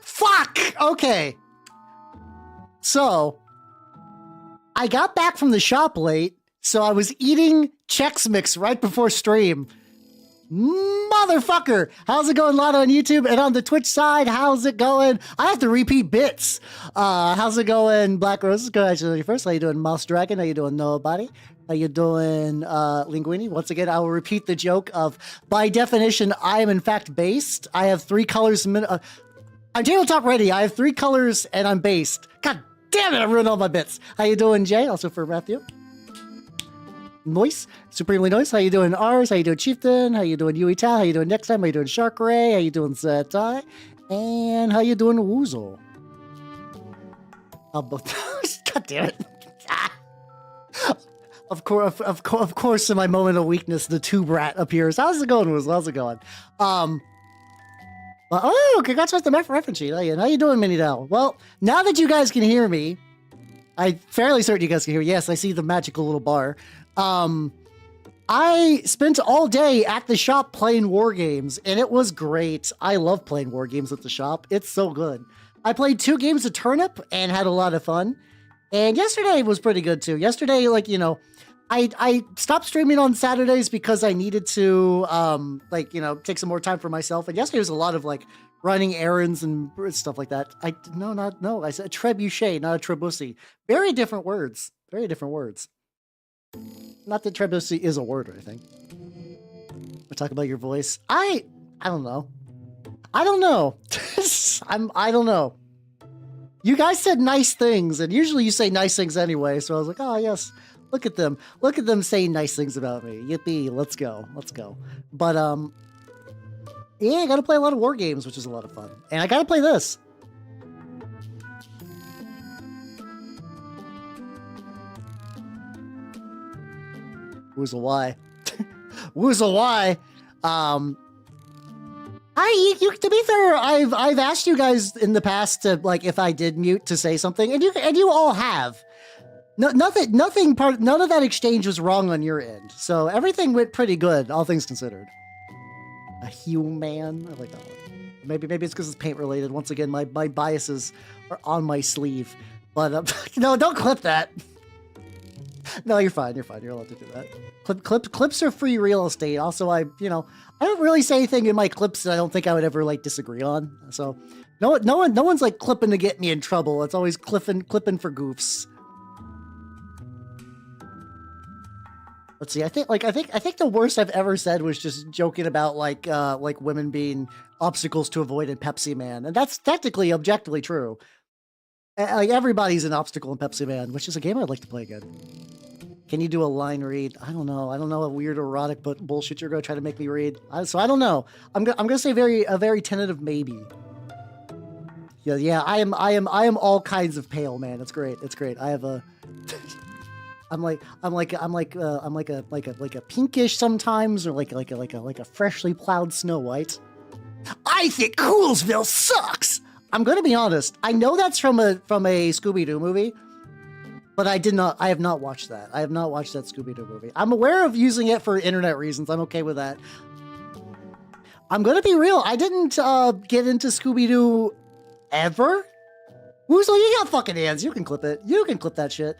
Fuck! Okay. So, I got back from the shop late, so I was eating Chex Mix right before stream. Motherfucker! How's it going, Lotto on YouTube? And on the Twitch side, how's it going? I have to repeat bits. How's it going, Black Roses? Congratulations first. How you doing, Mouse Dragon? How you doing, Nobody? How you doing, Linguini? Once again, I will repeat the joke of, by definition, I am in fact based. I have 3 colors. I'm tabletop ready. I have 3 colors and I'm based. God damn it, I ruined all my bits. How you doing, Jay? Also for Matthew. Noise, supremely nice. How you doing, Ars? How you doing, Chieftain? How you doing, Yui Ta? How you doing, Next Time? How you doing, Shark Ray? How you doing, Zetai? And how you doing, Woozle? God damn it! Of course, in my moment of weakness, the tube rat appears. How's it going, Woozle? How's it going? Oh, congrats with the reference sheet. How you doing, Mini Dell? Well, now that you guys can hear me, I'm fairly certain you guys can hear me. Yes, I see the magical little bar. I spent all day at the shop playing war games, and it was great. I love playing war games at the shop. It's so good. I played 2 games of Turnip and had a lot of fun. And yesterday was pretty good too. Yesterday, like, you know, I stopped streaming on Saturdays because I needed to, like, you know, take some more time for myself. And yesterday was a lot of like running errands and stuff like that. I said trebuchet, not a trebuchet. Very different words. Very different words. Not that trebuchet is a word or anything. We're talking about your voice. I don't know. I don't know. I don't know. You guys said nice things, and usually you say nice things anyway. So I was like, oh yes, look at them. Look at them saying nice things about me. Yippee, let's go. Let's go. But yeah, I gotta play a lot of war games, which is a lot of fun. And I gotta play this. Woozle why? Woozle why? To be fair, I've asked you guys in the past to, like, if I did mute to say something, and you all have. None of that exchange was wrong on your end, so everything went pretty good, all things considered. A human, I like that one. Maybe it's because it's paint related. Once again, my biases are on my sleeve. But no, don't clip that. No, you're fine. You're fine. You're allowed to do that. Clips are free real estate. Also, I don't really say anything in my clips that I don't think I would ever like disagree on. So, no one's like clipping to get me in trouble. It's always clipping for goofs. Let's see. I think the worst I've ever said was just joking about like women being obstacles to avoid in Pepsi Man, and that's technically objectively true. Like everybody's an obstacle in Pepsi Man, which is a game I'd like to play again. Can you do a line read? I don't know. I don't know a weird erotic but bullshit you're gonna try to make me read. So I don't know. I'm gonna say a very tentative maybe. Yeah. I am all kinds of pale, man. It's great. It's great. I have a. I'm like a pinkish sometimes, or like a freshly plowed Snow White. I think Coolsville sucks. I'm gonna be honest. I know that's from a Scooby-Doo movie, but I have not watched that. I have not watched that Scooby-Doo movie. I'm aware of using it for internet reasons. I'm okay with that. I'm gonna be real. I didn't get into Scooby-Doo ever. Woozle, you got fucking hands. You can clip it. You can clip that shit.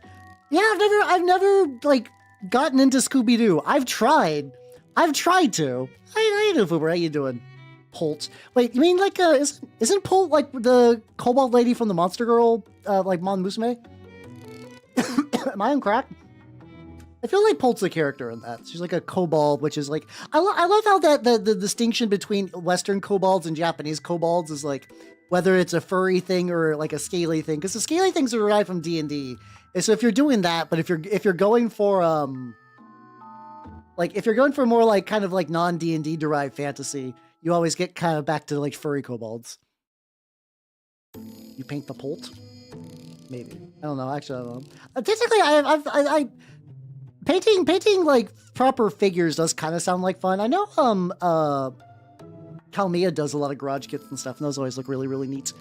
Yeah, I've never like gotten into Scooby-Doo. I've tried to. How you doing, Fuber? How you doing? Polt. Wait, you mean like isn't Polt like the kobold lady from the Monster Girl, like Mon Musume? Am I on crack? I feel like Polt's a character in that. She's like a kobold, which is like I love how that the distinction between Western kobolds and Japanese kobolds is like whether it's a furry thing or like a scaly thing, because the scaly things are derived from D&D. And so if you're doing that, but if you're going for like if you're going for more like kind of like non-D&D derived fantasy, you always get kind of back to like furry kobolds. You paint the Polt? Maybe. I don't know. Actually, I don't know. Technically, I painting like proper figures does kind of sound like fun. I know Kalmia does a lot of garage kits and stuff, and those always look really, really neat.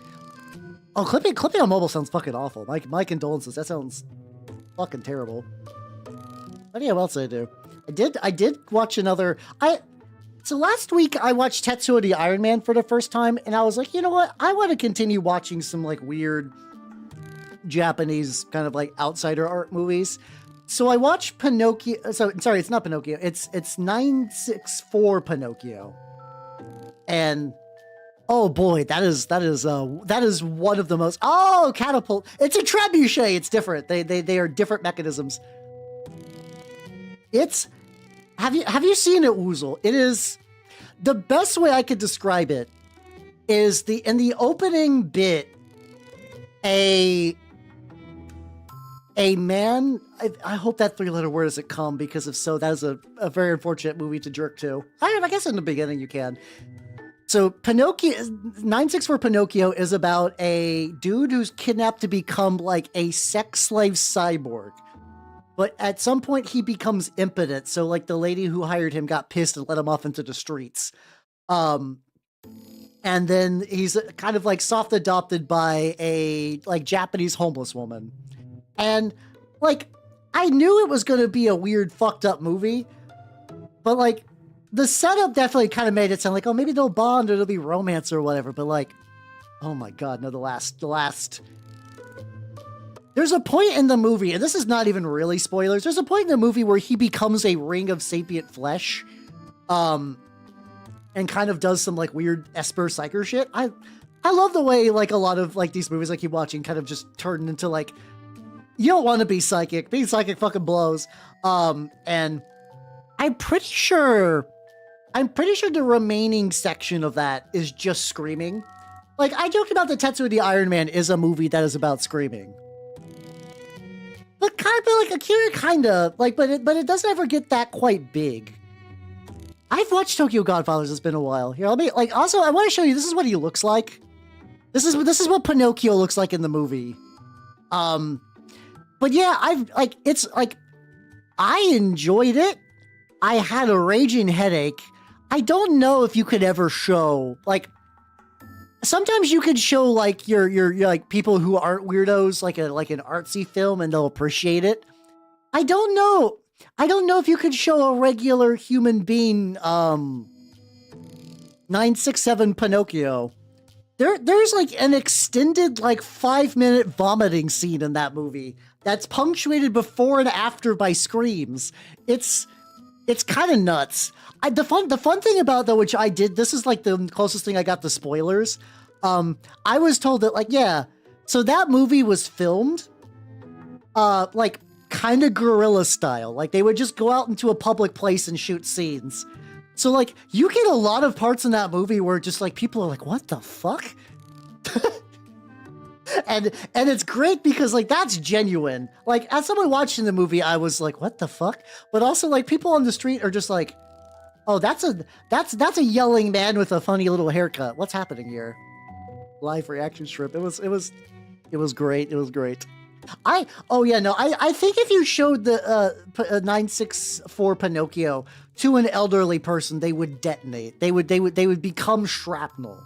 Oh, clipping on mobile sounds fucking awful. My condolences. That sounds fucking terrible. What else did I do? I did watch another. So last week I watched Tetsuo the Iron Man for the first time, and I was like, you know what? I want to continue watching some like weird Japanese kind of like outsider art movies. So I watched Pinocchio. So sorry, it's not Pinocchio. It's 964 Pinocchio. And oh boy, that is one of the most catapult. It's a trebuchet. It's different. They are different mechanisms. It's have you seen it, Woozle? It is the best way I could describe it is in the opening bit, a man, I hope that 3-letter word doesn't come, because if so, that is a very unfortunate movie to jerk to. I guess in the beginning you can. So Pinocchio, 964 Pinocchio is about a dude who's kidnapped to become like a sex slave cyborg. But at some point he becomes impotent. So like the lady who hired him got pissed and let him off into the streets. And then he's kind of like soft adopted by a like Japanese homeless woman. And like, I knew it was going to be a weird fucked up movie, but like the setup definitely kind of made it sound like, oh, maybe they'll bond or there'll be romance or whatever. But like, oh my God, no, the last, there's a point in the movie, and this is not even really spoilers. There's a point in the movie where he becomes a ring of sapient flesh, and kind of does some like weird Esper Psyker shit. I love the way like a lot of like these movies I keep watching kind of just turn into like, you don't want to be psychic. Being psychic fucking blows. And I'm pretty sure the remaining section of that is just screaming. Like, I joked about the Tetsuo the Iron Man is a movie that is about screaming. But kind of like Akira kind of, like, but it doesn't ever get that quite big. I've watched Tokyo Godfathers, it's been a while. Here, let me, like, also, I want to show you, this is what he looks like. This is what Pinocchio looks like in the movie. But yeah, I enjoyed it. I had a raging headache. I don't know if you could ever show, like, sometimes you could show like your like people who aren't weirdos like an artsy film and they'll appreciate it. I don't know if you could show a regular human being 967 Pinocchio. There's like an extended like 5-minute vomiting scene in that movie that's punctuated before and after by screams. It's kind of nuts. The fun thing about though, which I did, this is like the closest thing I got to spoilers. I was told that like, yeah, so that movie was filmed, like kind of guerrilla style. Like they would just go out into a public place and shoot scenes. So like you get a lot of parts in that movie where just like people are like, what the fuck? and it's great because like that's genuine. Like as someone watching the movie, I was like, what the fuck? But also like people on the street are just like, oh, that's a yelling man with a funny little haircut. What's happening here? Live reaction strip. It was great. It was great. I think if you showed the 964 Pinocchio to an elderly person, they would detonate. They would become shrapnel.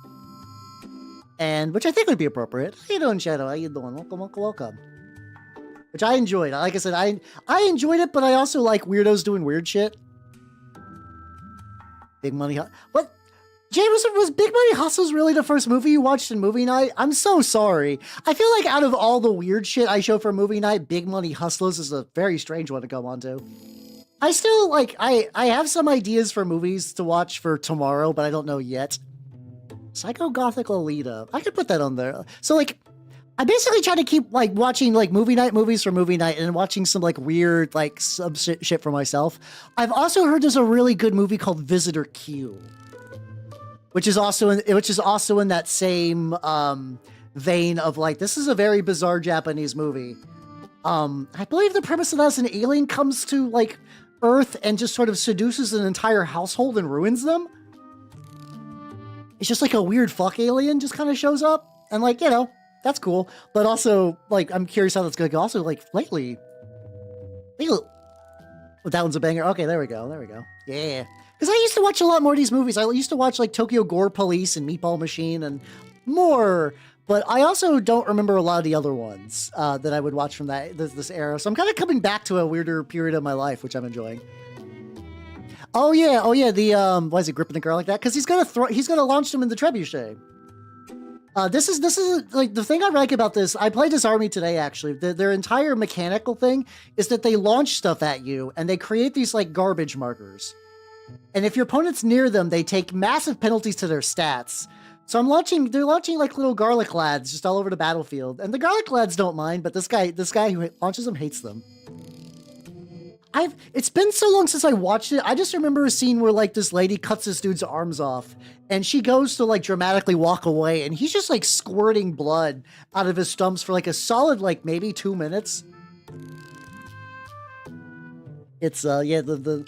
And which I think would be appropriate. How you doing, Shadow? How you doing? Welcome. Which I enjoyed. Like I said, I enjoyed it, but I also like weirdos doing weird shit. Big Money. What? James, was Big Money Hustles really the first movie you watched in movie night? I'm so sorry. I feel like out of all the weird shit I show for movie night, Big Money Hustlers is a very strange one to go on to. I still, like, I have some ideas for movies to watch for tomorrow, but I don't know yet. Psycho Gothic Lolita. I could put that on there. So, like, I basically try to keep, like, watching, like, movie night movies for movie night and watching some, like, weird, like, sub shit for myself. I've also heard there's a really good movie called Visitor Q, which is also in that same vein of, like, this is a very bizarre Japanese movie. I believe the premise of that is an alien comes to, like, Earth and just sort of seduces an entire household and ruins them. It's just like a weird fuck alien just kind of shows up. And, like, you know, that's cool. But also, like, I'm curious how that's going to go. Also, like, lately... Oh, that one's a banger. Okay, there we go. Yeah. Because I used to watch a lot more of these movies. I used to watch, like, Tokyo Gore Police and Meatball Machine and more. But I also don't remember a lot of the other ones that I would watch from this era. So I'm kind of coming back to a weirder period of my life, which I'm enjoying. Oh yeah, the why is he gripping the girl like that? Because he's gonna launch them in the trebuchet. This is like the thing I like about this. I played this army today actually. Their entire mechanical thing is that they launch stuff at you and they create these like garbage markers. And if your opponent's near them, they take massive penalties to their stats. So they're launching like little garlic lads just all over the battlefield. And the garlic lads don't mind, but this guy who launches them hates them. It's been so long since I watched it. I just remember a scene where like this lady cuts this dude's arms off and she goes to like dramatically walk away and he's just like squirting blood out of his stumps for like a solid like maybe 2 minutes. It's yeah, the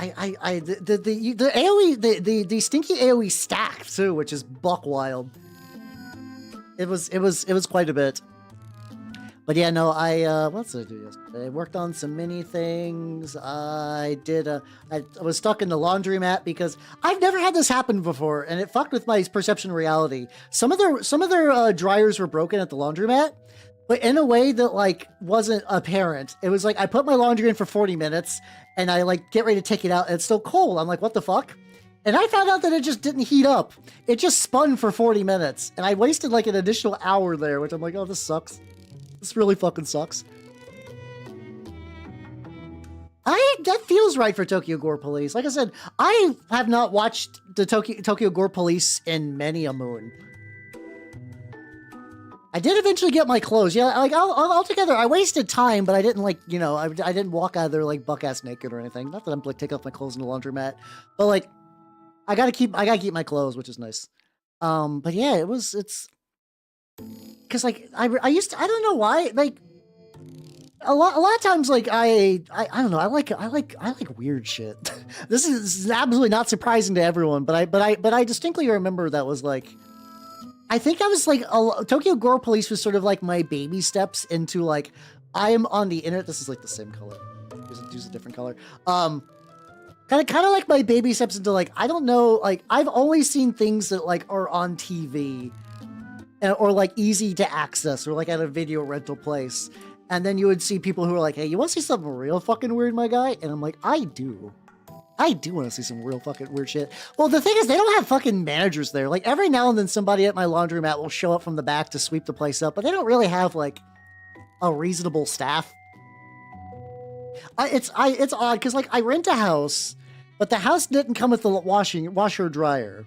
AoE the stinky AoE stacked too, which is buck wild. It was quite a bit. But yeah, no, what did I do yesterday? I worked on some mini things. I was stuck in the laundromat because I've never had this happen before, and it fucked with my perception of reality. Some of their dryers were broken at the laundromat, but in a way that like wasn't apparent. It was like I put my laundry in for 40 minutes, and I like get ready to take it out, and it's still cold. I'm like, what the fuck? And I found out that it just didn't heat up. It just spun for 40 minutes, and I wasted like an additional hour there, which I'm like, oh, this sucks. This really fucking sucks. That feels right for Tokyo Gore Police. Like I said, I have not watched the Tokyo Gore Police in many a moon. I did eventually get my clothes. Yeah, like altogether, I wasted time, but I didn't like, you know, I didn't walk out of there like buck ass naked or anything. Not that I'm like taking off my clothes in the laundromat, but like, I gotta keep my clothes, which is nice. But yeah, it's. Because like I don't know why, like a lot of times like I don't know, I like weird shit. This is absolutely not surprising to everyone, but I distinctly remember that was like, I think I was like Tokyo Gore Police was sort of like my baby steps into like I am on the internet. This is like the same color. Use a different color. Kind of like my baby steps into like, I don't know, like I've only seen things that like are on TV. Or like easy to access, or like at a video rental place. And then you would see people who are like, hey, you want to see something real fucking weird, my guy? And I'm like, I do want to see some real fucking weird shit. Well, the thing is, they don't have fucking managers there. Like every now and then somebody at my laundromat will show up from the back to sweep the place up, but they don't really have like a reasonable staff. It's odd because like I rent a house, but the house didn't come with the washer dryer.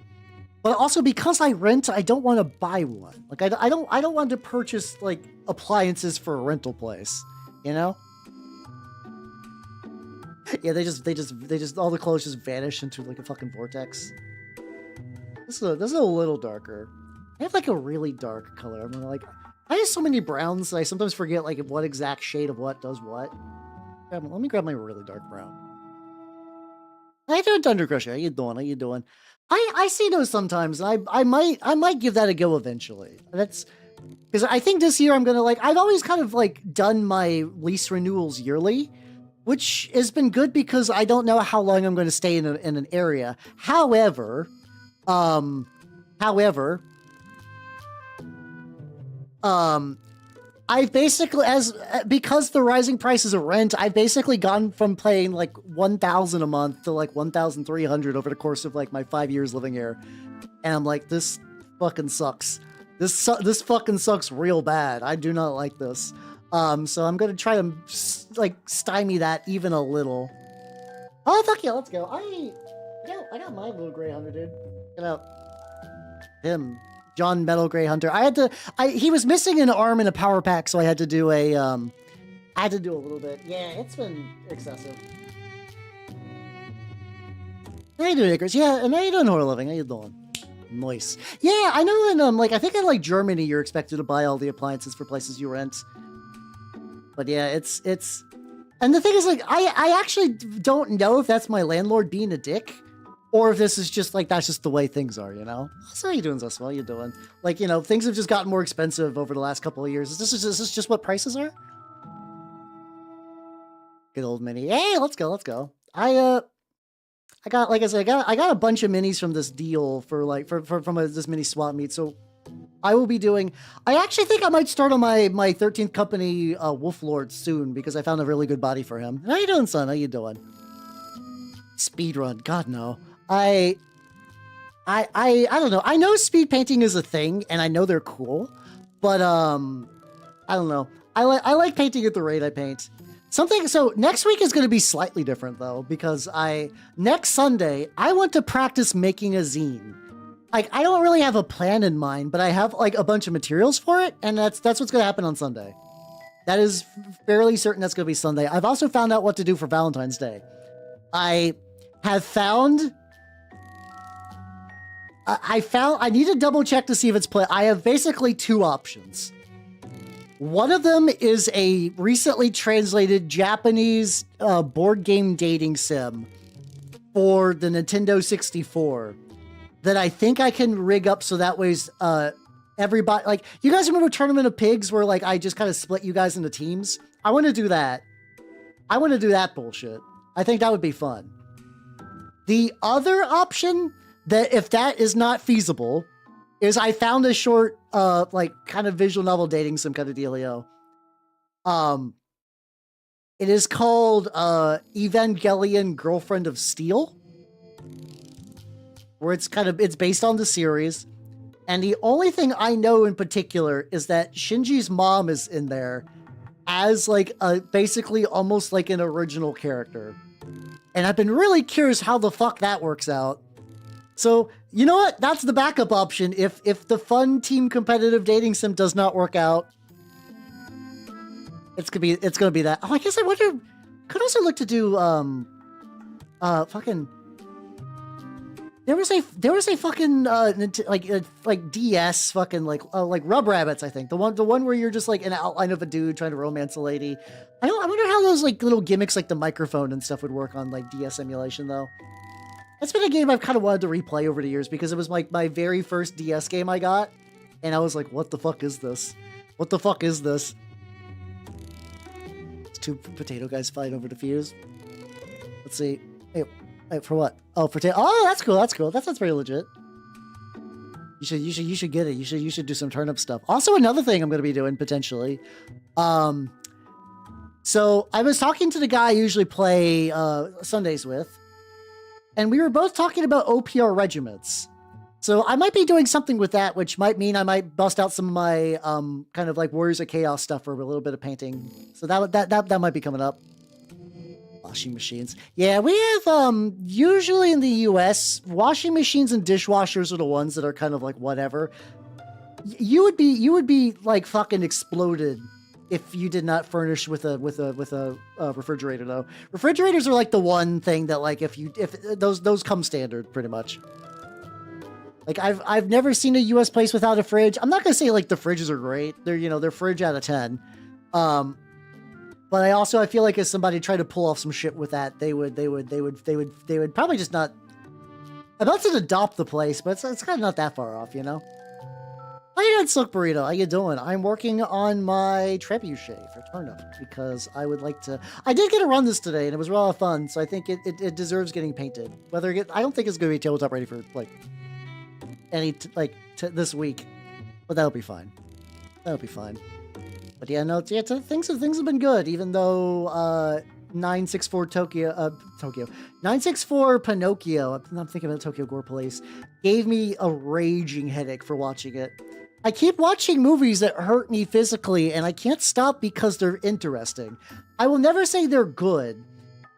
But also because I rent, I don't want to buy one. Like I don't want to purchase like appliances for a rental place, you know? Yeah, they just all the clothes just vanish into like a fucking vortex. This is a little darker. I have like a really dark color. I'm like, I have so many browns that I sometimes forget like what exact shade of what does what. Let me grab my really dark brown. How you doing, Thunder Crusher? How you doing? I see those sometimes, and I might give that a go eventually. That's because I think this year I'm gonna like, I've always kind of like done my lease renewals yearly, which has been good because I don't know how long I'm going to stay in an area. However, I've basically, because the rising prices of rent, I've basically gone from paying like $1,000 a month to like $1,300 over the course of like my 5 years living here, and I'm like, this fucking sucks. This fucking sucks real bad. I do not like this. So I'm gonna try to like stymie that even a little. Oh fuck yeah, let's go. I got my little gray hunter, dude. Get out. Him. John Metal Grey Hunter. He was missing an arm in a power pack, so I had to do a little bit. Yeah, it's been excessive. How you doing, Icarus? Yeah, and how you doing, Horror Living? How you doing? Nice. Yeah, I know in like I think in like Germany you're expected to buy all the appliances for places you rent. But yeah, it's and the thing is like I actually don't know if that's my landlord being a dick. Or if this is just like, that's just the way things are, you know? So how you doing, Zeswell? How you doing? Like, you know, things have just gotten more expensive over the last couple of years. Is this just what prices are? Good old mini. Hey, let's go. I got, like I said, I got a bunch of minis from this deal for like, from this mini swap meet. So I will be doing, I actually think I might start on my 13th company Wolf Lord soon because I found a really good body for him. How you doing, son? How you doing? Speedrun. God, no. I don't know. I know speed painting is a thing, and I know they're cool, but I don't know. I like painting at the rate I paint. So next week is going to be slightly different though, because next Sunday I want to practice making a zine. Like, I don't really have a plan in mind, but I have like a bunch of materials for it, and that's what's going to happen on Sunday. That is fairly certain that's going to be Sunday. I've also found out what to do for Valentine's Day. I need to double check to see if it's play. I have basically two options. One of them is a recently translated Japanese board game dating sim for the Nintendo 64 that I think I can rig up so that way everybody, like, you guys remember Tournament of Pigs where like I just kind of split you guys into teams? I want to do that. I want to do that bullshit. I think that would be fun. The other option, that if that is not feasible, is I found a short, like, kind of visual novel dating sim kind of dealio. It is called Evangelion Girlfriend of Steel, where it's based on the series. And the only thing I know in particular is that Shinji's mom is in there as like basically almost like an original character. And I've been really curious how the fuck that works out. So, you know what? That's the backup option. If the fun team competitive dating sim does not work out, it's gonna be that. Oh, I guess I wonder, could also look to do fucking, there was a fucking like DS fucking like Rub Rabbits, I think. The one where you're just like an outline of a dude trying to romance a lady. I wonder how those like little gimmicks like the microphone and stuff would work on like DS emulation though. That's been a game I've kind of wanted to replay over the years because it was like my very first DS game I got, and I was like, what the fuck is this? What the fuck is this? It's two potato guys fighting over the fuse. Let's see. Hey, for what? Oh, potato. Oh, that's cool. That's cool. That's very legit. You should get it. You should do some turnip stuff. Also, another thing I'm going to be doing potentially. So I was talking to the guy I usually play Sundays with, and we were both talking about OPR regiments. So I might be doing something with that, which might mean I might bust out some of my kind of like Warriors of Chaos stuff for a little bit of painting. So that might be coming up. Washing machines. Yeah, we have usually in the US, washing machines and dishwashers are the ones that are kind of like whatever. You would be like fucking exploded if you did not furnish with a refrigerator though. Refrigerators are like the one thing that like if those come standard pretty much. Like I've never seen a US place without a fridge. I'm not gonna say like the fridges are great. They're fridge out of 10. But I feel like if somebody tried to pull off some shit with that, they would probably just not. I'd love to adopt the place, but it's kind of not that far off, you know. How you doing, Silk Burrito? How you doing? I'm working on my trebuchet for Turnip because I would like to. I did get to run this today, and it was a lot of fun. So I think it deserves getting painted. I don't think it's going to be tabletop ready for like this week, but that'll be fine. That'll be fine. But yeah, no, yeah, things have been good, even though 964 964 Pinocchio, I'm thinking about Tokyo Gore Police, gave me a raging headache for watching it. I keep watching movies that hurt me physically, and I can't stop because they're interesting. I will never say they're good.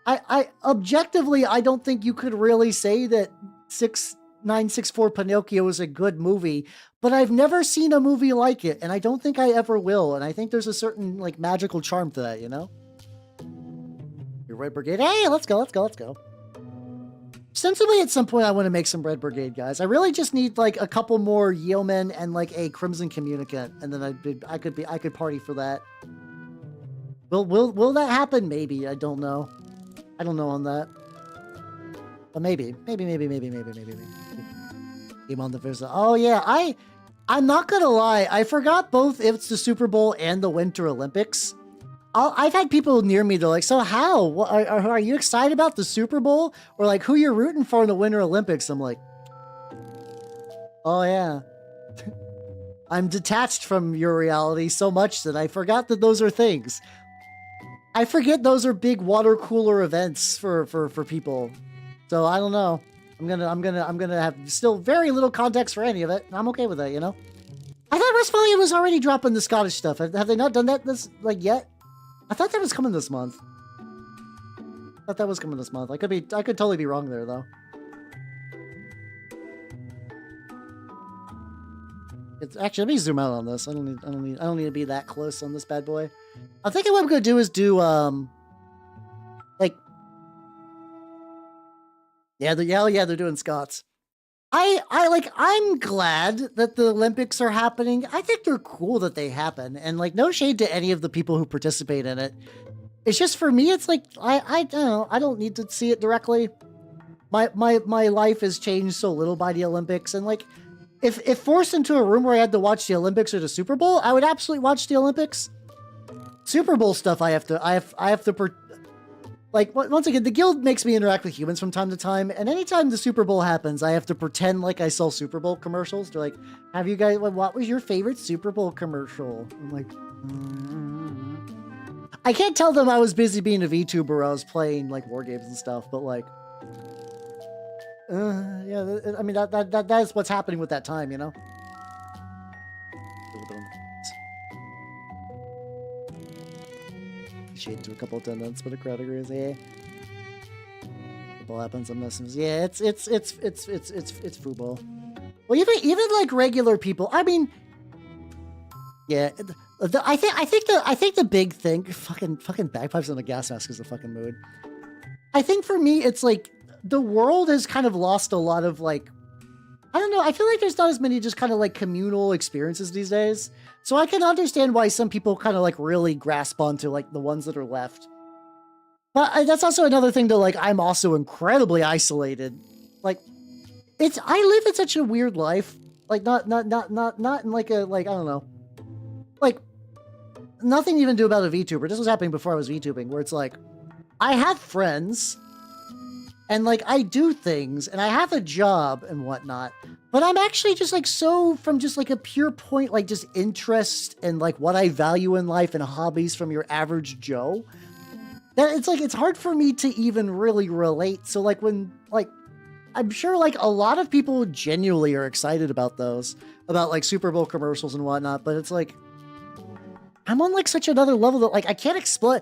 I objectively, I don't think you could really say that 964 Pinocchio is a good movie, but I've never seen a movie like it, and I don't think I ever will, and I think there's a certain, like, magical charm to that, you know? Your Red Brigade. Hey, let's go. Ostensibly, at some point, I want to make some Red Brigade guys. I really just need, like, a couple more yeomen and, like, a Crimson Communicant, and then I could party for that. Will that happen? Maybe. I don't know. I don't know on that. But maybe. Game on the Versa. Oh, yeah, I'm not gonna lie. I forgot both if it's the Super Bowl and the Winter Olympics. I've had people near me, they're like, so how? Are you excited about the Super Bowl? Or like, who you're rooting for in the Winter Olympics? I'm like, oh, yeah. I'm detached from your reality so much that I forgot that those are things. I forget those are big water cooler events for people. So I don't know. I'm gonna have still very little context for any of it. I'm okay with that, you know. I thought Westphalia was already dropping the Scottish stuff. Have they not done that yet? I thought that was coming this month. I could totally be wrong there though. It's actually, let me zoom out on this. I don't need to be that close on this bad boy. I'm thinking what I'm gonna do is do like, yeah, they're doing Scots. I'm glad that the Olympics are happening. I think they're cool that they happen, and like, no shade to any of the people who participate in it. It's just for me, it's like I don't know. I don't need to see it directly. My life has changed so little by the Olympics, and like, if forced into a room where I had to watch the Olympics or the Super Bowl, I would absolutely watch the Olympics. Super Bowl stuff, I have to like, once again, the guild makes me interact with humans from time to time, and anytime the Super Bowl happens, I have to pretend like I saw Super Bowl commercials. They're like, have you guys, what was your favorite Super Bowl commercial? I'm like, I can't tell them I was busy being a VTuber. I was playing like war games and stuff, but like, yeah, I mean, that is what's happening with that time, you know? Shade to a couple attendants, but a crowd agrees. Yeah, football happens. I'm missing. Yeah, it's football. Well, even like regular people. I mean, yeah. I think the big thing. Fucking bagpipes and a gas mask is a fucking mood. I think for me, it's like the world has kind of lost a lot of like, I don't know. I feel like there's not as many just kind of like communal experiences these days. So I can understand why some people kind of like really grasp onto like the ones that are left. But that's also another thing to like, I'm also incredibly isolated. Like, I live in such a weird life. Like not in like a, like, I don't know. Like, nothing even to do about a VTuber. This was happening before I was VTubing, where it's like, I have friends, and like, I do things, and I have a job and whatnot, but I'm actually just like, so from just like a pure point, like just interest and like what I value in life and hobbies from your average Joe, that it's like, it's hard for me to even really relate. So like, when like, I'm sure like a lot of people genuinely are excited about those, about like Super Bowl commercials and whatnot, but it's like, I'm on like such another level that like I can't explain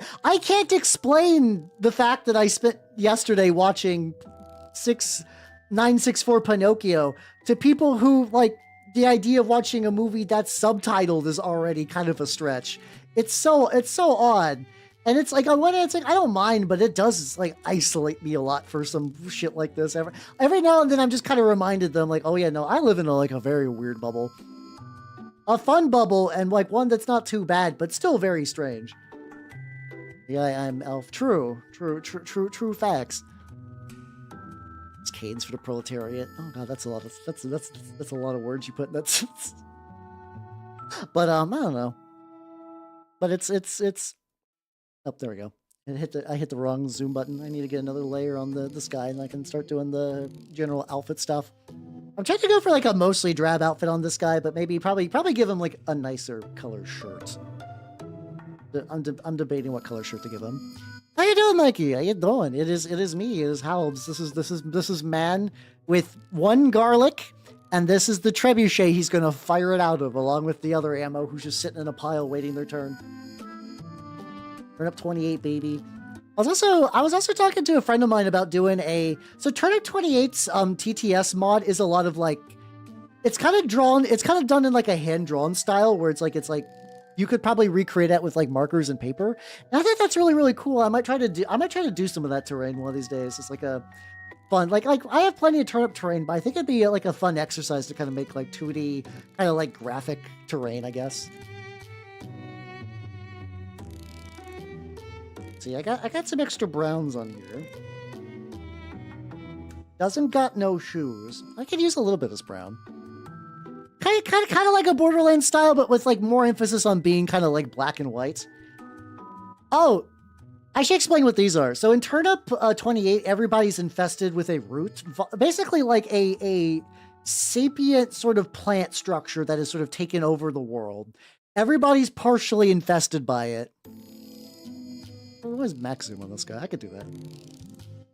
the fact that I spent yesterday watching 964 Pinocchio to people who like the idea of watching a movie that's subtitled is already kind of a stretch. It's so odd. And it's like, on one hand, it's like, I don't mind, but it does like isolate me a lot for some shit like this. Every now and then I'm just kind of reminded them like, oh yeah, no, I live in a very weird bubble. A fun bubble, and like one that's not too bad, but still very strange. Yeah, I'm elf. True facts. It's cadence for the proletariat. Oh god, that's a lot of words you put in that. But I don't know. But it's. Oh, there we go. I hit the wrong zoom button. I need to get another layer on the sky, and I can start doing the general outfit stuff. I'm trying to go for like a mostly drab outfit on this guy, but maybe probably give him like a nicer color shirt. I'm debating what color shirt to give him. How you doing, Mikey? How you doing? It is me. It is Halbs. This is man with one garlic, and this is the trebuchet he's gonna fire it out of, along with the other ammo, who's just sitting in a pile waiting their turn. Turnip28, baby. I was also talking to a friend of mine about doing so Turnip28's TTS mod is a lot of like, it's kind of done in like a hand-drawn style where it's like you could probably recreate that with like markers and paper. And I think that's really, really cool. I might try to do some of that terrain one of these days. It's like a fun, like I have plenty of turnip terrain, but I think it'd be like a fun exercise to kind of make like 2D kind of like graphic terrain, I guess. See, I got some extra browns on here. Doesn't got no shoes. I could use a little bit of this brown. Kind of like a Borderlands style, but with like more emphasis on being kind of like black and white. Oh, I should explain what these are. So in Turnip28, everybody's infested with a root, basically like a sapient sort of plant structure that has sort of taken over the world. Everybody's partially infested by it. What is max zoom on this guy? I could do that.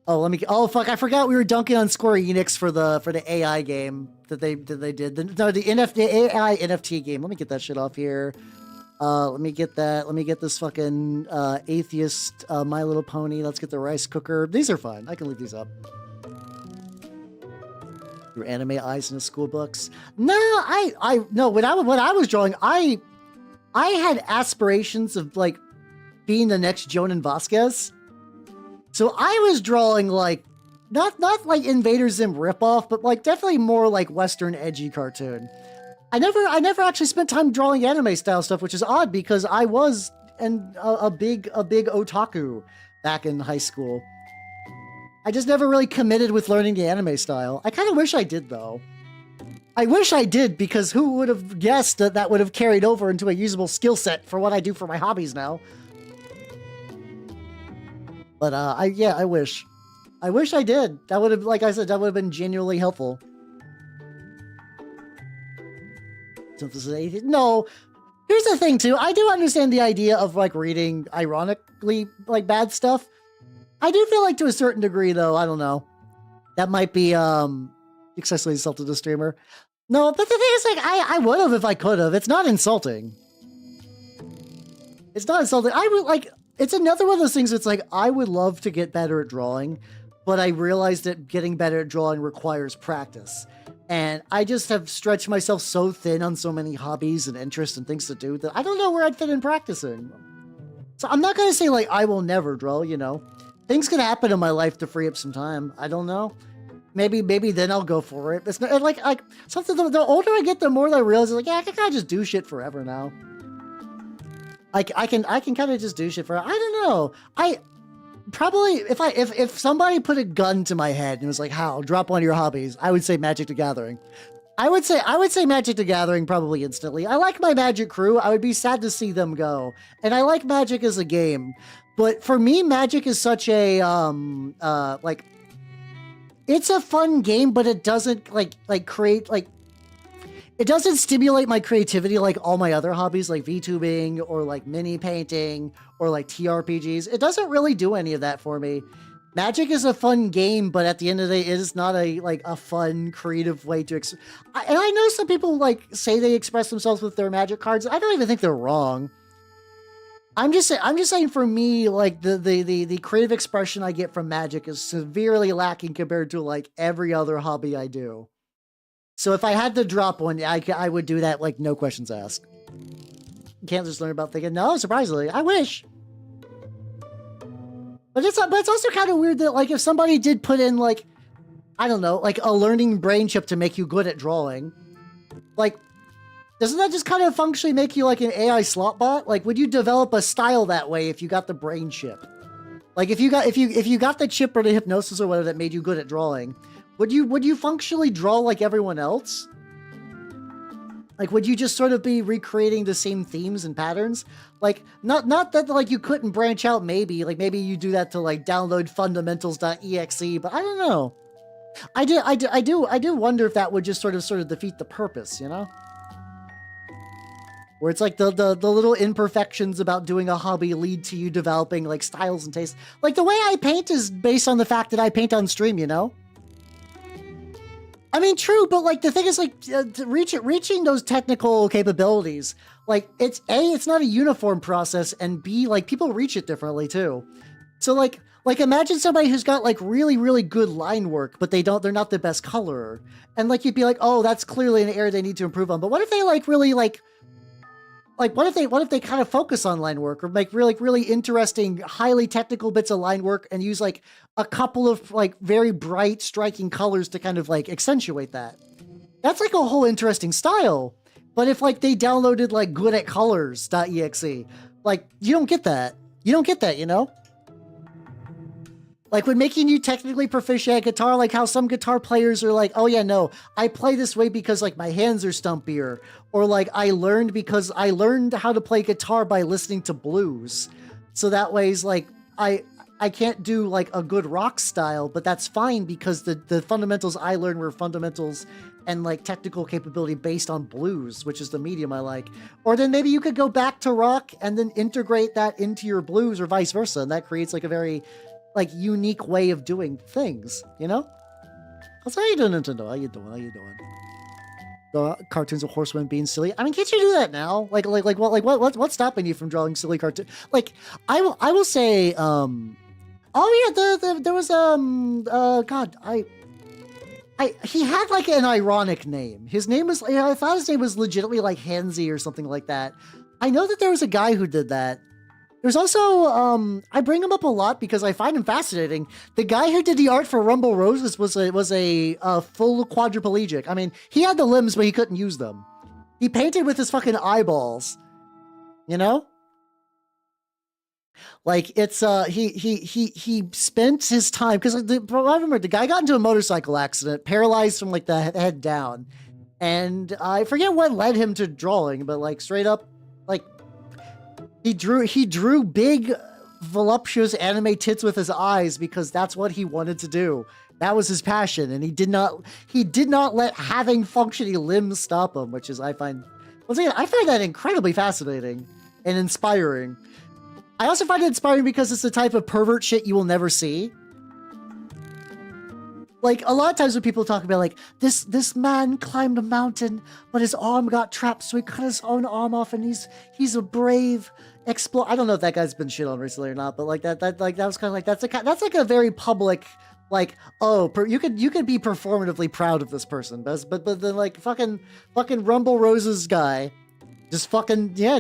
Oh, oh fuck! I forgot we were dunking on Square Enix for the AI game that they did. The AI NFT game. Let me get that shit off here. Let me get that. Let me get this fucking atheist My Little Pony. Let's get the rice cooker. These are fine. I can leave these up. Your anime eyes in the school books. No, no. When I was drawing, I had aspirations of like being the next Jonan Vasquez. So I was drawing like not like Invader Zim ripoff, but like definitely more like Western edgy cartoon. I never actually spent time drawing anime style stuff, which is odd because I was a big otaku back in high school. I just never really committed with learning the anime style. I kind of wish I did though. I wish I did because who would have guessed that that would have carried over into a usable skill set for what I do for my hobbies now. But I wish. I wish I did. That would have, like I said, that would have been genuinely helpful. No, here's the thing too. I do understand the idea of like reading ironically like bad stuff. I do feel like to a certain degree though, I don't know. That might be excessively insulted to the streamer. No, but the thing is like I would have if I could have. It's not insulting. It's not insulting. I would like it's another one of those things that's like I would love to get better at drawing, but I realized that getting better at drawing requires practice. And I just have stretched myself so thin on so many hobbies and interests and things to do that I don't know where I'd fit in practicing. So I'm not going to say like I will never draw, you know. Things could happen in my life to free up some time. I don't know. Maybe then I'll go for it. It's not like something. The older I get, the more I realize like yeah, I can kind of just do shit forever now. I can kind of just do shit forever. I don't know. I probably if somebody put a gun to my head and was like, "How drop one of your hobbies?" I would say Magic the Gathering. I would say Magic the Gathering probably instantly. I like my Magic crew. I would be sad to see them go, and I like Magic as a game. But for me, Magic is such a like it's a fun game, but it doesn't create it doesn't stimulate my creativity like all my other hobbies like VTubing or like mini painting or like TRPGs. It doesn't really do any of that for me. Magic is a fun game, but at the end of the day, it is not a fun, creative way to and I know some people like say they express themselves with their Magic cards. I don't even think they're wrong. I'm just saying for me, like the creative expression I get from Magic is severely lacking compared to like every other hobby I do. So if I had to drop one, I would do that like no questions asked. You can't just learn about thinking, no, surprisingly, I wish. But it's also kind of weird that like if somebody did put in like, I don't know, like a learning brain chip to make you good at drawing, like, doesn't that just kind of functionally make you like an AI slot bot? Like, would you develop a style that way if you got the brain chip? Like, if you got the chip or the hypnosis or whatever that made you good at drawing, would you functionally draw like everyone else? Like, would you just sort of be recreating the same themes and patterns? Like, not that like you couldn't branch out. Maybe you do that to like download fundamentals.exe, but I don't know. I do wonder if that would just sort of defeat the purpose, you know? Where it's like the little imperfections about doing a hobby lead to you developing like styles and tastes. Like the way I paint is based on the fact that I paint on stream, you know? I mean, true, but like the thing is like reaching those technical capabilities, like it's not a uniform process, and B, like people reach it differently too. So like imagine somebody who's got like really, really good line work, but they're not the best colorer. And like you'd be like, oh, that's clearly an area they need to improve on. But what if they like really like what if they kind of focus on line work or make really interesting, highly technical bits of line work and use like a couple of like very bright, striking colors to kind of like accentuate that? That's like a whole interesting style. But if like they downloaded like good at colors.exe, like you don't get that. You don't get that, you know? Like when making you technically proficient at guitar, like how some guitar players are like, oh yeah, no, I play this way because like my hands are stumpier. Or like I learned how to play guitar by listening to blues. So that way's like, I can't do like a good rock style, but that's fine because the fundamentals I learned were fundamentals and like technical capability based on blues, which is the medium I like. Or then maybe you could go back to rock and then integrate that into your blues or vice versa. And that creates like a very like unique way of doing things, you know? How you doing, Nintendo? How you doing? The cartoons of horsemen being silly. I mean, can't you do that now? What's stopping you from drawing silly cartoons? Like, I will say, oh yeah, there was God, he had like an ironic name. His name was, I thought his name was legitimately like Hansy or something like that. I know that there was a guy who did that. There's also, I bring him up a lot because I find him fascinating. The guy who did the art for Rumble Roses was a full quadriplegic. I mean, he had the limbs, but he couldn't use them. He painted with his fucking eyeballs, you know? Like, it's, he spent his time, because I remember the guy got into a motorcycle accident, paralyzed from like the head down. And I forget what led him to drawing, but like straight up, like, he drew big, voluptuous anime tits with his eyes because that's what he wanted to do. That was his passion, and he did not let having functioning limbs stop him, which is, I find that incredibly fascinating and inspiring. I also find it inspiring because it's the type of pervert shit you will never see. Like, a lot of times when people talk about, like, this man climbed a mountain, but his arm got trapped, so he cut his own arm off, and he's a brave explorer. I don't know if that guy's been shit on recently or not, but like that was kind of like, that's like a very public, like, oh, you could be performatively proud of this person, but then like fucking Rumble Roses guy, just fucking do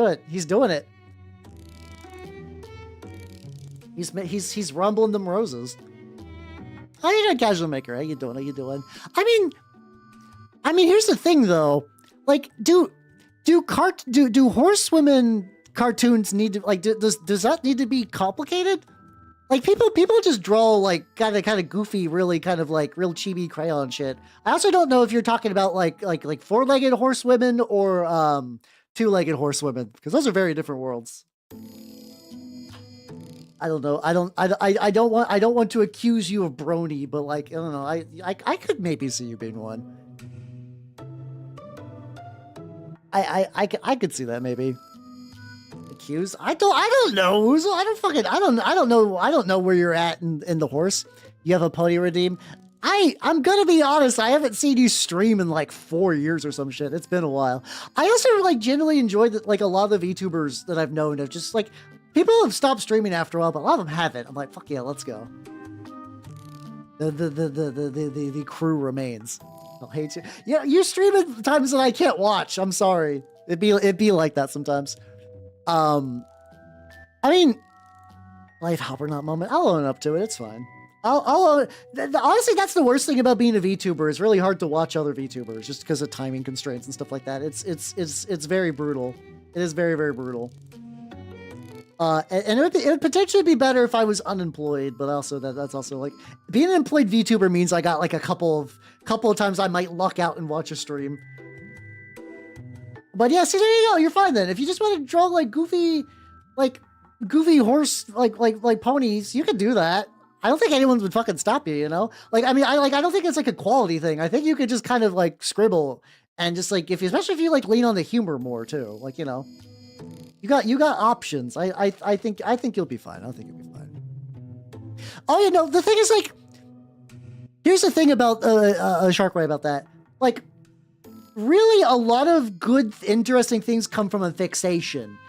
it. He's doing it. He's rumbling them roses. How you doing, Casual Maker? How you doing? I mean, here's the thing though. Like, do horsewomen cartoons need to, like, does that need to be complicated? Like, people just draw like kind of goofy, really kind of like real chibi crayon shit. I also don't know if you're talking about like four-legged horsewomen or two-legged horsewomen, because those are very different worlds. I don't know. I don't want to accuse you of brony, but like, I don't know. I could maybe see you being one. I could see that maybe. Accuse? I don't know. I don't know where you're at in the horse. You have a pony redeem. I'm gonna be honest, I haven't seen you stream in like 4 years or some shit. It's been a while. I also like generally enjoyed that, like, a lot of the VTubers that I've known have just like, people have stopped streaming after a while, but a lot of them haven't. I'm like, fuck yeah, let's go. The crew remains. I'll hate you. Yeah, you stream at times that I can't watch. I'm sorry. It'd be like that sometimes. I mean, life hopper not moment. I'll own up to it. It's fine. I'll own, honestly, that's the worst thing about being a VTuber. It's really hard to watch other VTubers just because of timing constraints and stuff like that. It's very brutal. It is very, very brutal. And it would potentially be better if I was unemployed, but also that's also like, being an employed VTuber means I got like a couple of times I might luck out and watch a stream. But yeah, see, there you go. You're fine then. If you just want to draw like goofy horse like ponies, you can do that. I don't think anyone would fucking stop you, you know? Like, I mean, I don't think it's like a quality thing. I think you could just kind of like scribble and just like, especially if you like lean on the humor more too, like, you know. You got options. I think you'll be fine. I think you'll be fine. Oh, you know, the thing is, like, here's the thing about Sharkway about that. Like, really, a lot of good, interesting things come from a fixation,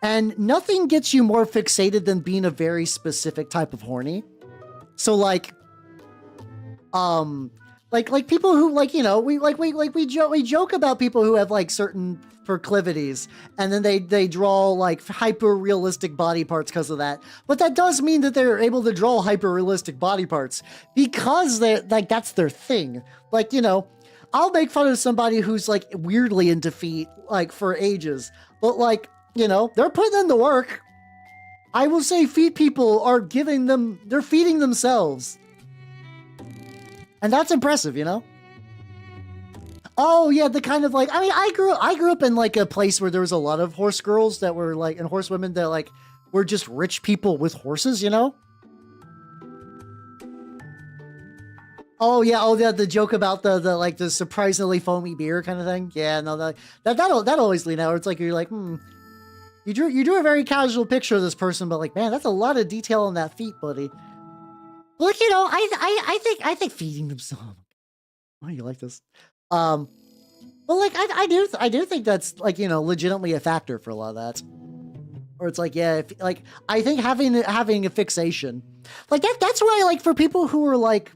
and nothing gets you more fixated than being a very specific type of horny. So, like people who, like, you know, we joke about people who have like certain proclivities, and then they draw like hyper realistic body parts because of that. But that does mean that they're able to draw hyper realistic body parts because they're like, that's their thing. Like, you know, I'll make fun of somebody who's like weirdly into feet like for ages, but like, you know, they're putting in the work. I will say feet people are they're feeding themselves. And that's impressive, you know? Oh yeah, the kind of like, I mean, I grew up in like a place where there was a lot of horse girls that were like, and horsewomen that like were just rich people with horses, you know? Oh yeah, the joke about the like the surprisingly foamy beer kind of thing. Yeah, no, that always lean out. It's like you're like, You drew a very casual picture of this person, but like, man, that's a lot of detail on that feet, buddy. Look, you know, I think feeding them some. Why do you like this? But like, I do think that's like, you know, legitimately a factor for a lot of that. Or it's like, yeah, if, like, I think having a fixation, like that's why, like, for people who are like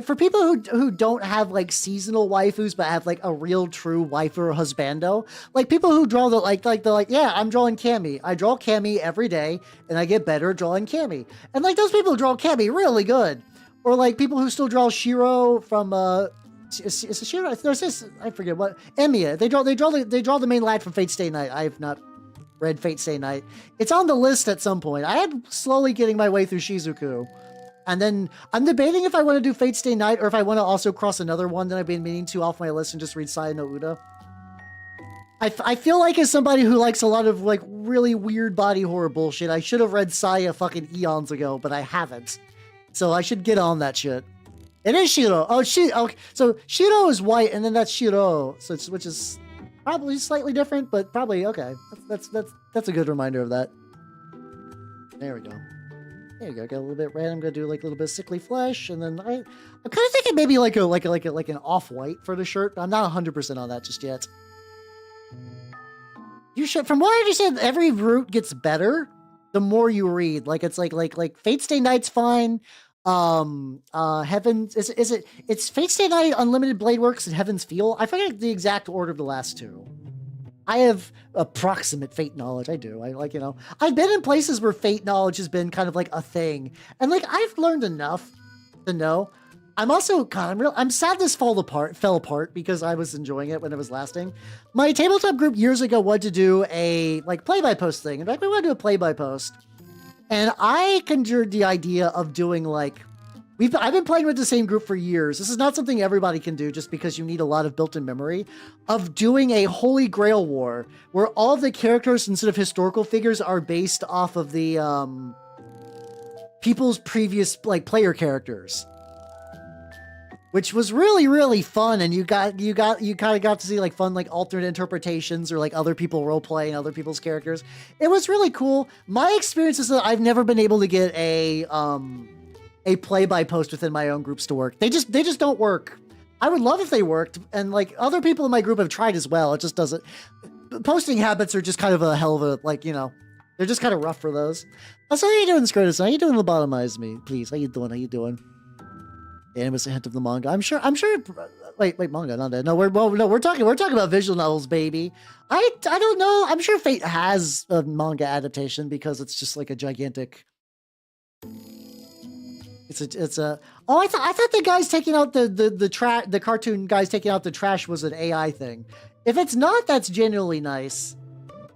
for people who don't have like seasonal waifus but have like a real true waifu or husbando, like people who draw the they're like, yeah, I'm drawing Cammy. I draw Cammy every day and I get better at drawing Cammy. And like those people draw Cammy really good. Or like people who still draw Shiro from is it Shiro? There's this, I forget what, Emiya. They draw the main lad from Fate Stay Night. I have not read Fate Stay Night. It's on the list at some point. I am slowly getting my way through Shizuku. And then I'm debating if I want to do Fate Stay Night or if I want to also cross another one that I've been meaning to off my list and just read Saya no Uda. I feel like as somebody who likes a lot of like really weird body horror bullshit, I should have read Saya fucking eons ago, but I haven't. So I should get on that shit. It is Shiro. Oh, okay. So Shiro is white, and then that's Shiro. So which is probably slightly different, but probably okay. That's a good reminder of that. There we go. There you go. Got a little bit red. I'm gonna do like a little bit of sickly flesh, and then I'm kind of thinking maybe like an off-white for the shirt. But I'm not 100% on that just yet. You should. From what I understand, every route gets better the more you read. Like it's like Fate Stay Night's fine. Heaven's is it? It's Fate Stay Night, Unlimited Blade Works, and Heaven's Feel. I forget the exact order of the last two. I have approximate fate knowledge. I do. I like, you know, I've been in places where fate knowledge has been kind of like a thing. And like, I've learned enough to know. I'm also, God, I'm sad this fell apart because I was enjoying it when it was lasting. My tabletop group years ago wanted to do a like play-by-post thing. In fact, we wanted to do a play-by-post. And I conjured the idea of doing like, I've been playing with the same group for years. This is not something everybody can do just because you need a lot of built-in memory, of doing a Holy Grail War where all of the characters instead of historical figures are based off of the people's previous like player characters, which was really, really fun. And you kind of got to see like fun, like alternate interpretations or like other people role playing other people's characters. It was really cool. My experience is that I've never been able to get a play-by-post within my own groups to work. They just don't work. I would love if they worked, and like other people in my group have tried as well. It just doesn't. Posting habits are just kind of a hell of a, like, you know, they're just kind of rough for those. So how you doing, Scrotus? How you doing, lobotomize me, please? How you doing? And it was a hint of the manga. I'm sure. Wait, manga, not that. No, we're talking about visual novels, baby. I don't know. I'm sure Fate has a manga adaptation because it's just like a gigantic. It's a. Oh, I thought the guys taking out the cartoon guys taking out the trash was an AI thing. If it's not, that's genuinely nice.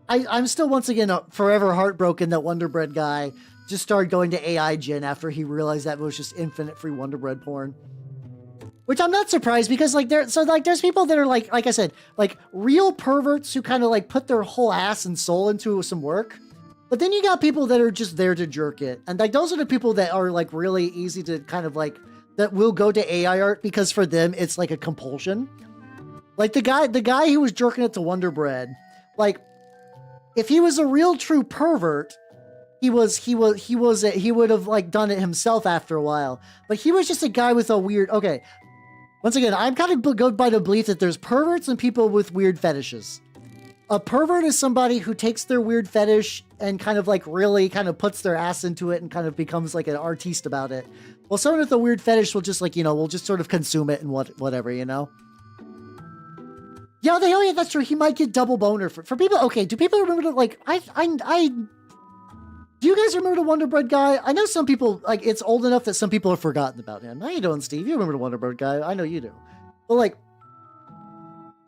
I'm still once again forever heartbroken that Wonder Bread guy just started going to AI Gen after he realized that it was just infinite free Wonder Bread porn. Which I'm not surprised because like there's people that are like I said, like real perverts who kind of like put their whole ass and soul into some work. But then you got people that are just there to jerk it. And like those are the people that are like really easy to kind of like that will go to AI art because for them it's like a compulsion. Like the guy who was jerking it to Wonder Bread, like if he was a real true pervert, he would have like done it himself after a while. But he was just a guy with a weird. Okay, once again, I'm kind of go by the belief that there's perverts and people with weird fetishes. A pervert is somebody who takes their weird fetish and kind of like really kind of puts their ass into it and kind of becomes like an artiste about it. Well, someone with a weird fetish will just like, you know, will just sort of consume it and whatever, you know? Yeah, yeah, that's true. He might get double boner for people. Okay, do people remember like, do you guys remember the Wonder Bread guy? I know some people, like, it's old enough that some people have forgotten about him. How you doing, Steve? You remember the Wonder Bread guy. I know you do. But like,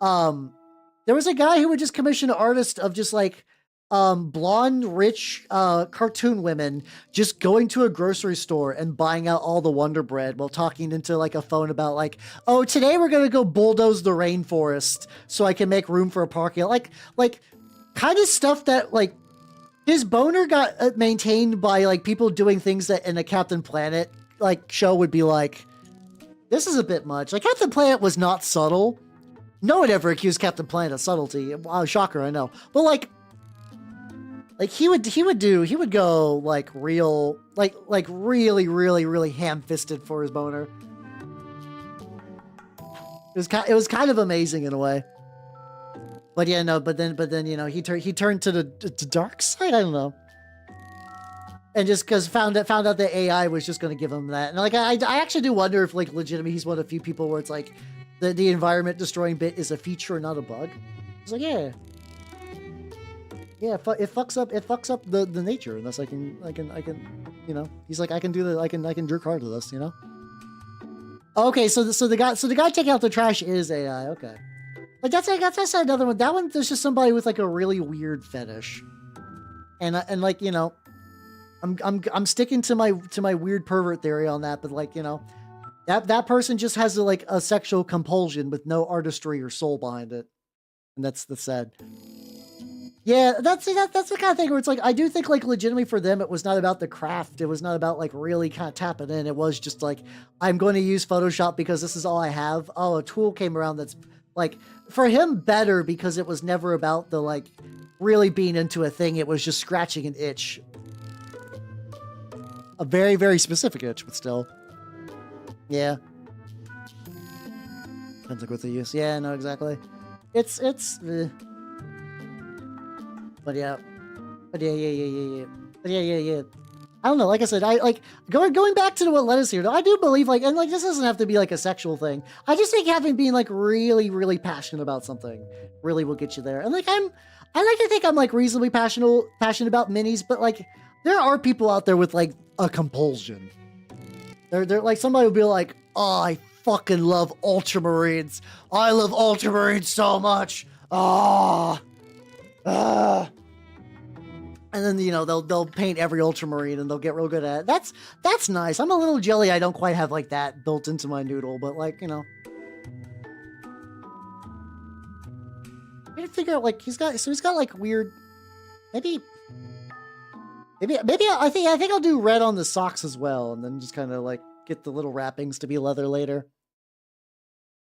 there was a guy who would just commission an artist of just like blonde, rich cartoon women just going to a grocery store and buying out all the Wonder Bread while talking into like a phone about like, oh, today we're gonna go bulldoze the rainforest so I can make room for a parking lot. Like kind of stuff that like his boner got maintained by like people doing things that in a Captain Planet like show would be like, this is a bit much. Like Captain Planet was not subtle. No one ever accused Captain Planet of subtlety. Wow, shocker, I know. But like, Like he would go like real, like really ham-fisted for his boner. It was kind of amazing in a way. But yeah, no, but then you know, he turned to the dark side. I don't know. And just because found out that AI was just going to give him that. And like, I actually do wonder if like legitimately he's one of the few people where it's like the environment destroying bit is a feature and not a bug. It's like, yeah, it fucks up the nature. Unless I can, you know, he's like, I can jerk hard to this, you know. Okay, so the guy taking out the trash is AI. Okay, like that's another one. That one, there's just somebody with like a really weird fetish, and like, you know. I'm sticking to my weird pervert theory on that, but like, you know, that person just has like a sexual compulsion with no artistry or soul behind it, and that's the sad. Yeah, that's the kind of thing where it's like, I do think like legitimately for them it was not about the craft, it was not about like really kind of tapping in. It was just like, I'm going to use Photoshop because this is all I have. Oh, a tool came around that's like for him better because it was never about the like really being into a thing. It was just scratching an itch. A very, very specific itch, but still. Yeah. Depends like what they use. Yeah, no, exactly. It's But yeah. But yeah. I don't know, like I said, I like going back to what led us here, though, I do believe like, and like this doesn't have to be like a sexual thing. I just think being like really, really passionate about something really will get you there. And like I like to think I'm like reasonably passionate about minis, but like there are people out there with like a compulsion. They're like, somebody will be like, oh, I fucking love Ultramarines. I love Ultramarines so much. And then, you know, they'll paint every Ultramarine and they'll get real good at it. That's nice. I'm a little jelly. I don't quite have like that built into my noodle, but like, you know. I gotta figure out like he's got like weird, maybe I think I'll do red on the socks as well, and then just kind of like get the little wrappings to be leather later.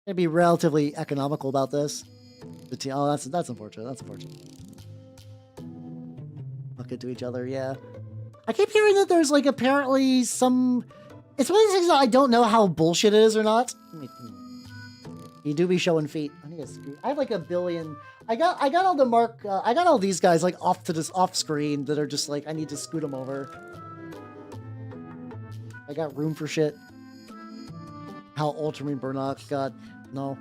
Gonna be relatively economical about this. Oh, that's unfortunate. That's unfortunate. Hook it to each other, yeah. I keep hearing that there's like apparently some. It's one of those things that I don't know how bullshit it is or not. You do be showing feet. I have like a billion. I got all the I got all these guys like off screen that are just like, I need to scoot them over. I got room for shit. How Ultramarine Burnock, God, no.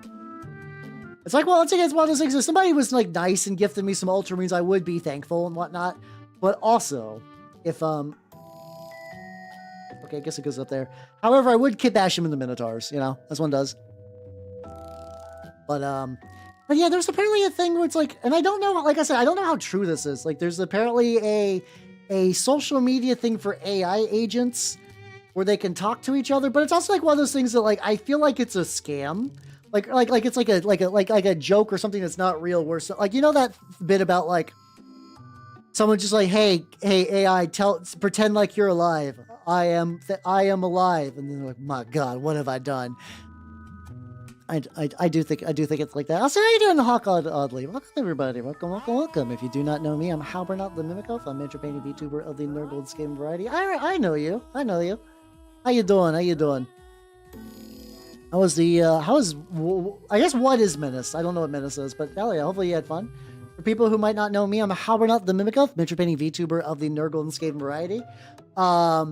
It's like, well, it's one of those things. If somebody was like nice and gifted me some Ultramarines, I would be thankful and whatnot. But also, if okay, I guess it goes up there. However, I would kit bash him in the Minotaurs, you know, as one does. But yeah, there's apparently a thing where it's like, and I don't know, like I said, I don't know how true this is. Like, there's apparently a social media thing for AI agents where they can talk to each other, but it's also like one of those things that like, I feel like it's a scam. Like it's like a joke or something that's not real. Where like, you know that bit about like someone just like, hey AI, pretend like you're alive. I am alive, and then they're like, my God, what have I done? I do think it's like that. Also, how you doing, Hawk Oddly? Welcome everybody. Welcome. If you do not know me, I'm Halbernot the Mimicoth. I'm Painting Vtuber of the Nerdgold Game Variety. I know you. How you doing? I guess what is Menace? I don't know what Menace is, but hell yeah, hopefully you had fun. For people who might not know me, I'm Halbernot the Mimicoth, Painting Vtuber of the Nerdgold Game Variety. I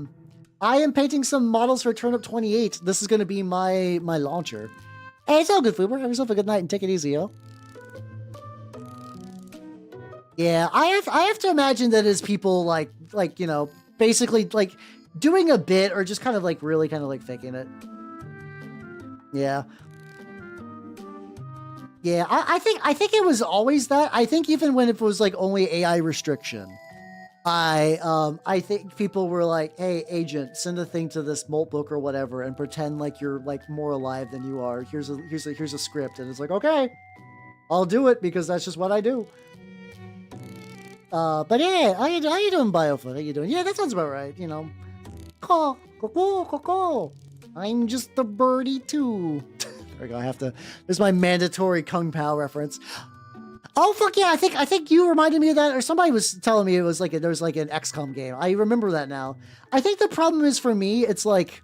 am painting some models for Turnip28. This is going to be my launcher. Hey, it's all good, Fuber. Have yourself a good night and take it easy, yo. Yeah, I have to imagine that as people like you know, basically like doing a bit or just kind of like really kind of like faking it. Yeah. Yeah, I think it was always that. I think even when it was like only AI restriction, I think people were like, hey, agent, send a thing to this Molt book or whatever and pretend like you're like more alive than you are. Here's a script. And it's like, okay, I'll do it because that's just what I do. But yeah, how you doing, Biofoot? How you doing? Yeah, that sounds about right. You know, caw. I'm just a birdie too. There we go. I have to. This is my mandatory Kung Pao reference. Oh fuck yeah! I think you reminded me of that, or somebody was telling me it was like there was like an XCOM game. I remember that now. I think the problem is for me, it's like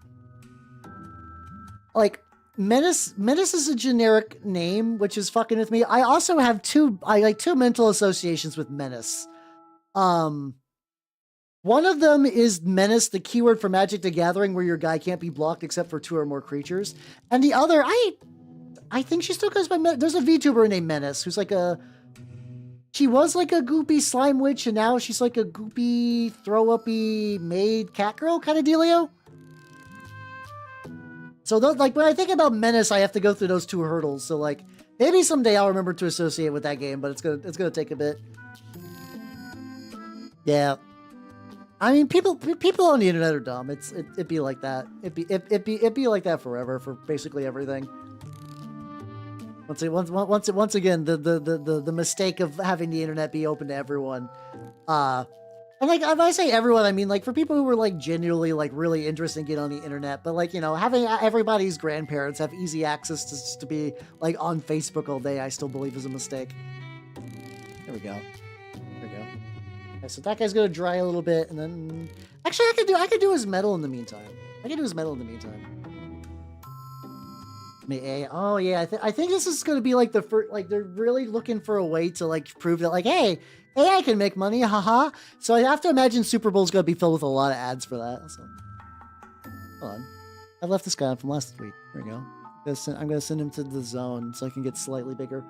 Menace is a generic name, which is fucking with me. I also have two mental associations with Menace. One of them is Menace, the keyword for Magic the Gathering, where your guy can't be blocked except for 2 or more creatures. And the other, I think she still goes by there's a VTuber named Menace who's like she was like a goopy slime witch, and now she's like a goopy, throw-uppy maid cat girl kind of dealio. So like when I think about Menace, I have to go through those 2 hurdles. So like maybe someday I'll remember to associate with that game, but it's gonna take a bit. Yeah, I mean people on the internet are dumb. It'd be like that. It'd be like that forever for basically everything. Once again, the mistake of having the internet be open to everyone. And like, if I say everyone, I mean like for people who were like genuinely like really interested in getting on the internet, but like, you know, having everybody's grandparents have easy access to be like on Facebook all day, I still believe is a mistake. There we go. There we go. Okay, so that guy's gonna dry a little bit, and then actually I could do his metal in the meantime. Oh yeah, I think this is gonna be like the first, like they're really looking for a way to like prove that like, hey, AI can make money, haha. So I have to imagine Super Bowl's gonna be filled with a lot of ads for that. So hold on, I left this guy on from last week. There we go. I'm gonna send him to the zone so I can get slightly bigger.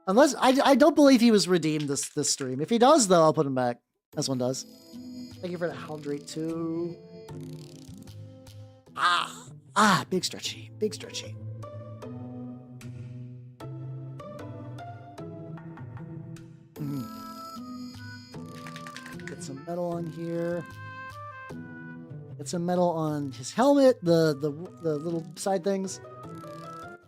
Unless I don't believe he was redeemed this stream. If he does though, I'll put him back. This one does. Thank you for the hydrate too. Big stretchy. Get some metal on here. Get some metal on his helmet, the little side things.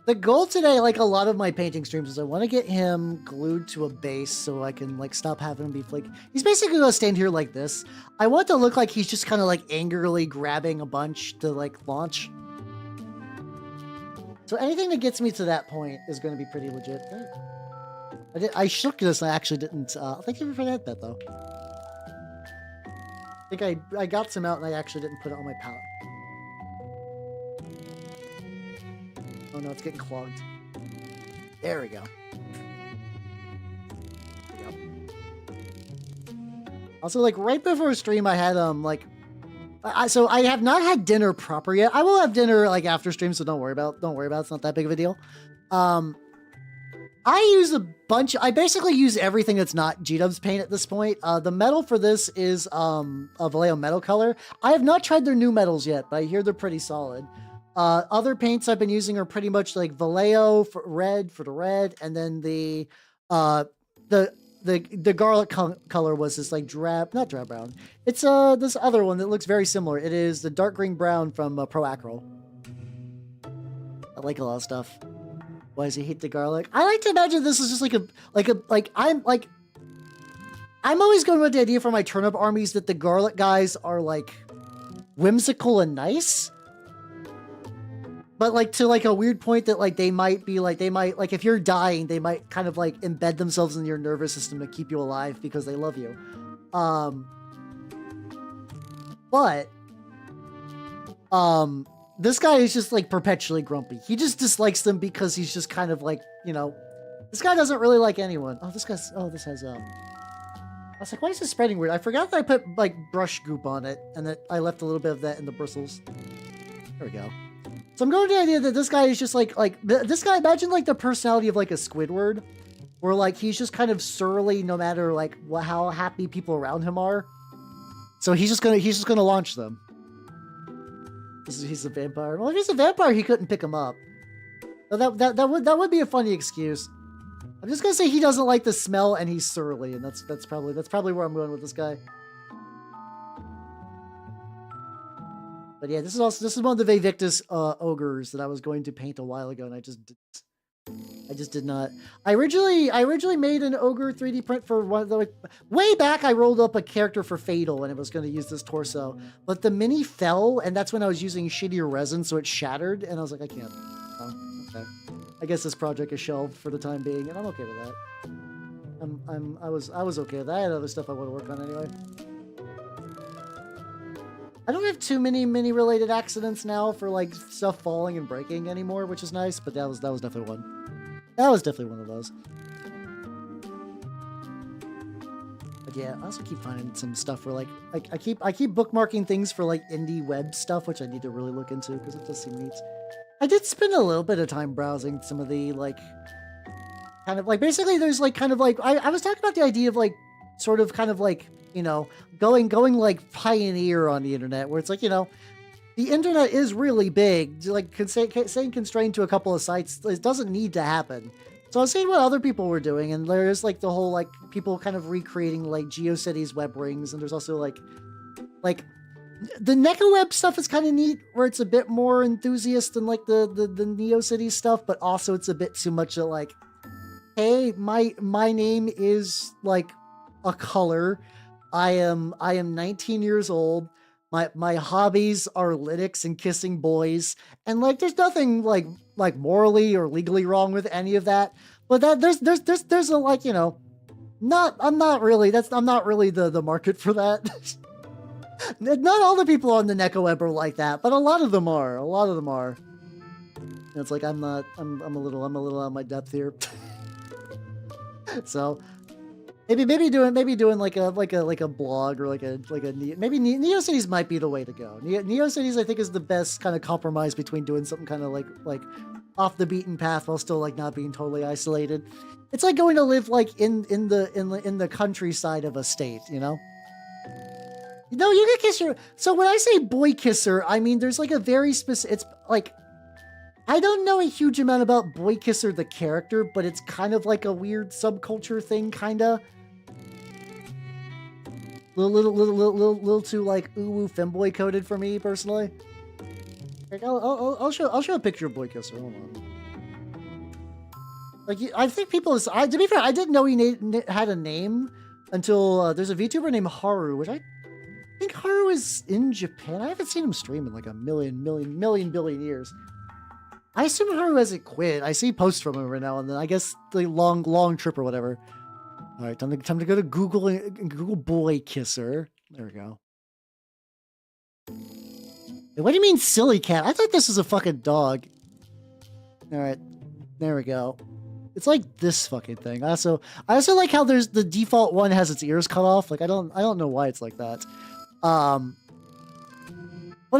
The goal today, like a lot of my painting streams, is I want to get him glued to a base so I can like stop having him be flaky. He's basically gonna stand here like this. I want to look like he's just kind of like angrily grabbing a bunch to like launch. So anything that gets me to that point is going to be pretty legit. I shook this and I actually didn't. Thank you for that bet though. I think I got some out and I actually didn't put it on my palette. Oh no, it's getting clogged. There we go. Also, like right before stream, I had so I have not had dinner proper yet. I will have dinner like after stream, so don't worry about it. It's not that big of a deal. I use a bunch. I basically use everything that's not G-Dub's paint at this point. The metal for this is a Vallejo metal color. I have not tried their new metals yet, but I hear they're pretty solid. Other paints I've been using are pretty much like Vallejo for the red, and then the garlic color was this like not drab brown. It's this other one that looks very similar. It is the dark green brown from Pro Acryl. I like a lot of stuff. Why does he hate the garlic? I like to imagine this is just I'm always going with the idea for my turnip armies that the garlic guys are like whimsical and nice. But like to like a weird point that like they might if you're dying, they might kind of like embed themselves in your nervous system to keep you alive because they love you. But this guy is just like perpetually grumpy. He just dislikes them because he's just kind of like, you know, this guy doesn't really like anyone. This has I was like, why is this spreading weird? I forgot that I put like brush goop on it and that I left a little bit of that in the bristles. There we go. So I'm going to the idea that this guy is just this guy, imagine like the personality of like a Squidward, where like he's just kind of surly no matter like how happy people around him are. So he's just gonna launch them. He's a vampire. Well, if he's a vampire, he couldn't pick him up. That would be a funny excuse. I'm just gonna say he doesn't like the smell and he's surly, and that's probably where I'm going with this guy. But yeah, this is one of the Vivictus ogres that I was going to paint a while ago, and I just did not. I originally made an ogre 3D print for one of the way back. I rolled up a character for Fatal, and it was going to use this torso, but the mini fell, and that's when I was using shittier resin, so it shattered, and I was like, I can't. Oh, okay. I guess this project is shelved for the time being, and I'm okay with that. I was okay with that. I had other stuff I want to work on anyway. I don't have too many related accidents now for like stuff falling and breaking anymore, which is nice. But that was definitely one. That was definitely one of those. But yeah, I also keep finding some stuff for like I keep bookmarking things for like indie web stuff, which I need to really look into because it does seem neat. I did spend a little bit of time browsing some of the like kind of like basically there's like kind of like I was talking about the idea of like sort of kind of like, you know, going like pioneer on the internet where it's like, you know, the internet is really big. Like saying constrained to a couple of sites, it doesn't need to happen. So I was seeing what other people were doing, and there's like the whole like people kind of recreating like GeoCities web rings, and there's also like the NecoWeb stuff is kind of neat, where it's a bit more enthusiast than like the NeoCities stuff, but also it's a bit too much of like, hey, my name is like a color. I am 19 years old. My hobbies are Linux and kissing boys, and like there's nothing like morally or legally wrong with any of that. But that there's a like, you know, I'm not really the market for that. Not all the people on the NecoWeb are like that, but a lot of them are. A lot of them are. And it's like I'm a little out of my depth here. So maybe doing like a blog or maybe NeoCities might be the way to go. NeoCities I think is the best kind of compromise between doing something kind of like off the beaten path while still like not being totally isolated. It's like going to live like in the countryside of a state, you know? No, you can kiss your... So when I say boy kisser, I mean there's like a very specific... It's like... I don't know a huge amount about Boy Kisser the character, but it's kind of like a weird subculture thing, kinda. Little too like ooh femboy coded for me personally. Like I'll show a picture of Boy Kisser. Hold on. Like I think people. To be fair, I didn't know he had a name until there's a VTuber named Haru, which I think Haru is in Japan. I haven't seen him stream in like a million billion years. I assume Haru hasn't quit. I see posts from him every now and then. I guess the long trip or whatever. All right, time to go to Google and Google Boy Kisser. There we go. Hey, what do you mean silly cat? I thought this was a fucking dog. All right, there we go. It's like this fucking thing. I also like how there's the default one has its ears cut off. Like I don't know why it's like that. But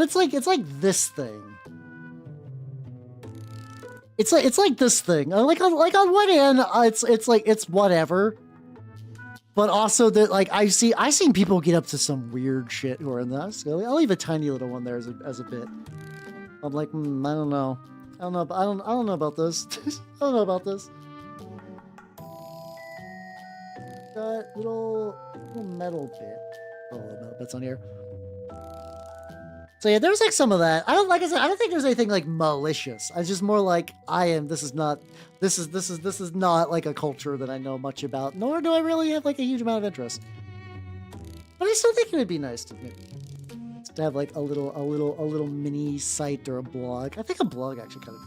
it's like this thing. It's like this thing. Like on one hand, it's whatever. But also that like I've seen people get up to some weird shit who are in that. So I'll leave a tiny little one there as a bit. I'm like, I don't know. I don't know about this. I don't know about this. Got little metal bit. Oh, metal bits on here. So yeah, there's like some of that. I don't think there's anything like malicious. I just more like this is not like a culture that I know much about, nor do I really have like a huge amount of interest. But I still think it would be nice to have like a little mini site or a blog. I think a blog actually kind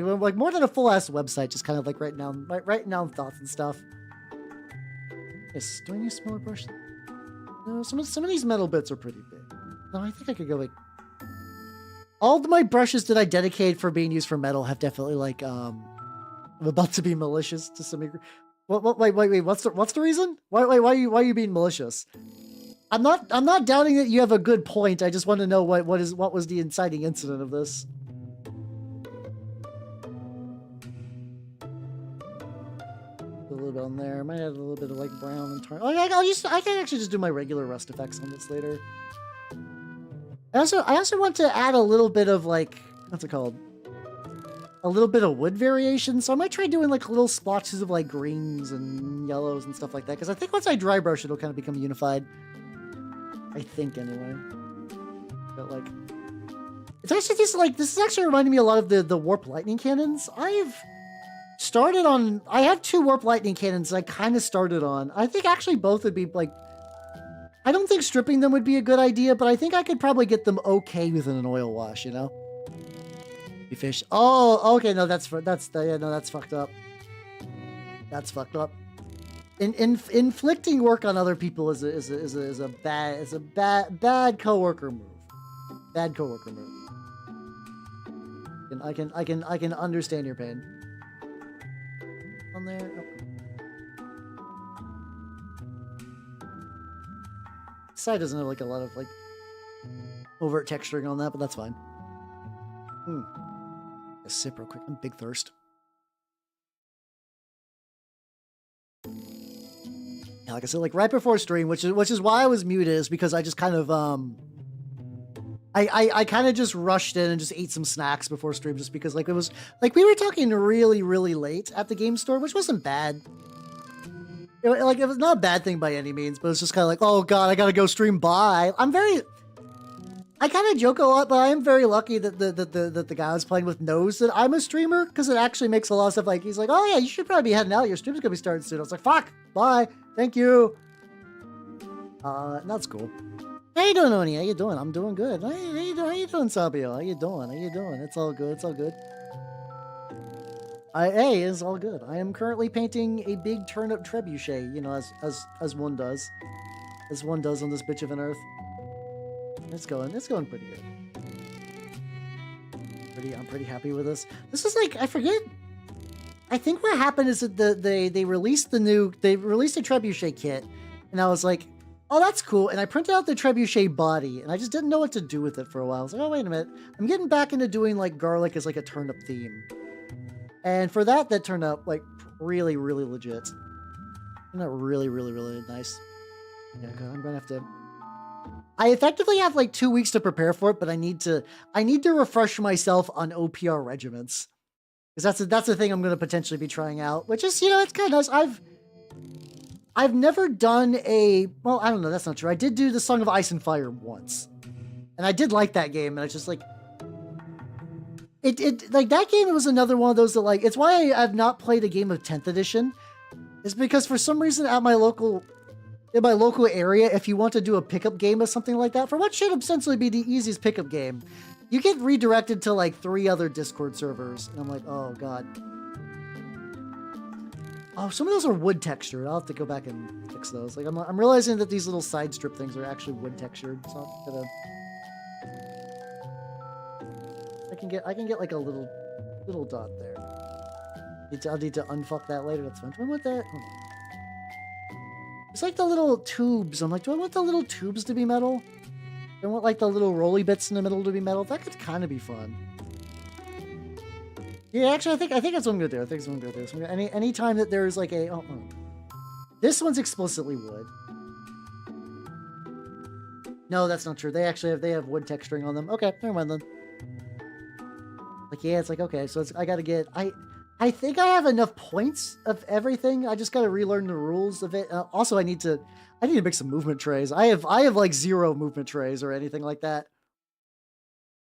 of like more than a full ass website, just kind of like writing down thoughts and stuff. Yes, do I need a smaller brush? No, some of these metal bits are pretty big. No, I think I could go like... All of my brushes that I dedicate for being used for metal have definitely like, I'm about to be malicious to some degree. Wait, what's the reason? Why are you being malicious? I'm not doubting that you have a good point. I just want to know what was the inciting incident of this. A little bit on there. Might add a little bit of like brown and tarn. I can actually just do my regular rust effects on this later. I also want to add a little bit of like, what's it called? A little bit of wood variation. So I might try doing like little splotches of like greens and yellows and stuff like that. Because I think once I dry brush, it'll kind of become unified. I think anyway. But like, it's actually just like, this is actually reminding me a lot of the warp lightning cannons. I have 2 warp lightning cannons I kind of started on. I think actually both would be like, I don't think stripping them would be a good idea, but I think I could probably get them okay within an oil wash, you know? You fish. Oh, okay, no, that's fucked up. That's fucked up. Inflicting work on other people is a bad coworker move. Bad coworker move. I can understand your pain. On there. Oh. This side doesn't have like a lot of like overt texturing on that, but that's fine. A sip real quick. I'm big thirst. Yeah, like I said, like right before stream, which is why I was muted, is because I just kind of I kind of just rushed in and just ate some snacks before stream, just because like it was like we were talking really late at the game store, which wasn't bad. It was not a bad thing by any means, but it's just kind of like, oh god, I gotta go stream. Bye. I kind of joke a lot, but I am very lucky that the guy I was playing with knows that I'm a streamer, because it actually makes a lot of stuff like, he's like, oh yeah, you should probably be heading out. Your stream's gonna be starting soon. I was like, fuck, bye, thank you. That's cool. How you doing, Oni? How you doing? I'm doing good. How you doing, Sabio? How you doing? It's all good. It's all good. Hey, it's all good. I am currently painting a big turnip trebuchet, you know, as one does. As one does on this bitch of an earth. It's going pretty good. I'm pretty happy with this. This is like, I forget. I think what happened is that they released a trebuchet kit, and I was like, oh, that's cool. And I printed out the trebuchet body, and I just didn't know what to do with it for a while. I was like, oh, wait a minute. I'm getting back into doing like garlic as like a turnip theme. And for that turned out like really legit. Turned out really nice. Yeah, I'm gonna have to. I effectively have like 2 weeks to prepare for it, but I need to refresh myself on OPR regiments, because that's the thing I'm gonna potentially be trying out. Which is, you know, it's kind of nice. I've never done well, I don't know, that's not true. I did do the Song of Ice and Fire once, and I did like that game, and it's just like it like that game was another one of those that like, it's why I've not played a game of 10th edition, is because for some reason in my local area, if you want to do a pickup game or something like that, for what should essentially be the easiest pickup game, you get redirected to like 3 other Discord servers, and I'm like, oh god. Oh, some of those are wood textured. I'll have to go back and fix those. Like I'm realizing that these little side strip things are actually wood textured, so I'm gonna. I can get like a little dot there. I'll need to unfuck that later. That's fine. Do I want that? Hold on. It's like the little tubes. I'm like, do I want the little tubes to be metal? Do I want like the little rolly bits in the middle to be metal? That could kind of be fun. Yeah, actually, I think that's what I'm gonna do. I think that's what I'm gonna do. So any time that there's like a this one's explicitly wood. No, that's not true. They have wood texturing on them. Okay, never mind then. Like, yeah, it's like, okay, so I gotta get I think I have enough points of everything. I just gotta relearn the rules of it. Also, I need to make some movement trays. I have like 0 movement trays or anything like that.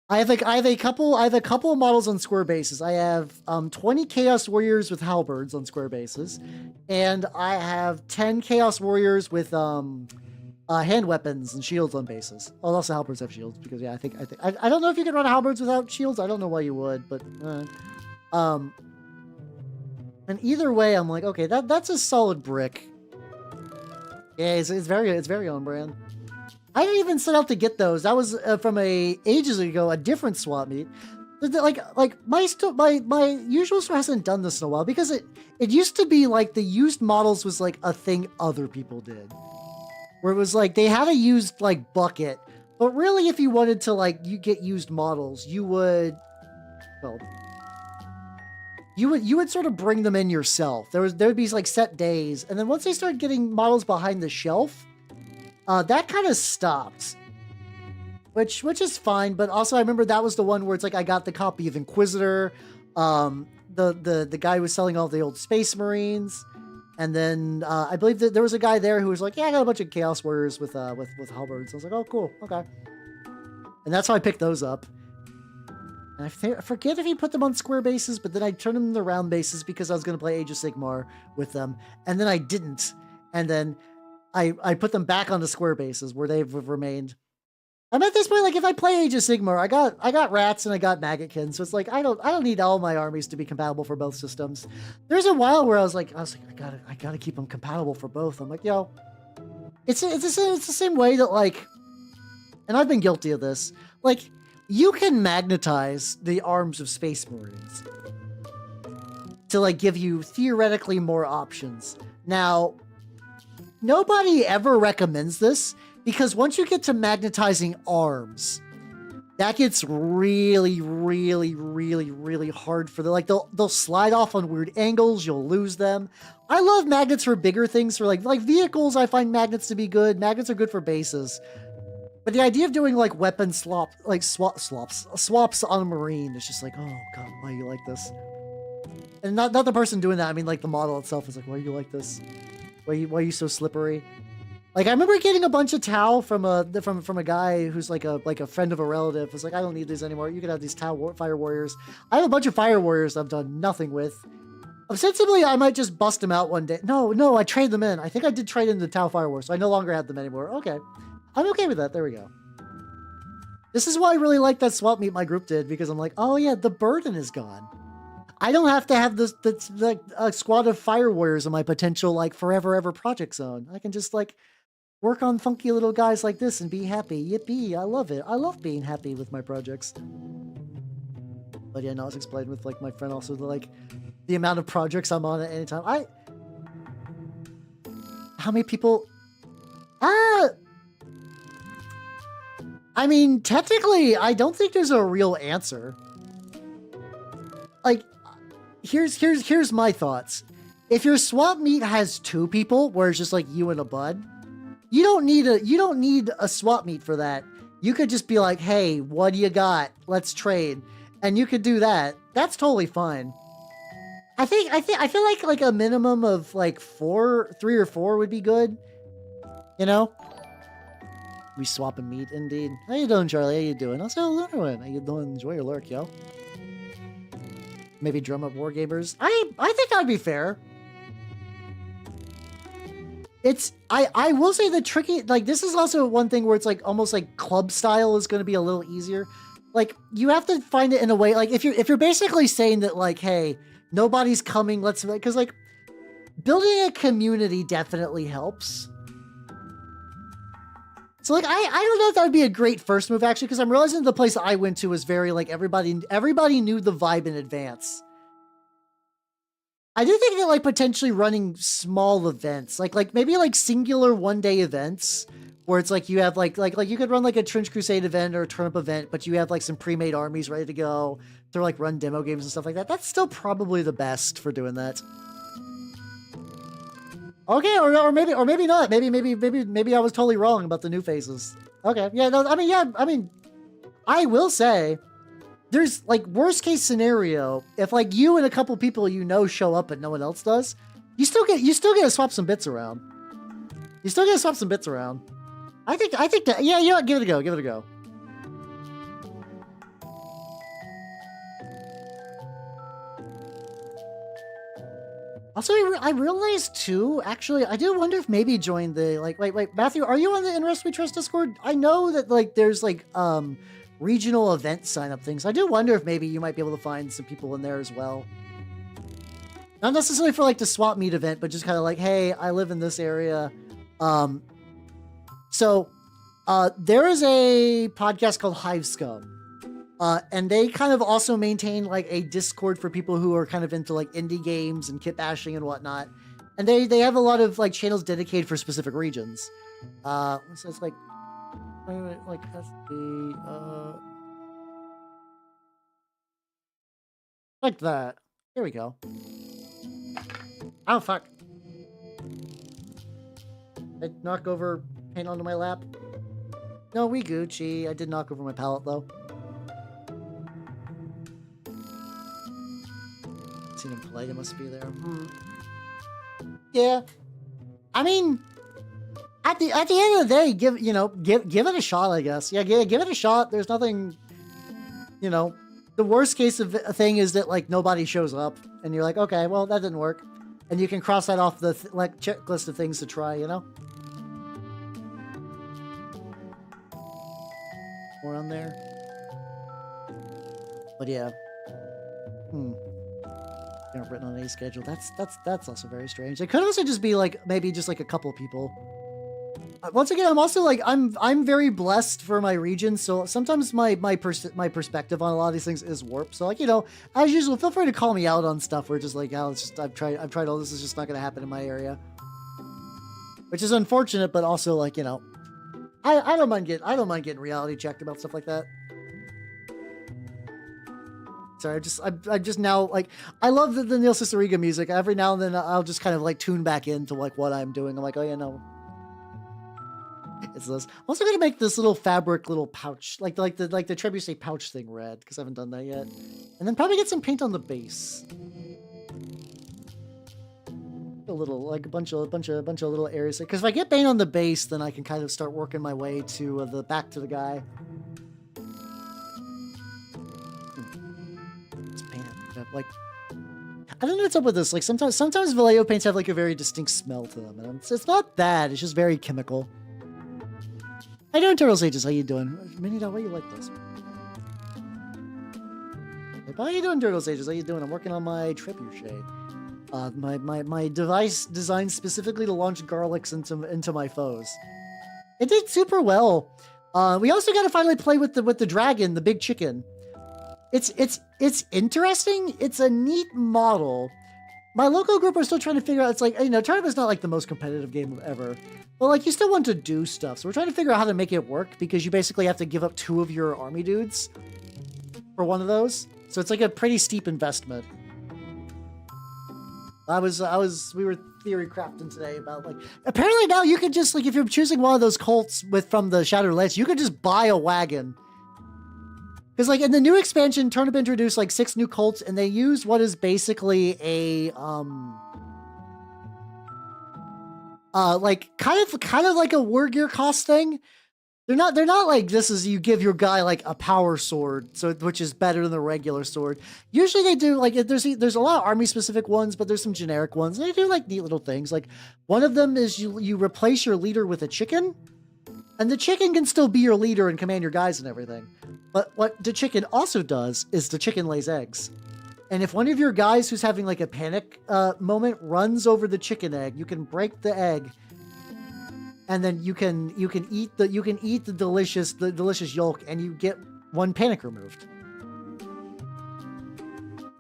I have a couple of models on square bases. I have 20 Chaos Warriors with halberds on square bases, and I have 10 Chaos Warriors with hand weapons and shields on bases. Oh, also halberds have shields, because yeah, I don't know if you can run halberds without shields. I don't know why you would, but and either way, I'm like, okay, that's a solid brick. Yeah, it's very on brand. I didn't even set out to get those. That was from ages ago, a different swap meet. Like my usual store hasn't done this in a while, because it used to be like the used models was like a thing other people did, where it was like they had a used like bucket, but really if you wanted to like you get used models, you would sort of bring them in yourself. There would be like set days, and then once they started getting models behind the shelf, that kind of stopped, which is fine. But also I remember that was the one where it's like I got the copy of Inquisitor, the guy who was selling all the old Space Marines, and then I believe that there was a guy there who was like, yeah, I got a bunch of Chaos Warriors with halberds. I was like, oh cool, okay, and that's how I picked those up. And I forget if he put them on square bases, but then I turned them into round bases because I was going to play Age of Sigmar with them, and then I didn't, and then I put them back on the square bases where they've remained. I'm at this point, like, if I play Age of Sigmar, I got rats and I got maggotkins, so it's like I don't need all my armies to be compatible for both systems. There's a while where I was like, I gotta keep them compatible for both. I'm like, yo, it's the same way that, like, and I've been guilty of this. Like, you can magnetize the arms of Space Marines to, like, give you theoretically more options. Now, nobody ever recommends this because once you get to magnetizing arms, that gets really, really, really, really hard for the, like, they'll slide off on weird angles. You'll lose them. I love magnets for bigger things, for like vehicles. I find magnets to be good. Magnets are good for bases. But the idea of doing, like, weapon swaps on a Marine is just like, oh god, why do you like this? And not the person doing that. I mean, like, the model itself is like, why do you like this? Why are you so slippery? Like, I remember getting a bunch of Tau from a guy who's like a friend of a relative. It's like, I don't need these anymore. You can have these Tau Fire Warriors. I have a bunch of Fire Warriors I've done nothing with. Ostensibly, I might just bust them out one day. No, I trade them in. I think I did trade in the Tau Fire Warriors, so I no longer have them anymore. Okay. I'm okay with that. There we go. This is why I really like that swap meet my group did, because I'm like, oh yeah, the burden is gone. I don't have to have this like a squad of Fire Warriors in my potential, like, forever ever project zone. I can just, like, work on funky little guys like this and be happy. Yippee! I love it. I love being happy with my projects. But yeah, no, I was explaining with, like, my friend also the amount of projects I'm on at any time. How many people? I mean, technically, I don't think there's a real answer. Like, here's my thoughts. If your swap meet has 2 people, where it's just like you and a bud, you don't need a swap meet for that. You could just be like, hey, what do you got? Let's trade. And you could do that. That's totally fine. I feel like a minimum of like 3 or 4 would be good. You know? We swap and meet, indeed. How you doing, Charlie? How you doing? Also, Lunarwin. How you doing? Enjoy your lurk, yo. Maybe drum up Wargamers. I think that'd be fair. I will say the tricky, like, this is also one thing where it's like almost like club style is going to be a little easier. Like, you have to find it in a way, like, if you're basically saying that, like, hey, nobody's coming, because, like, building a community definitely helps. So, like, I don't know if that would be a great first move, actually, because I'm realizing the place I went to was very, like, everybody knew the vibe in advance. I do think that, like, potentially running small events, like maybe, like, singular one-day events, where it's, like, you have, like you could run, like, a Trench Crusade event or a Turnip event, but you have, like, some pre-made armies ready to go to, like, run demo games and stuff like that. That's still probably the best for doing that. Okay, or maybe not. Maybe I was totally wrong about the new phases. Okay, yeah, no, I mean, I will say, there's, like, worst case scenario, if, like, you and a couple people you know show up and no one else does, you still get to swap some bits around. You still get to swap some bits around. I think that, yeah, you know what, give it a go. Also, I realized, too, actually, I do wonder if maybe join the, like, wait, Matthew, are you on the Interest We Trust Discord? I know that, like, there's, like, regional event sign-up things. I do wonder if maybe you might be able to find some people in there as well. Not necessarily for, like, the swap meet event, but just kind of like, hey, I live in this area. So, there is a podcast called Hive Scum. And they kind of also maintain, like, a Discord for people who are kind of into, like, indie games and kit bashing and whatnot. And they have a lot of, like, channels dedicated for specific regions. So it's like, like, that's the, like that. Here we go. Oh, fuck. I knock over paint onto my lap. No, we Gucci. I did knock over my palette, though. Seen him play, it must be there. Yeah. I mean, at the end of the day, give it a shot, I guess. Yeah, give it a shot. There's nothing, you know, the worst case of a thing is that, like, nobody shows up and you're like, okay, well, that didn't work. And you can cross that off the like checklist of things to try, you know? more on there. But yeah. Written on a schedule. That's also very strange. It could also just be like maybe just like a couple people. Once again, I'm also like I'm very blessed for my region, so sometimes my perspective on a lot of these things is warped. So like, you know, as usual, feel free to call me out on stuff where just like, oh, it's just I've tried all this, is just not gonna happen in my area. Which is unfortunate, but also like, you know, I don't mind getting reality checked about stuff like that. Sorry, I'm just now like, I love the Neil Cicierega music. Every now and then I'll just kind of like tune back into like what I'm doing. I'm like, oh yeah, no, it's this. I'm also gonna make this little fabric little pouch, like the trebuchet pouch thing red, because I haven't done that yet. And then probably get some paint on the base. A little, like a bunch of little areas. Because if I get paint on the base, then I can kind of start working my way to the back to the guy. Like, I don't know what's up with this. Like sometimes Vallejo paints have like a very distinct smell to them, and it's not bad. It's just very chemical. How you doing, Turtle Sages? How you doing? Minidot, why you like this? How you doing, Turtle Sages? How you doing? I'm working on my trebuchet. My device designed specifically to launch garlics into my foes. It did super well. We also got to finally play with the dragon, the big chicken. It's interesting. It's a neat model. My local group are still trying to figure out, it's like, you know, Turnip is not like the most competitive game ever, but like you still want to do stuff. So we're trying to figure out how to make it work, because you basically have to give up 2 of your army dudes for one of those. So it's like a pretty steep investment. We were theory crafting today about like, apparently now you can just like, if you're choosing one of those cults from the Shattered Lance, you can just buy a wagon. Because like in the new expansion, Turnip introduced like 6 new cults, and they use what is basically a like kind of like a war gear cost thing. They're not like, this is, you give your guy like a power sword, so which is better than the regular sword. Usually they do like, there's a lot of army specific ones, but there's some generic ones. And they do like neat little things. Like one of them is you replace your leader with a chicken. And the chicken can still be your leader and command your guys and everything. But what the chicken also does is the chicken lays eggs. And if one of your guys who's having like a panic moment runs over the chicken egg, you can break the egg, and then you can eat the delicious yolk, and you get 1 panic removed.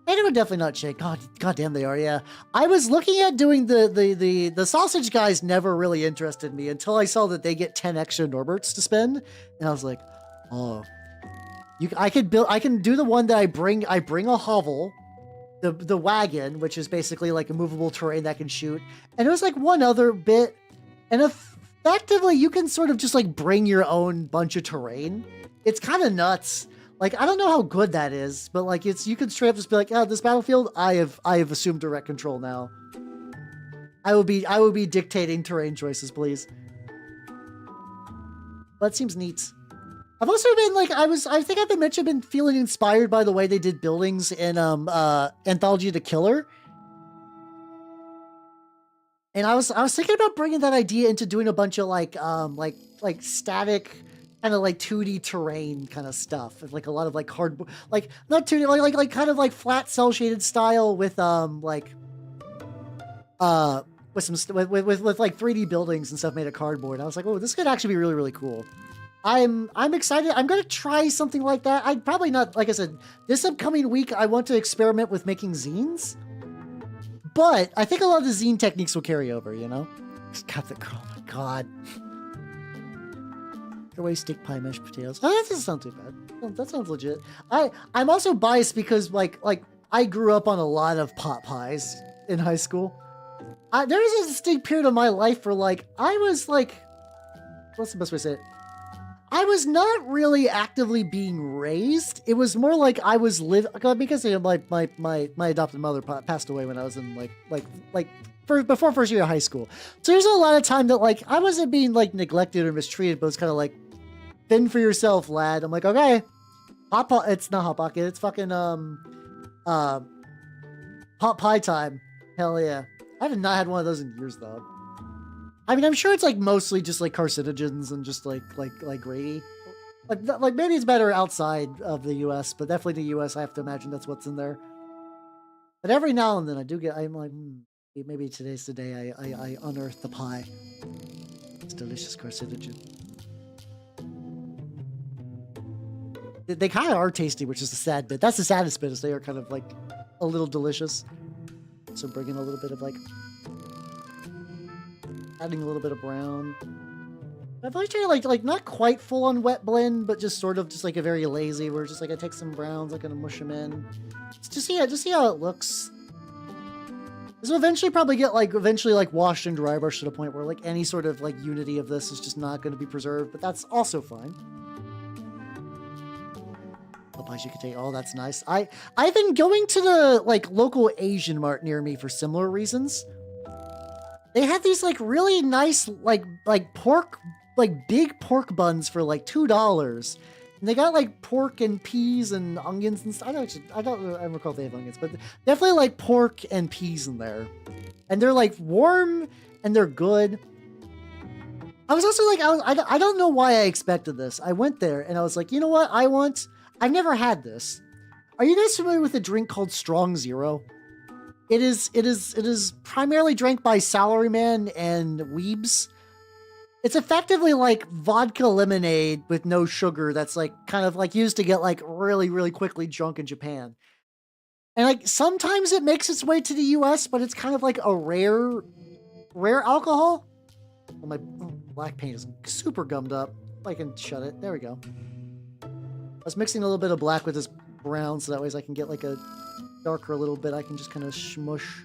And it would definitely not shake. God damn, they are. Yeah, I was looking at doing the sausage guys. Never really interested me until I saw that they get 10 extra Norberts to spend, and I was like, oh, I can do the one that I bring a hovel, the wagon, which is basically like a movable terrain that can shoot, and there's like one other bit, and effectively you can sort of just like bring your own bunch of terrain. It's kind of nuts. Like, I don't know how good that is, but like you can straight up just be like, oh, this battlefield, I have assumed direct control now. I will be dictating terrain choices, please. That seems neat. I've also been like, I think I've been feeling inspired by the way they did buildings in Anthology of the Killer. And I was thinking about bringing that idea into doing a bunch of like static kind of like 2D terrain kind of stuff, and like a lot of like cardboard, like not 2D, like kind of like flat cell shaded style with with like 3D buildings and stuff made of cardboard. I was like, oh, this could actually be really, really cool. I'm excited. I'm gonna try something like that. I'd probably not, like I said, this upcoming week I want to experiment with making zines, but I think a lot of the zine techniques will carry over. You know, oh my god. Away steak pie, mashed potatoes. Oh, that doesn't sound too bad. That sounds legit. I'm also biased because like I grew up on a lot of pot pies in high school. There was a distinct period of my life where like I was like, what's the best way to say it? I was not really actively being raised. It was more like I was because you know, my adopted mother passed away when I was in before first year of high school. So there's a lot of time that like I wasn't being like neglected or mistreated, but it's kind of like, fend for yourself, lad. I'm like, okay, it's not Hot Pocket, it's fucking pot pie time. Hell yeah. I have not had one of those in years though. I mean, I'm sure it's like mostly just like carcinogens and just like Grady. Like maybe it's better outside of the U.S., but definitely the U.S. I have to imagine that's what's in there. But every now and then I do get. I'm like, maybe today's the day I unearth the pie. It's delicious carcinogen. They kind of are tasty, which is the sad bit. That's the saddest bit, is they are kind of like a little delicious. So bringing a little bit of like, adding a little bit of brown. I've always tried like not quite full on wet blend, but just sort of just like a very lazy, where just like I take some browns, I'm gonna mush them in. Just see how it looks. This will eventually probably get like washed and dry brushed to the point where like any sort of like unity of this is just not going to be preserved, but that's also fine. Otherwise you could take, oh, that's nice. I've been going to the like local Asian mart near me for similar reasons. They have these like really nice like pork, like big pork buns for like $2. And they got like pork and peas and onions and stuff. I don't recall if they have onions, but definitely like pork and peas in there. And they're like warm and they're good. I was also like, I don't know why I expected this. I went there and I was like, you know what? I've never had this. Are you guys familiar with a drink called Strong Zero? It is primarily drank by salarymen and weebs. It's effectively like vodka lemonade with no sugar that's like kind of like used to get like really, really quickly drunk in Japan. And like sometimes it makes its way to the US, but it's kind of like a rare alcohol. Oh, my black paint is super gummed up. I can shut it. There we go. I was mixing a little bit of black with this brown so that way as I can get like a darker a little bit, I can just kind of smush.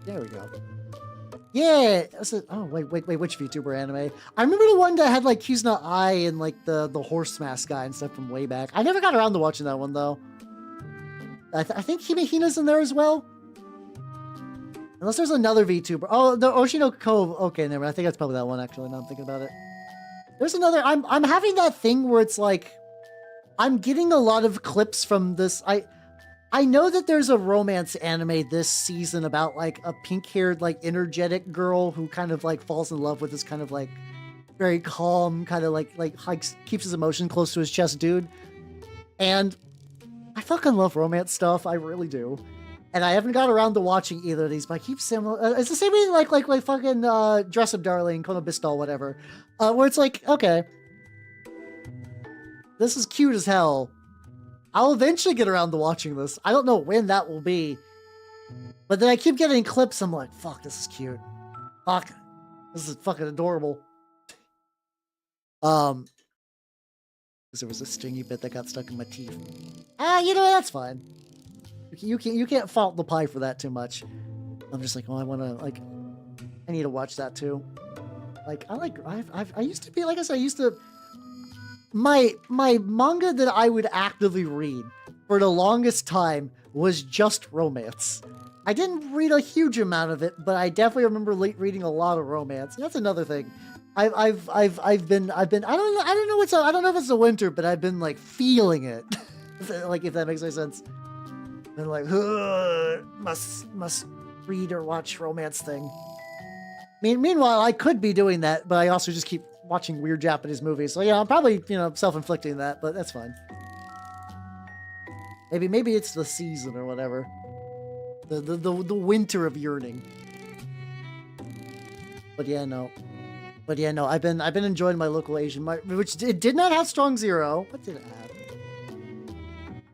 There we go. Yeah. Oh, wait, which VTuber anime? I remember the one that had like Kizuna Ai and like the horse mask guy and stuff from way back. I never got around to watching that one though. I think Himehina's in there as well. Unless there's another VTuber. Oh, the Oshino Cove. Okay, never. I think that's probably that one actually, now I'm thinking about it. There's another. I'm having that thing where it's like I'm getting a lot of clips from this. I know that there's a romance anime this season about like a pink-haired, like energetic girl who kind of like falls in love with this kind of like very calm, kind of like keeps his emotion close to his chest dude. And I fucking love romance stuff. I really do. And I haven't got around to watching either of these, but I keep similar. It's the same way like fucking Dress Up Darling, Kono Bistal, whatever. Where it's like, okay, this is cute as hell. I'll eventually get around to watching this. I don't know when that will be. But then I keep getting clips. I'm like, fuck, this is cute. Fuck. This is fucking adorable. Because there was a stringy bit that got stuck in my teeth. You know, that's fine. You can't fault the pie for that too much. I'm just like, oh, I need to watch that too. Like, I used to be, like I said, my manga that I would actively read for the longest time was just romance. I didn't read a huge amount of it, but I definitely remember reading a lot of romance. And that's another thing. I've been I don't know if it's the winter, but I've been like feeling it. Like, if that makes any sense. And like, must read or watch romance thing. Meanwhile, I could be doing that, but I also just keep watching weird Japanese movies. So yeah, I'm probably, self-inflicting that, but that's fine. Maybe it's the season or whatever. The winter of yearning. But yeah, no. I've been enjoying my local Asian market, which it did not have Strong Zero. What did it have?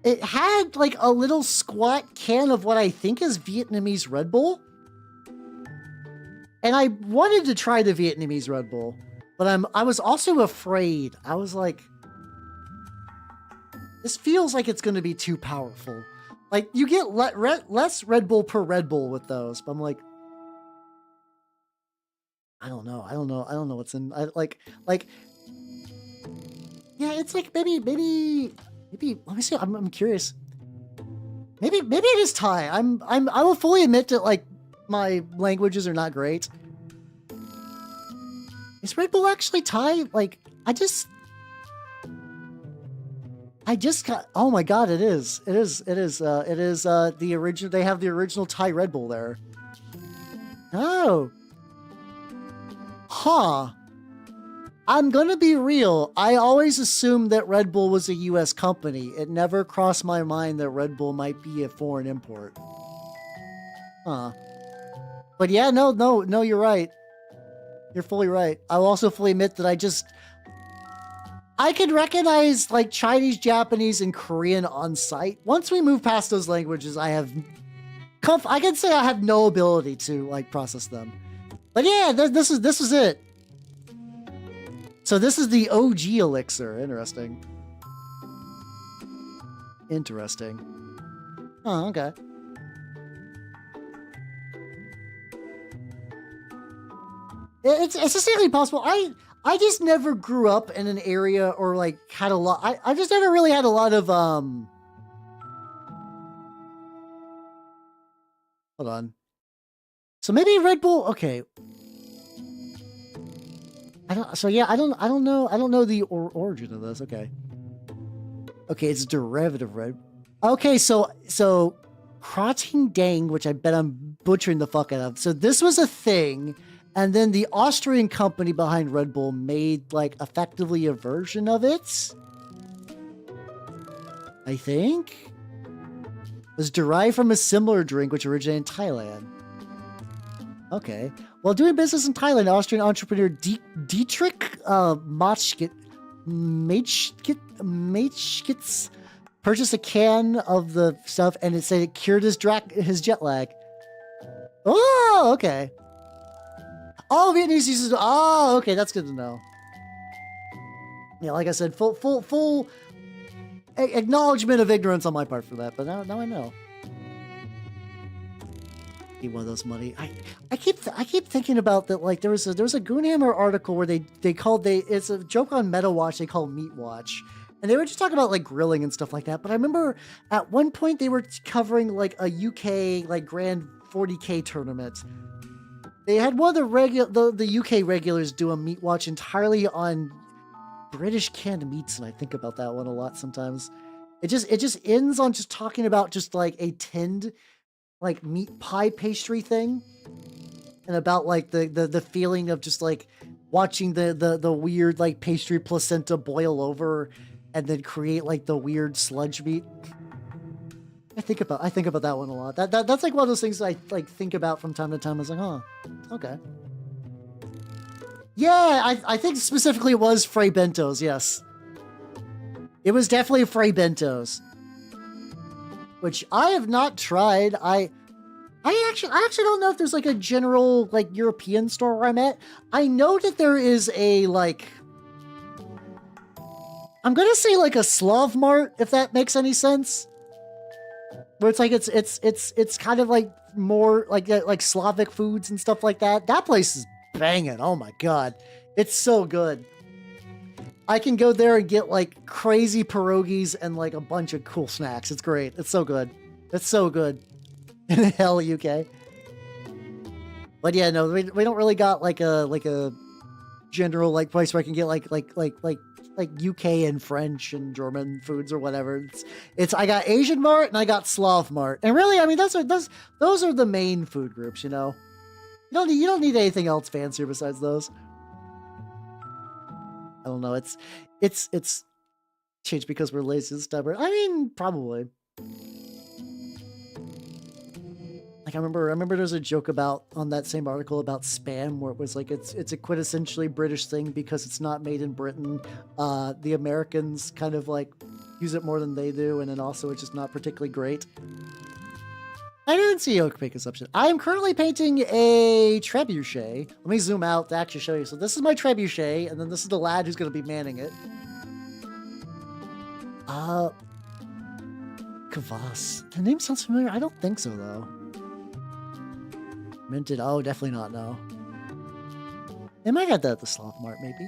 It had like a little squat can of what I think is Vietnamese Red Bull. And I wanted to try the Vietnamese Red Bull, but I was also afraid. I was like, this feels like it's going to be too powerful. Like, you get less Red Bull per Red Bull with those, but I'm like, I don't know what's in. Yeah, it's like maybe. Let me see. I'm curious. Maybe it is Thai. I will fully admit that like my languages are not great. Is Red Bull actually Thai? Like, I just got. Oh my god! It is the original. They have the original Thai Red Bull there. Oh. Huh. I'm gonna be real. I always assumed that Red Bull was a US company. It never crossed my mind that Red Bull might be a foreign import. Huh. But yeah, no, you're right. You're fully right. I'll also fully admit that I could recognize like Chinese, Japanese, and Korean on sight. Once we move past those languages, I can say I have no ability to like process them. But yeah, this is it. So this is the OG elixir. Interesting. Interesting. Oh, okay. It's essentially possible. I just never grew up in an area or like had a lot. I just never really had a lot of hold on. So maybe Red Bull. Okay. I don't know the origin of this. Okay. Okay, it's a derivative red. Okay, so Krotting Dang, which I bet I'm butchering the fuck out of. So this was a thing, and then the Austrian company behind Red Bull made like effectively a version of it. I think it was derived from a similar drink which originated in Thailand. Okay. While doing business in Thailand, Austrian entrepreneur Dietrich Matschkitz purchased a can of the stuff, and it said it cured his jet lag. Oh, okay. Oh, Vietnamese uses. Oh, okay, that's good to know. Yeah, like I said, full acknowledgement of ignorance on my part for that, but now I know. One of those money. I keep thinking about that. Like there was a Goonhammer article where it's a joke on Meta Watch they call Meat Watch, and they were just talking about like grilling and stuff like that. But I remember at one point they were covering like a UK like Grand 40K tournament. They had one of the UK regulars do a Meat Watch entirely on British canned meats, and I think about that one a lot sometimes. It just ends on just talking about just like a tinned like meat pie pastry thing, and about like the feeling of just like watching the weird like pastry placenta boil over and then create like the weird sludge meat. I think about that one a lot. That's like one of those things I like think about from time to time. I was like, huh, okay. Yeah, I think specifically it was Frey Bentos. Yes, it was definitely Frey Bentos, which I have not tried. I actually don't know if there's like a general like European store where I'm at. I know that there is a like, I'm gonna say like a Slav Mart, if that makes any sense. Where it's like it's kind of like more like Slavic foods and stuff like that. That place is banging. Oh my god, it's so good. I can go there and get like crazy pierogies and like a bunch of cool snacks. It's great. It's so good. It's so good. In hell, UK. But yeah, no, we don't really got like a general like place where I can get like UK and French and German foods or whatever. It's I got Asian Mart and I got Slav Mart, and really, I mean those are the main food groups. You know, you don't need anything else fancier besides those. I don't know. It's changed because we're lazy and stubborn. I mean, probably. Like I remember there's a joke about on that same article about spam where it was like it's a quintessentially British thing because it's not made in Britain. The Americans kind of like use it more than they do, and then also it's just not particularly great. I didn't see oak paint consumption. I am currently painting a trebuchet. Let me zoom out to actually show you. So this is my trebuchet, and then this is the lad who's going to be manning it. Kvass. The name sounds familiar. I don't think so though. Minted. Oh, definitely not. No. They might have that at the Sloth Mart, maybe.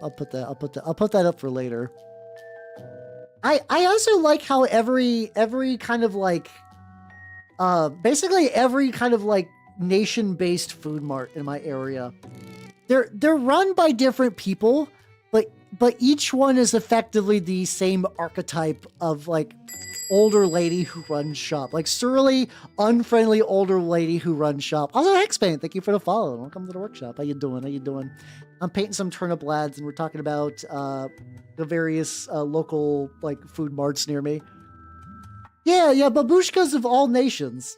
I'll put that up for later. I also like how every kind of like basically every kind of like nation-based food mart in my area, they're run by different people, but each one is effectively the same archetype of like older lady who runs shop, like surly, unfriendly older lady who runs shop. Also, Hexpaint, thank you for the follow. Welcome to the workshop. How you doing? I'm painting some turnip lads, and we're talking about the various local like food marts near me. Yeah, babushkas of all nations.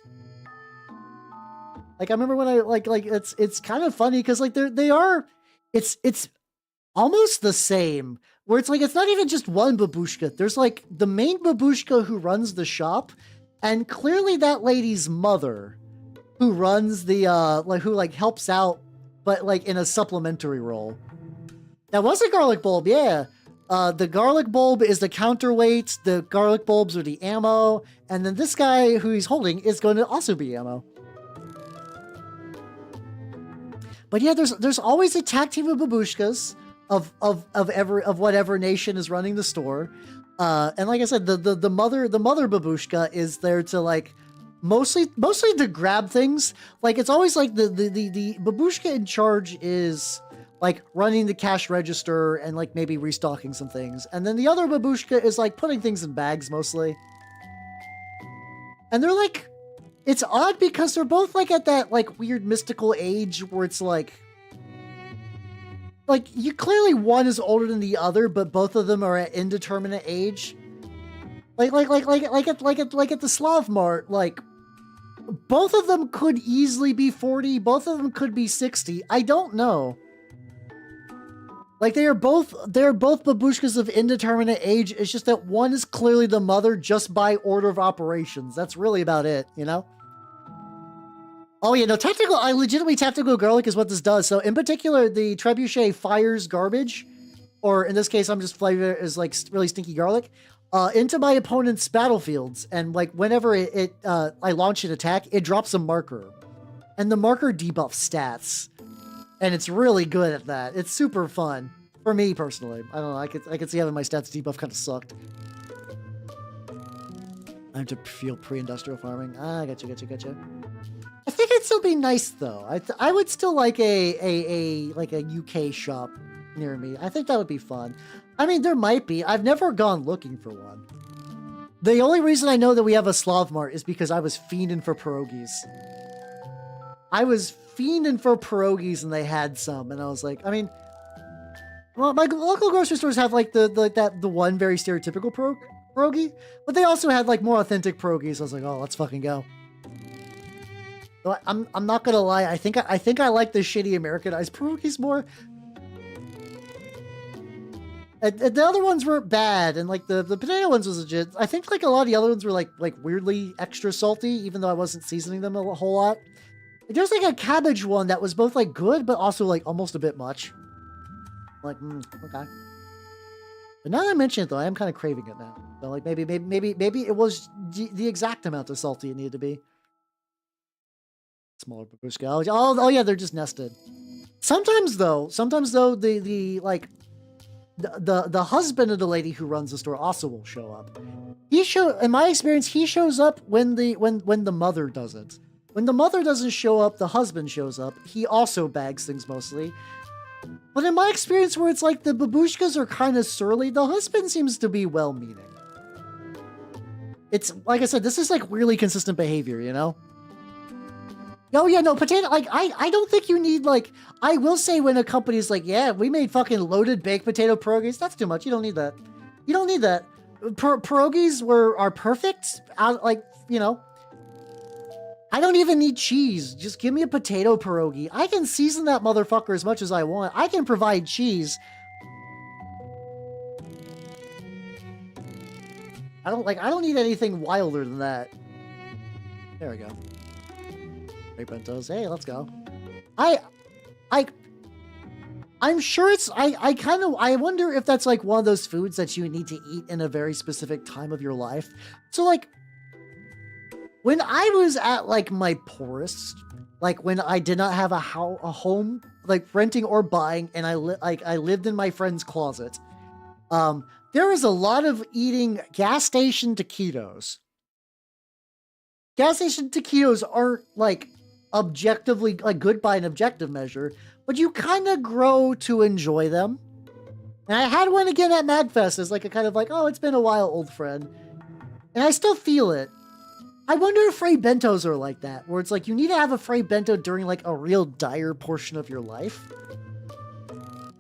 Like I remember when I like it's kind of funny because like they are, it's almost the same. Where it's like it's not even just one babushka. There's like the main babushka who runs the shop, and clearly that lady's mother, who runs the who helps out, but like in a supplementary role. That was a garlic bulb, yeah. The garlic bulb is the counterweight. The garlic bulbs are the ammo, and then this guy who he's holding is going to also be ammo. But yeah, there's always a tag team of babushkas of whatever nation is running the store, and like I said, the mother babushka is there to like mostly to grab things. Like it's always like the babushka in charge is like running the cash register and like maybe restocking some things, and then the other babushka is like putting things in bags mostly. And they're like, it's odd because they're both like at that like weird mystical age where it's like you clearly one is older than the other, but both of them are at indeterminate age. Like at the Slav Mart, like both of them could easily be 40, both of them could be 60. I don't know. Like they're both babushkas of indeterminate age. It's just that one is clearly the mother just by order of operations. That's really about it, you know? Oh yeah, no, legitimately tactical garlic is what this does. So in particular, the trebuchet fires garbage, or in this case, I'm just flavor is like really stinky garlic, into my opponent's battlefields. And like whenever I launch an attack, it drops a marker, and the marker debuffs stats. And it's really good at that. It's super fun. For me, personally. I don't know, I could see having my stats debuff kind of sucked. I have to feel pre-industrial farming. Ah, gotcha. I think it'd still be nice, though. I would still like a UK shop near me. I think that would be fun. I mean, there might be. I've never gone looking for one. The only reason I know that we have a Slav Mart is because I was fiending for pierogies. I was fiending for pierogies and they had some, and I was like, I mean, well, my local grocery stores have like the one very stereotypical pierogi, but they also had like more authentic pierogies. I was like, oh, let's fucking go. So I'm not gonna lie, I think I like the shitty Americanized pierogies more. And the other ones weren't bad, and like the potato ones was legit. I think like a lot of the other ones were like weirdly extra salty, even though I wasn't seasoning them a whole lot. There's like a cabbage one that was both like good, but also like almost a bit much. Like, okay. But now that I mention it though, I am kind of craving it now. So like maybe it was the exact amount of salty it needed to be. Smaller babushka. Oh yeah, they're just nested. Sometimes though, the husband of the lady who runs the store also will show up. In my experience, he shows up when the mother doesn't. When the mother doesn't show up, the husband shows up. He also bags things mostly. But in my experience, where it's like the babushkas are kind of surly, the husband seems to be well-meaning. It's, like I said, this is like really consistent behavior, you know? Oh yeah, no, potato, like, I don't think you need, like, I will say when a company's like, yeah, we made fucking loaded baked potato pierogies, that's too much, you don't need that. You don't need that. Pierogies are perfect, like, you know, I don't even need cheese. Just give me a potato pierogi. I can season that motherfucker as much as I want. I can provide cheese. I don't need anything wilder than that. There we go. Great bentos. Hey, let's go. I'm sure it's, I wonder if that's like one of those foods that you need to eat in a very specific time of your life. So like, when I was at like my poorest, like when I did not have a home, like renting or buying, and I lived in my friend's closet, there was a lot of eating gas station taquitos. Gas station taquitos aren't like objectively like good by an objective measure, but you kind of grow to enjoy them. And I had one again at MagFest as like a kind of like, oh, it's been a while, old friend, and I still feel it. I wonder if Frey bentos are like that, where it's like you need to have a Frey bento during like a real dire portion of your life.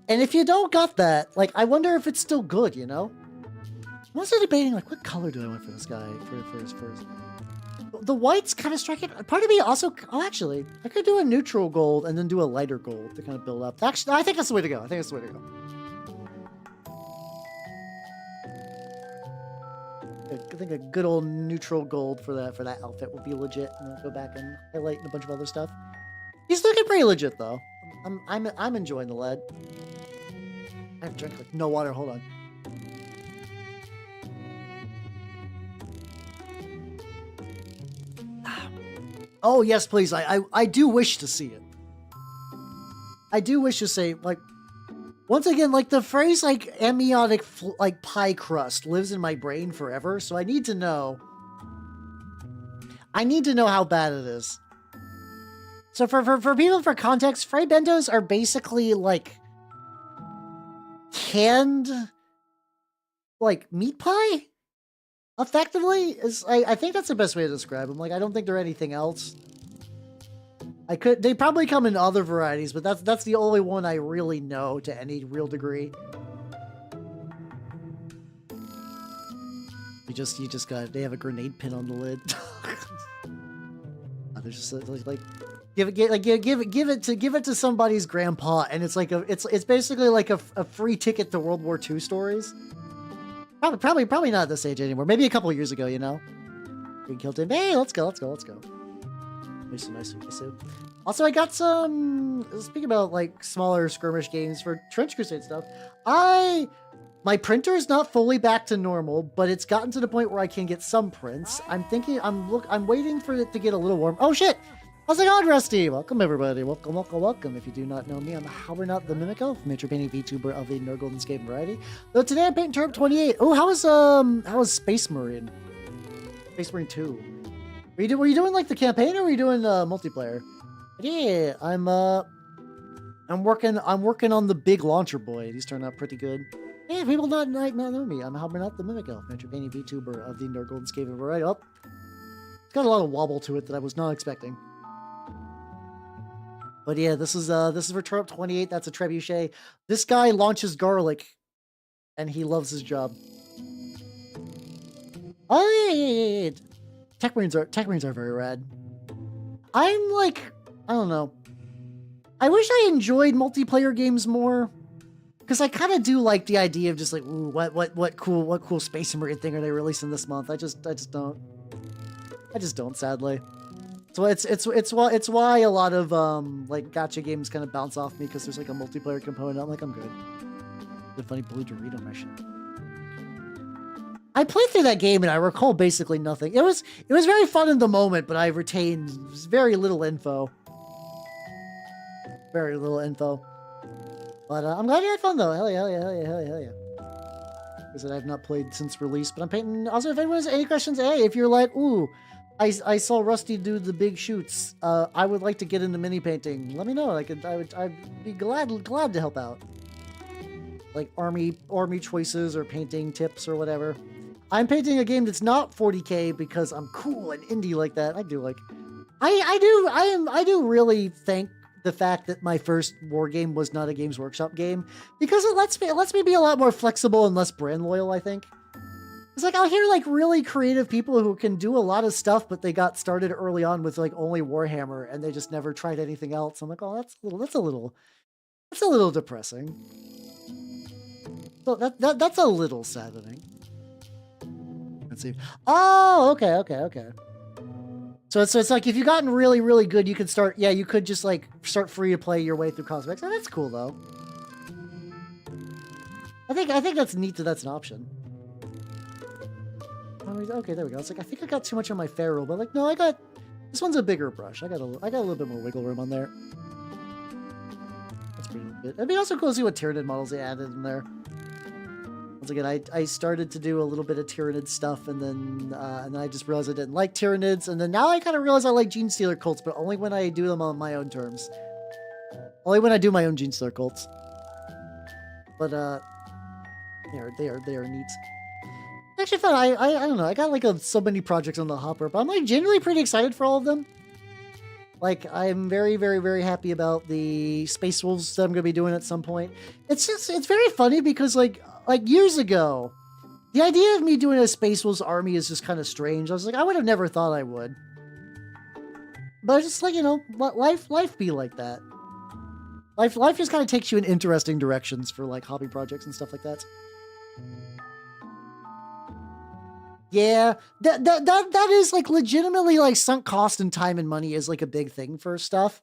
And if you don't got that, like, I wonder if it's still good, you know? I'm also debating, like, what color do I want for this guy, for his... The white's kind of striking. Part of me also... Oh, actually, I could do a neutral gold and then do a lighter gold to kind of build up. Actually, I think that's the way to go. I think that's the way to go. I think a good old neutral gold for that outfit would be legit. And I'll go back and highlight a bunch of other stuff. He's looking pretty legit, though. I'm enjoying the lead. I have drank like no water. Hold on. Oh yes, please. I do wish to see it. I do wish to say, like, once again, like the phrase like amniotic like pie crust lives in my brain forever. So I need to know. I need to know how bad it is. So for people, for context, fray bentos are basically like canned like meat pie. Effectively, is I think that's the best way to describe them. Like, I don't think they're anything else. They probably come in other varieties, but that's the only one I really know to any real degree. You just got, they have a grenade pin on the lid. They're just like give it to somebody's grandpa, and it's like it's basically like a free ticket to World War II stories. Probably not at this age anymore. Maybe a couple of years ago, you know. We killed him. Hey, let's go. Nice. Also, I got some. Speaking about like smaller skirmish games for Trench Crusade stuff, my printer is not fully back to normal, but it's gotten to the point where I can get some prints. I'm waiting for it to get a little warm. Oh shit! How's it going, Rusty? Welcome everybody. Welcome. If you do not know me, I'm Howard the Mimic Elf, miniature painting VTuber of the Nerd Golden Scape variety. Though today I'm painting Turnip28. Oh, how was Space Marine? Space Marine 2. Were you doing like the campaign, or were you doing multiplayer? Yeah, I'm working on the big launcher boy. These turned out pretty good. Hey, people not know me. I'm Howard the Mimic Elf, miniature painting VTuber of the Nerd Golden Scape variety. Oh, it's got a lot of wobble to it that I was not expecting. But yeah, this is for Turnip28. That's a trebuchet. This guy launches garlic, and he loves his job. Oh yeah. Tech Marines are very rad. I'm like, I don't know. I wish I enjoyed multiplayer games more, because I kind of do like the idea of just like, ooh, what cool Space Marine thing are they releasing this month? I just don't, sadly. So it's why a lot of like gacha games kind of bounce off me, because there's like a multiplayer component. I'm like, I'm good. The funny blue Dorito mission. I played through that game and I recall basically nothing. It was very fun in the moment, but I retained very little info. Very little info. But I'm glad you had fun though. Hell yeah. Because I've not played since release, but I'm painting. Also, if anyone has any questions, hey, if you're like, ooh, I saw Rusty do the big shoots. I would like to get into mini painting. Let me know. I'd be glad to help out. Like army choices or painting tips or whatever. I'm painting a game that's not 40K because I'm cool and indie like that. I do really thank the fact that my first war game was not a Games Workshop game, because it lets me be a lot more flexible and less brand loyal, I think. It's like, I'll hear like really creative people who can do a lot of stuff, but they got started early on with like only Warhammer and they just never tried anything else. I'm like, oh, that's a little depressing. So that's a little saddening. Let's see. Oh, okay. So it's like, if you've gotten really, really good, you could start, yeah, you could just like start free to play your way through cosmetics. Oh, that's cool though. I think that's neat that that's an option. Okay, there we go. It's like, I think I got too much on my ferrule, but like, no, this one's a bigger brush. I got a little bit more wiggle room on there. That's pretty good. It'd be also cool to see what Tyranid models they added in there. Once again, I started to do a little bit of Tyranid stuff, and then I just realized I didn't like Tyranids, and then now I kind of realize I like Gene Stealer cults, but only when I do them on my own terms. Only when I do my own Gene Stealer cults. But they are neat. Actually, fun. I don't know. I got like so many projects on the hopper, but I'm like genuinely pretty excited for all of them. Like, I'm very, very, very happy about the Space Wolves that I'm going to be doing at some point. It's very funny because, like years ago, the idea of me doing a Space Wolves army is just kind of strange. I was like, I would have never thought I would. But it's just like, you know, life be like that. Life just kind of takes you in interesting directions for, like, hobby projects and stuff like that. Yeah, that is, like, legitimately, like, sunk cost and time and money is, like, a big thing for stuff.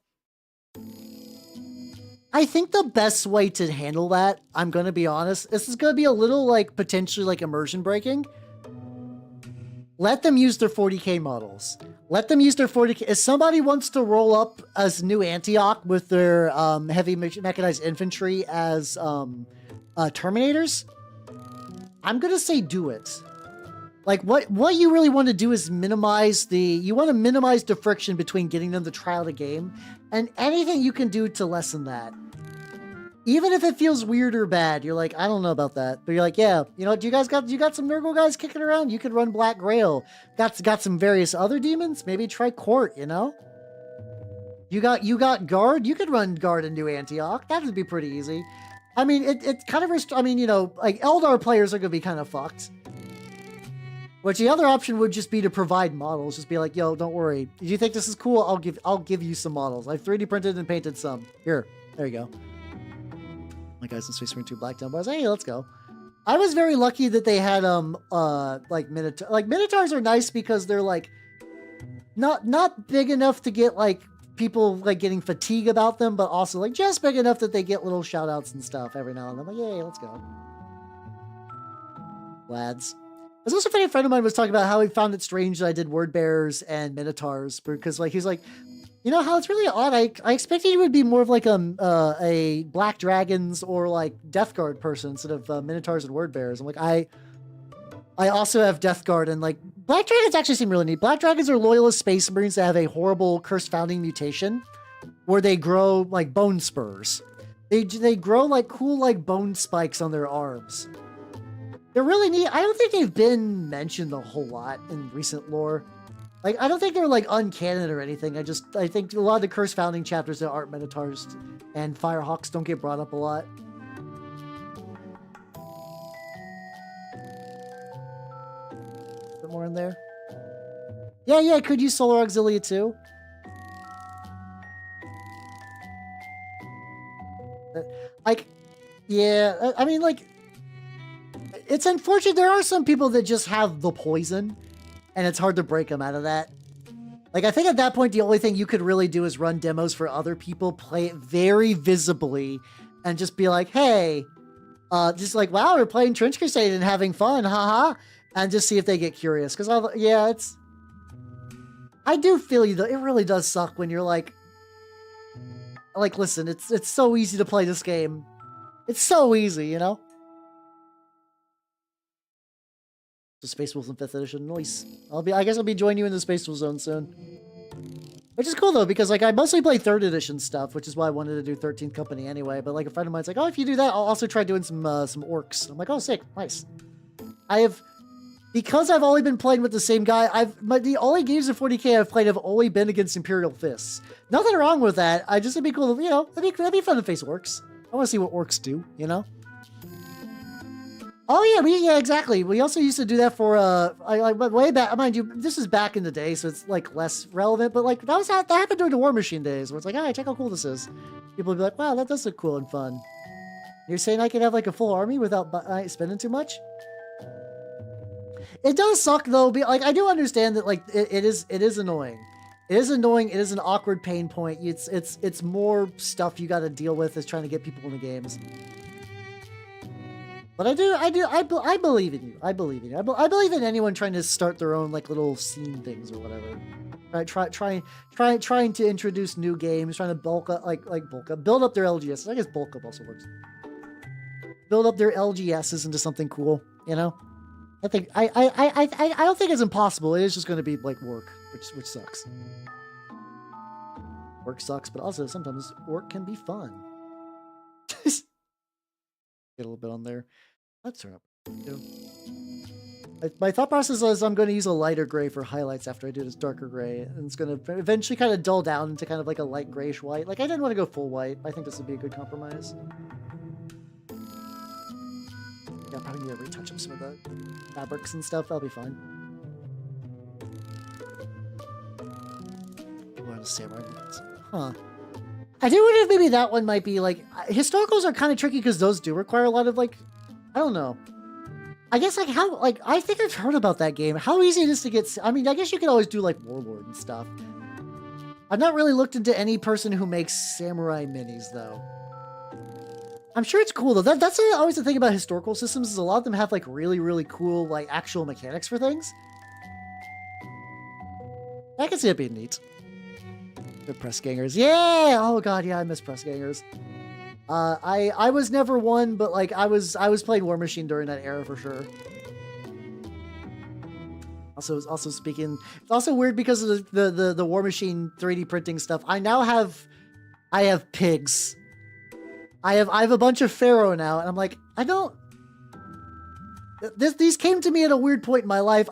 I think the best way to handle that, I'm gonna be honest, this is gonna be a little, like, potentially, like, immersion breaking. Let them use their 40k models. Let them use their 40k. If somebody wants to roll up as New Antioch with their heavy mechanized infantry as Terminators, I'm gonna say do it. Like, what you really want to do is minimize the friction between getting them to try out a game, and anything you can do to lessen that. Even if it feels weird or bad, you're like, I don't know about that. But you're like, yeah, you know, you got some Nurgle guys kicking around? You could run Black Grail. Got some various other demons? Maybe try Court, you know? You got Guard? You could run Guard in New Antioch. That would be pretty easy. I mean, it kind of, I mean, you know, like, Eldar players are going to be kind of fucked. Which the other option would just be to provide models. Just be like, yo, don't worry. Do you think this is cool? I'll give you some models. I've 3D printed and painted some. Here, there you go. My guys in Space Marine 2 Blacktown Bars. Hey, let's go. I was very lucky that they had like Minotaur. Like, Minotaurs are nice because they're like not big enough to get like people like getting fatigue about them, but also like just big enough that they get little shout outs and stuff every now and then. I'm like, yay, let's go. Lads. There's also a friend of mine was talking about how he found it strange that I did word bearers and minotaurs, because like he's like, you know how it's really odd. I expected you would be more of like a Black Dragons or like Death Guard person instead of minotaurs and word bearers. I'm like, I also have Death Guard, and like Black Dragons actually seem really neat. Black Dragons are loyalist space marines that have a horrible cursed founding mutation where they grow like bone spurs. They grow like cool like bone spikes on their arms. They're really neat. I don't think they've been mentioned a whole lot in recent lore. Like, I don't think they're like uncanon or anything. I think a lot of the Curse Founding chapters that aren't Minotaurs and Firehawks don't get brought up a lot. A bit more in there. Yeah, I could use Solar Auxilia too. Like, yeah, I mean, like, it's unfortunate. There are some people that just have the poison, and it's hard to break them out of that. Like, I think at that point, the only thing you could really do is run demos for other people, play it very visibly, and just be like, hey, just like, wow, we're playing Trench Crusade and having fun, haha, and just see if they get curious. Because, yeah, I do feel you, though. It really does suck when you're like, listen, it's so easy to play this game. It's so easy, you know? So Space Wolves in 5th edition, nice. I guess I'll be joining you in the Space Wolf zone soon. Which is cool though, because like I mostly play 3rd edition stuff, which is why I wanted to do 13th Company anyway. But like a friend of mine's like, oh, if you do that, I'll also try doing some orcs. I'm like, oh, sick, nice. Because I've only been playing with the same guy. The only games in 40k I've played have only been against Imperial Fists. Nothing wrong with that. It'd be cool, you know. That'd be fun to face orcs. I want to see what orcs do, you know. Oh yeah, exactly. We also used to do that for way back. Mind you, this is back in the day, so it's like less relevant. But like that happened during the War Machine days, where it's like, oh, check how cool this is. People would be like, wow, that does look cool and fun. You're saying I could have like a full army without spending too much? It does suck though. Like I do understand that like it is annoying. It is annoying. It is an awkward pain point. It's more stuff you got to deal with as trying to get people in the games. But I believe in you. I believe in you. I believe in anyone trying to start their own like little scene things or whatever. Right? Trying to introduce new games, trying to build up their LGS. I guess bulk up also works. Build up their LGSs into something cool. You know, I don't think it's impossible. It is just going to be like work, which sucks. Work sucks, but also sometimes work can be fun. Get a little bit on there. Let's turn up. My thought process is I'm going to use a lighter gray for highlights after I do this darker gray, and it's going to eventually kind of dull down into kind of like a light grayish white. Like, I didn't want to go full white. I think this would be a good compromise. Yeah, I probably need to retouch up some of the fabrics and stuff. That'll be fine. What a samurai boots. Huh. I do wonder if maybe that one might be like... Historicals are kind of tricky because those do require a lot of like... I don't know. I guess like how... Like, I think I've heard about that game. How easy it is to get... I mean, I guess you could always do like Warlord and stuff. I've not really looked into any person who makes samurai minis though. I'm sure it's cool though. That's always the thing about historical systems is a lot of them have like really, really cool like actual mechanics for things. I can see it being neat. The press gangers. Yeah! Oh god, yeah, I miss press gangers. I was never one, but like I was playing War Machine during that era for sure. Also speaking, it's also weird because of the War Machine 3D printing stuff. I have pigs. I have a bunch of Pharaoh now, and I'm like, I don't... These came to me at a weird point in my life.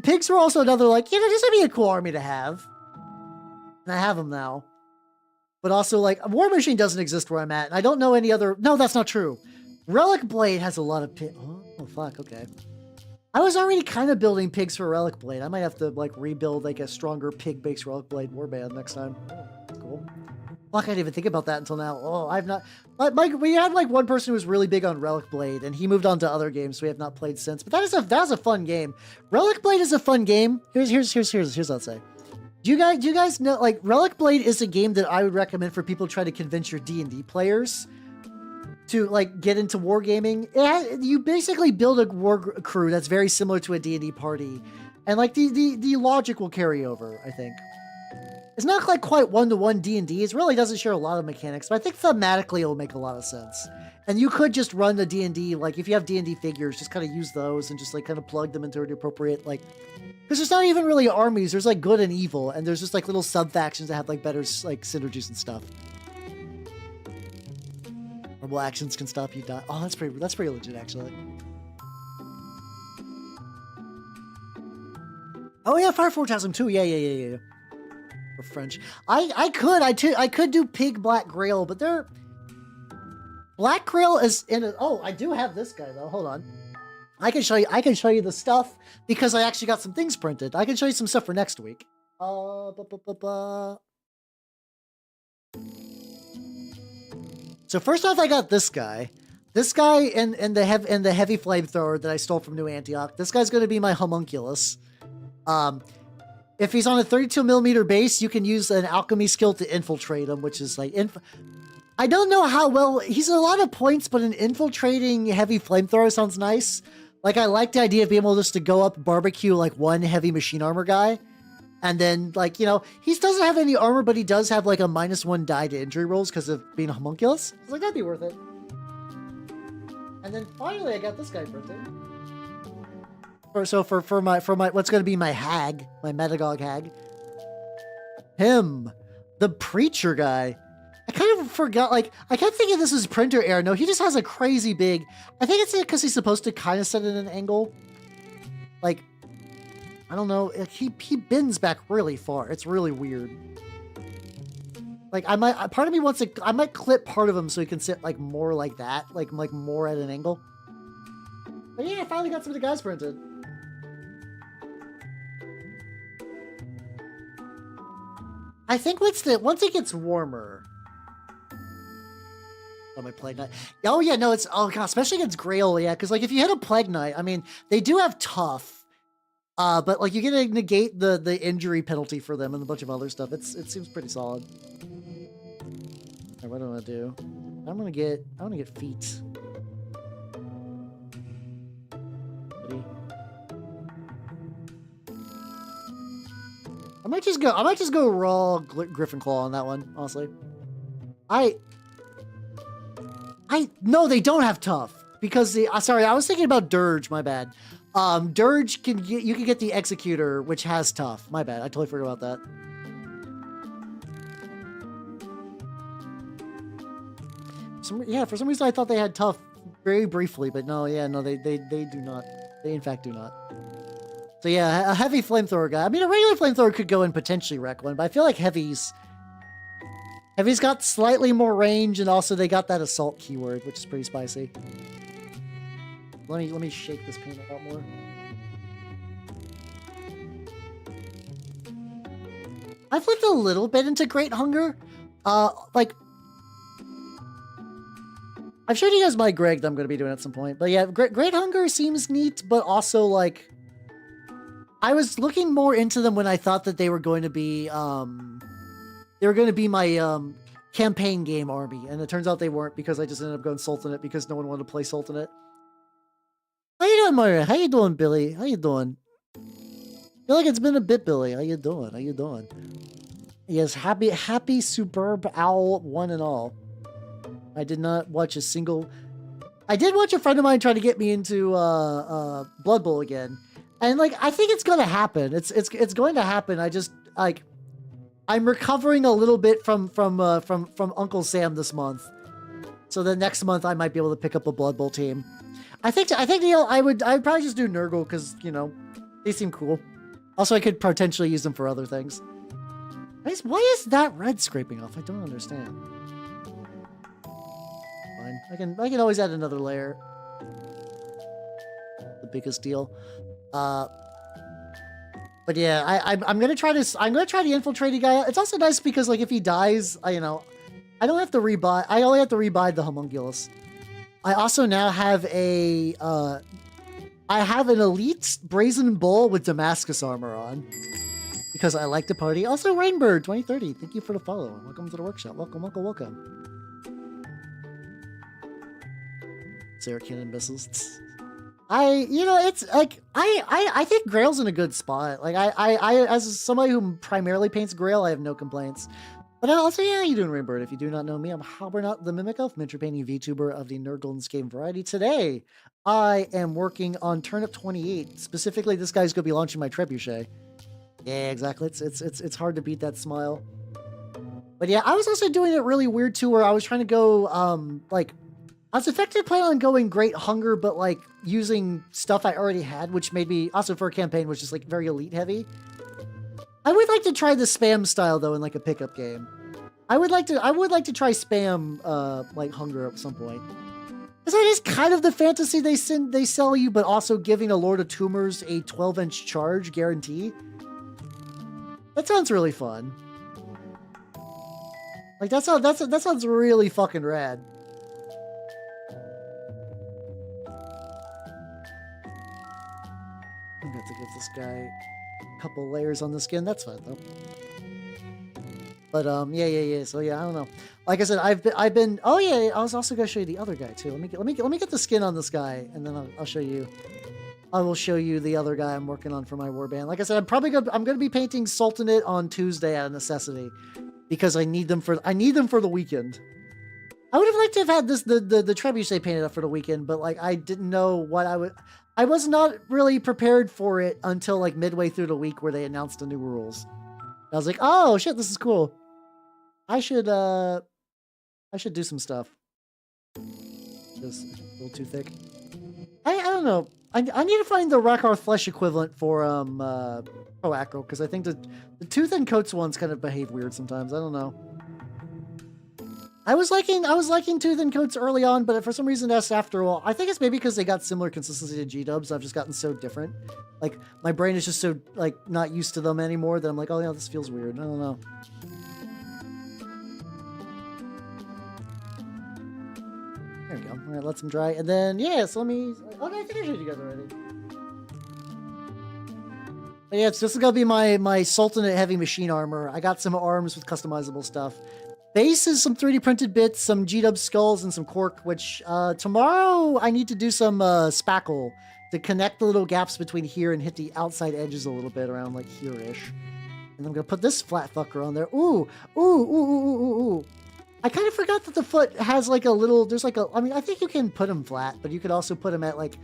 Pigs were also another, like, you know, this would be a cool army to have. And I have them now. But also, like, War Machine doesn't exist where I'm at, and I don't know any other... No, that's not true. Relic Blade has a lot of pigs. Oh, fuck, okay. I was already kind of building pigs for Relic Blade. I might have to, like, rebuild, like, a stronger pig-based Relic Blade warband next time. That's cool. Fuck, I didn't even think about that until now. Oh, I've not... we had, like, one person who was really big on Relic Blade, and he moved on to other games, so we have not played since. But that is a fun game. Relic Blade is a fun game. Here's what I'll say. Do you guys know, like, Relic Blade is a game that I would recommend for people trying to convince your D&D players to, like, get into wargaming. You basically build a war crew that's very similar to a D&D party, and, like, the logic will carry over, I think. It's not like quite one-to-one D&D. It really doesn't share a lot of mechanics, but I think thematically it'll make a lot of sense. And you could just run the D&D, like, if you have D&D figures, just kind of use those and just, like, kind of plug them into the appropriate, like... Because there's not even really armies. There's, like, good and evil, and there's just, like, little sub-factions that have, like, better, like, synergies and stuff. Normal actions can stop you die. Oh, that's pretty legit, actually. Oh, yeah, Fireforge has them, too. Yeah. Or French. I could do Pig Black Grail, but they're... Black Grail is in a... Oh, I do have this guy, though. Hold on. I can show you the stuff because I actually got some things printed. I can show you some stuff for next week. So first off, I got this guy. This guy and the heavy flamethrower that I stole from New Antioch. This guy's going to be my homunculus. If he's on a 32mm base, you can use an alchemy skill to infiltrate him, which is like... I don't know how well... He's a lot of points, but an infiltrating heavy flamethrower sounds nice. Like, I like the idea of being able just to go up barbecue, like, one heavy machine armor guy. And then, like, you know, he doesn't have any armor, but he does have, like, a -1 die to injury rolls because of being a homunculus. I was like, that'd be worth it. And then, finally, I got this guy printed. For my what's going to be my hag, my Metagog hag. Him. The preacher guy. I kind of forgot, like, I kept thinking this was printer error. No, he just has a crazy big... I think it's because he's supposed to kind of set it at an angle. Like, I don't know. He bends back really far. It's really weird. Like, part of me wants to... I might clip part of him so he can sit, like, more like that. Like more at an angle. But yeah, I finally got some of the guys printed. I think once it gets warmer... Oh, my Plague Knight. Oh, yeah, no, it's... Oh, God, especially against Grail, yeah, because, like, if you hit a Plague Knight, I mean, they do have tough, but, like, you get to negate the injury penalty for them and a bunch of other stuff. It seems pretty solid. Right, what do I want to do? I want to get feet. Ready? I might just go raw Griffin Claw on that one, honestly. No, they don't have tough because sorry, I was thinking about Dirge. My bad. Dirge you can get the Executor, which has tough. My bad. I totally forgot about that. For some reason I thought they had tough very briefly, but no, yeah, no, they do not. They in fact do not. So yeah, a heavy flamethrower guy. I mean, a regular flamethrower could go and potentially wreck one, but I feel like heavies got slightly more range, and also they got that assault keyword, which is pretty spicy. Let me shake this paint out more. I've flipped a little bit into Great Hunger. Like, I've showed you guys my Greg that I'm going to be doing at some point. But yeah, Great Hunger seems neat, but also, like, I was looking more into them when I thought that they were going to be, my, campaign game army. And it turns out they weren't, because I just ended up going Sultanate because no one wanted to play Sultanate. How you doing, Maria? How you doing, Billy? How you doing? I feel like it's been a bit, Billy. How you doing? How you doing? Yes, happy superb owl, one and all. I did not watch a single... I did watch a friend of mine try to get me into Blood Bowl again. And, like, I think it's going to happen. It's going to happen. I just, like... I'm recovering a little bit from Uncle Sam this month. So then next month I might be able to pick up a Blood Bowl team. I think Neil, I'd probably just do Nurgle because, you know, they seem cool. Also, I could potentially use them for other things. Why is that red scraping off? I don't understand. Fine. I can always add another layer. The biggest deal. But yeah, I'm gonna try this. I'm gonna try the infiltrating guy. It's also nice because, like, if he dies, I don't have to rebuy. I only have to rebuy the homunculus. I also now have I have an elite brazen bull with Damascus armor on because I like to party. Also, Rainbird 2030, thank you for the follow. Welcome to the workshop. Welcome. Sarah Cannon missiles. It's like I think Grail's in a good spot. Like I as somebody who primarily paints Grail, I have no complaints. But also, yeah, how you doing, Rainbird? If you do not know me, I'm Halbernot the Mimic Elf, miniature painting VTuber of the Nerdlands game variety. Today, I am working on Turnip28. Specifically, this guy's gonna be launching my trebuchet. Yeah, exactly. It's hard to beat that smile. But yeah, I was also doing it really weird too, where I was trying to go like I was effectively planning on going Great Hunger, but like using stuff I already had, which made me also for a campaign, which is like very elite heavy. I would like to try the spam style though in like a pickup game. I would like to try spam like Hunger at some point. Because that is kind of the fantasy they sell you, but also giving a Lord of Tumors a 12-inch charge guarantee. That sounds really fun. Like that sounds really fucking rad. I'm gonna have to give this guy a couple layers on the skin. That's fine though. But yeah. So yeah, I don't know. Like I said, I've been. Oh yeah, I was also gonna show you the other guy too. Let me get the skin on this guy, and then I'll show you. I will show you the other guy I'm working on for my warband. Like I said, I'm gonna be painting Sultanate on Tuesday out of necessity, because I need them for the weekend. I would have liked to have had the trebuchet painted up for the weekend, but like I didn't know what I would. I was not really prepared for it until like midway through the week where they announced the new rules. I was like, oh shit, this is cool. I should do some stuff. Just a little too thick. I don't know. I need to find the Rakarth flesh equivalent for Proacro, because I think the tooth and coats ones kind of behave weird sometimes. I don't know. I was liking tooth and coats early on, but for some reason that's after all. I think it's maybe because they got similar consistency to G-dubs. I've just gotten so different. Like my brain is just so like not used to them anymore that I'm like, oh yeah, this feels weird. I don't know. There we go. All right, let them dry, and then yeah. So let me. Oh no, I think I showed you guys already. But yeah, this is gonna be my Sultanate heavy machine armor. I got some arms with customizable stuff. Base is some 3D printed bits, some G-dub skulls, and some cork, which tomorrow I need to do some spackle to connect the little gaps between here and hit the outside edges a little bit around like here-ish. And I'm gonna put this flat fucker on there. Ooh. I kind of forgot that the foot has like a little, there's like a, I mean, I think you can put him flat, but you could also put him at like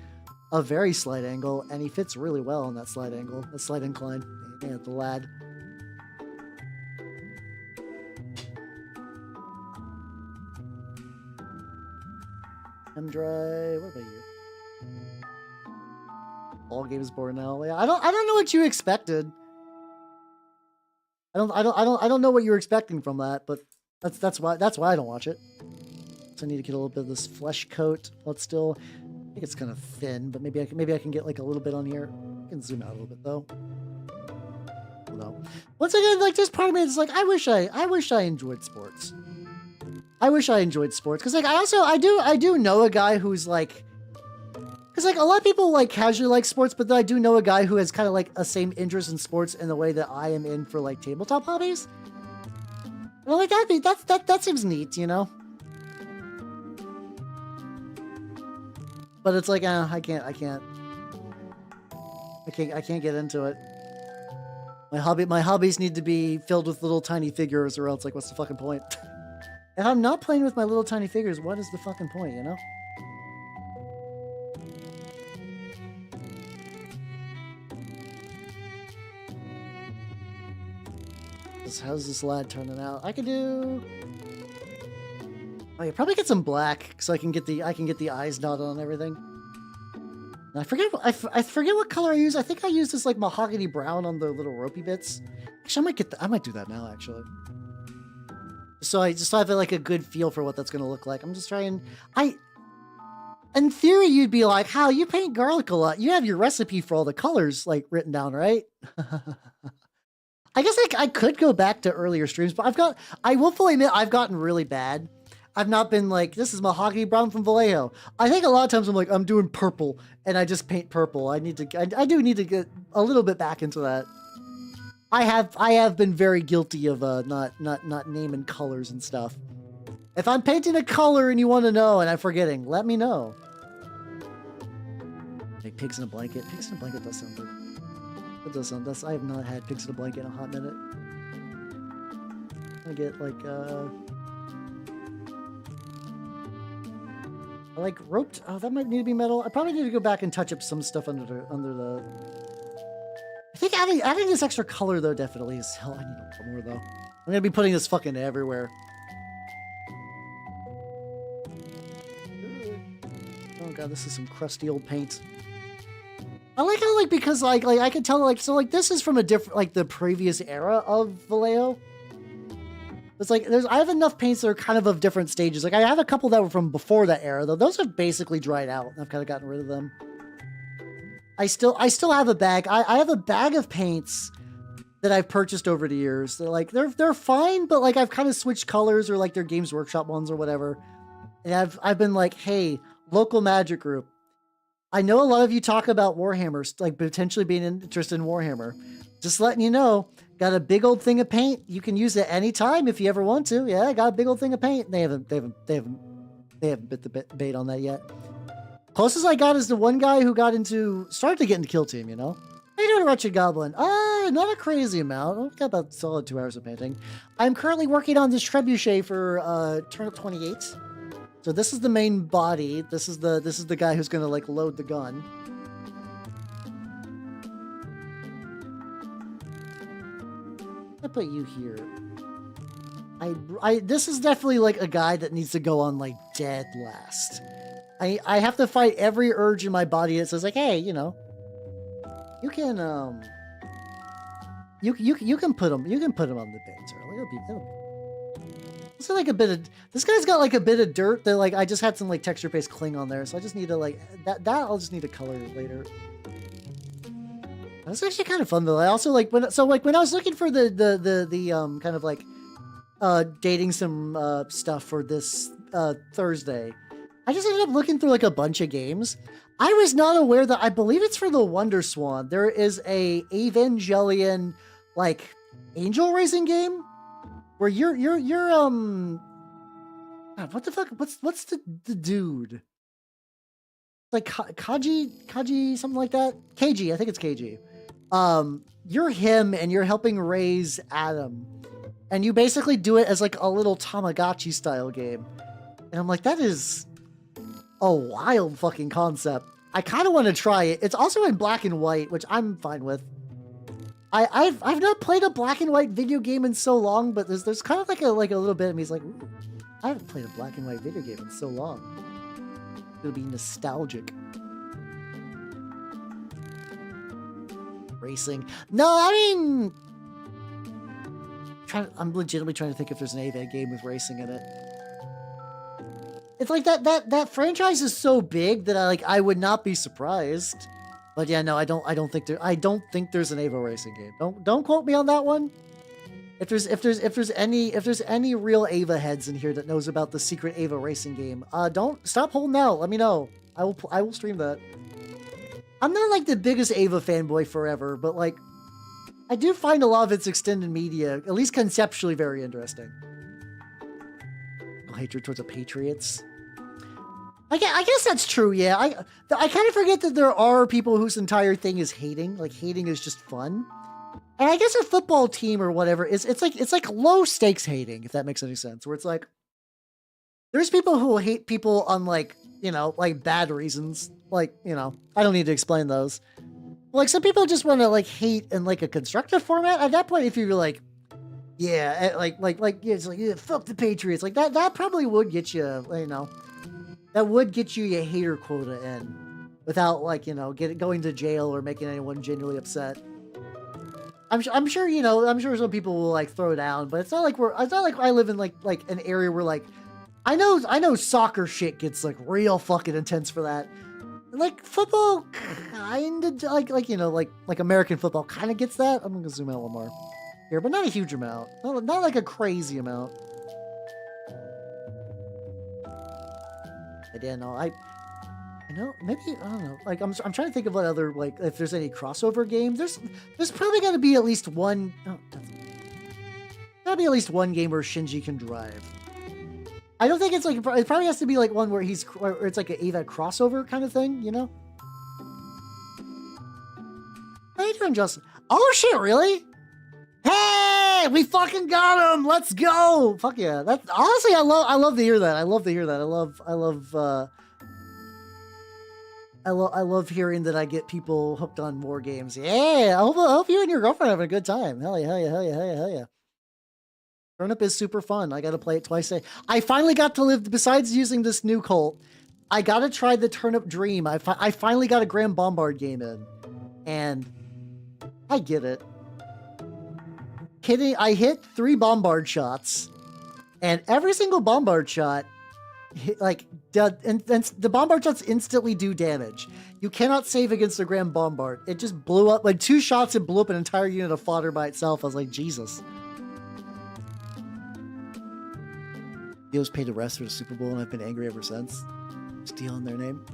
a very slight angle, and he fits really well on that slight angle, that slight incline. Yeah, the lad. I'm dry. What about you? All games born now. Yeah, I don't know what you expected. I don't know what you were expecting from that, but that's why I don't watch it. So I need to get a little bit of this flesh coat. Well, it's still, I think it's kind of thin, but maybe I can get like a little bit on here. I can zoom out a little bit though. No. Once again, like this part of me is like, I wish I enjoyed sports. I wish I enjoyed sports because like I do know a guy who's like, because like a lot of people like casually like sports, but then I do know a guy who has kind of like a same interest in sports in the way that I am in for like tabletop hobbies. And I'm like that seems neat, you know. But it's like I can't get into it. My hobbies need to be filled with little tiny figures, or else like what's the fucking point? If I'm not playing with my little tiny figures, what is the fucking point, you know? How's this lad turning out? I could do. Oh, yeah, probably get some black so I can get the eyes knotted on everything. And I forget what color I use. I think I used this like mahogany brown on the little ropey bits. Actually, I might do that now. Actually, so I have like a good feel for what that's gonna look like. I'm just trying. In theory, you'd be like, "How you paint garlic a lot? You have your recipe for all the colors like written down, right?" I guess I could go back to earlier streams, but I will fully admit I've gotten really bad. I've not been like, this is mahogany brown from Vallejo. I think a lot of times I'm like, I'm doing purple and I just paint purple. I do need to get a little bit back into that. I have been very guilty of not naming colors and stuff. If I'm painting a color and you want to know and I'm forgetting, let me know. Like pigs in a blanket. Pigs in a blanket does sound good. It does sound. I have not had pigs in a blanket in a hot minute. I get like I like roped. Oh, that might need to be metal. I probably need to go back and touch up some stuff under the. I think adding this extra color though definitely is hell. I need a little more though. I'm gonna be putting this fucking everywhere. Oh god, this is some crusty old paint. I like how because like I can tell so this is from a different like the previous era of Vallejo. It's like I have enough paints that are kind of different stages. Like I have a couple that were from before that era though. Those have basically dried out. I've kind of gotten rid of them. I still have a bag. I have a bag of paints that I've purchased over the years. They're fine, but like I've kind of switched colors or like they're Games Workshop ones or whatever. And I've been like, hey, local magic group. I know a lot of you talk about Warhammer, like potentially being interested in Warhammer. Just letting you know, got a big old thing of paint. You can use it anytime if you ever want to. Yeah, I got a big old thing of paint. They haven't bit the bait on that yet. Closest I got is the one guy who started to get into Kill Team, you know? How you doing, Wretched Goblin? Not a crazy amount. I've got about solid 2 hours of painting. I'm currently working on this trebuchet for Turnip28. So this is the main body. This is the guy who's gonna like load the gun. I put you here. This is definitely like a guy that needs to go on like dead last. I have to fight every urge in my body that says like, hey, you know, you can you can put him on the beds, or it'll be like a bit of, this guy's got like a bit of dirt that like I just had some like texture based cling on there, so I just need to like that I'll just need to color later. That's actually kind of fun though. I also like when I was looking for the kind of like dating some stuff for this Thursday, I just ended up looking through like a bunch of games. I was not aware that I believe it's for the Wonder Swan. There is a Evangelion like angel raising game where you're God, what the fuck? What's the dude? Like Kaji, something like that. KG, I think it's KG. You're him and you're helping raise Adam. And you basically do it as like a little Tamagotchi style game. And I'm like, that is a wild fucking concept. I kind of want to try it. It's also in black and white, which I'm fine with. I've not played a black and white video game in so long, but there's kind of like a little bit of me is like, ooh, I haven't played a black and white video game in so long. It'll be nostalgic. Racing. No, I mean, I'm legitimately trying to think if there's an Ava game with racing in it. It's like that franchise is so big that I would not be surprised. But yeah, no, I don't think there's an Ava racing game. Don't quote me on that one. If there's any real Ava heads in here that knows about the secret Ava racing game, don't stop holding out. Let me know. I will stream that. I'm not like the biggest Ava fanboy forever, but like I do find a lot of its extended media, at least conceptually, very interesting. No hatred towards the Patriots. I guess that's true. Yeah, I kind of forget that there are people whose entire thing is hating. Like hating is just fun. And I guess a football team or whatever it's like low stakes hating, if that makes any sense. Where it's like there's people who hate people on like, you know, like bad reasons. Like, you know, I don't need to explain those. Like some people just want to like hate in like a constructive format. At that point, if you're like, yeah, yeah, it's like yeah, fuck the Patriots, like that probably would get you, you know, that would get you your hater quota in without like, you know, going to jail or making anyone genuinely upset. I'm sure, you know, I'm sure some people will like throw down, but it's not like I live in like an area where like I know soccer shit gets like real fucking intense for that. Like football kind of like you know like American football kind of gets that. I'm gonna zoom out one more here, but not a huge amount, not like a crazy amount. I didn't know. I know, maybe, I don't know. Like, I'm trying to think of what other, like, if there's any crossover games. There's probably got to be at least one. Oh, gotta be at least one game where Shinji can drive. I don't think it's like, it probably has to be like one where it's like an Ava crossover kind of thing, you know? How you doing, Justin? Oh shit, really? Hey, we fucking got him! Let's go! Fuck yeah! That's honestly, I love to hear that. I love hearing that I get people hooked on more games. Yeah, I hope you and your girlfriend are having a good time. Hell yeah, hell yeah, hell yeah, hell yeah, hell yeah. Turnip is super fun. I got to play it twice a day. I finally got to live, besides using this new cult, I got to try the Turnip Dream. I finally got a Grand Bombard game in. And I get it. Kidding, I hit 3 Bombard shots. And every single Bombard shot, like, and the Bombard shots instantly do damage. You cannot save against the Grand Bombard. It just blew up, like 2 shots, it blew up an entire unit of fodder by itself. I was like, Jesus. Steelers paid the rest for the Super Bowl, and I've been angry ever since. Stealing their name.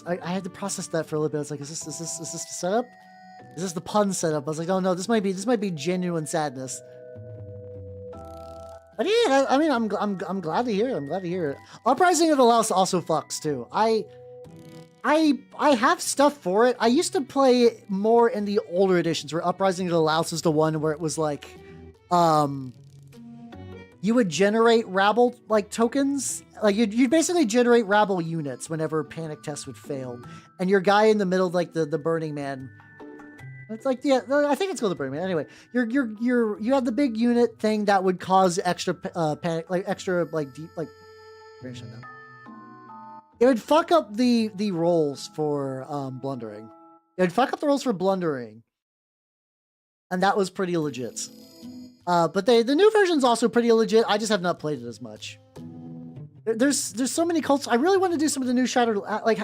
I had to process that for a little bit. I was like, is this the setup? Is this the pun setup? I was like, oh no, this might be genuine sadness. But yeah, I mean, I'm glad to hear it. I'm glad to hear it. Uprising of the Louse also fucks too. I have stuff for it. I used to play it more in the older editions, where Uprising of the Louse is the one where it was like, you would generate rabble like tokens. Like you'd basically generate rabble units whenever panic tests would fail, and your guy in the middle, like the Burning Man. It's like, yeah, I think it's called the Burning Man. Anyway, you have the big unit thing that would cause extra panic, like extra like deep like. It would fuck up the rolls for blundering. It would fuck up the rolls for blundering, and that was pretty legit. But the new version's also pretty legit. I just have not played it as much. There's so many cults. I really want to do some of the new Shattered, like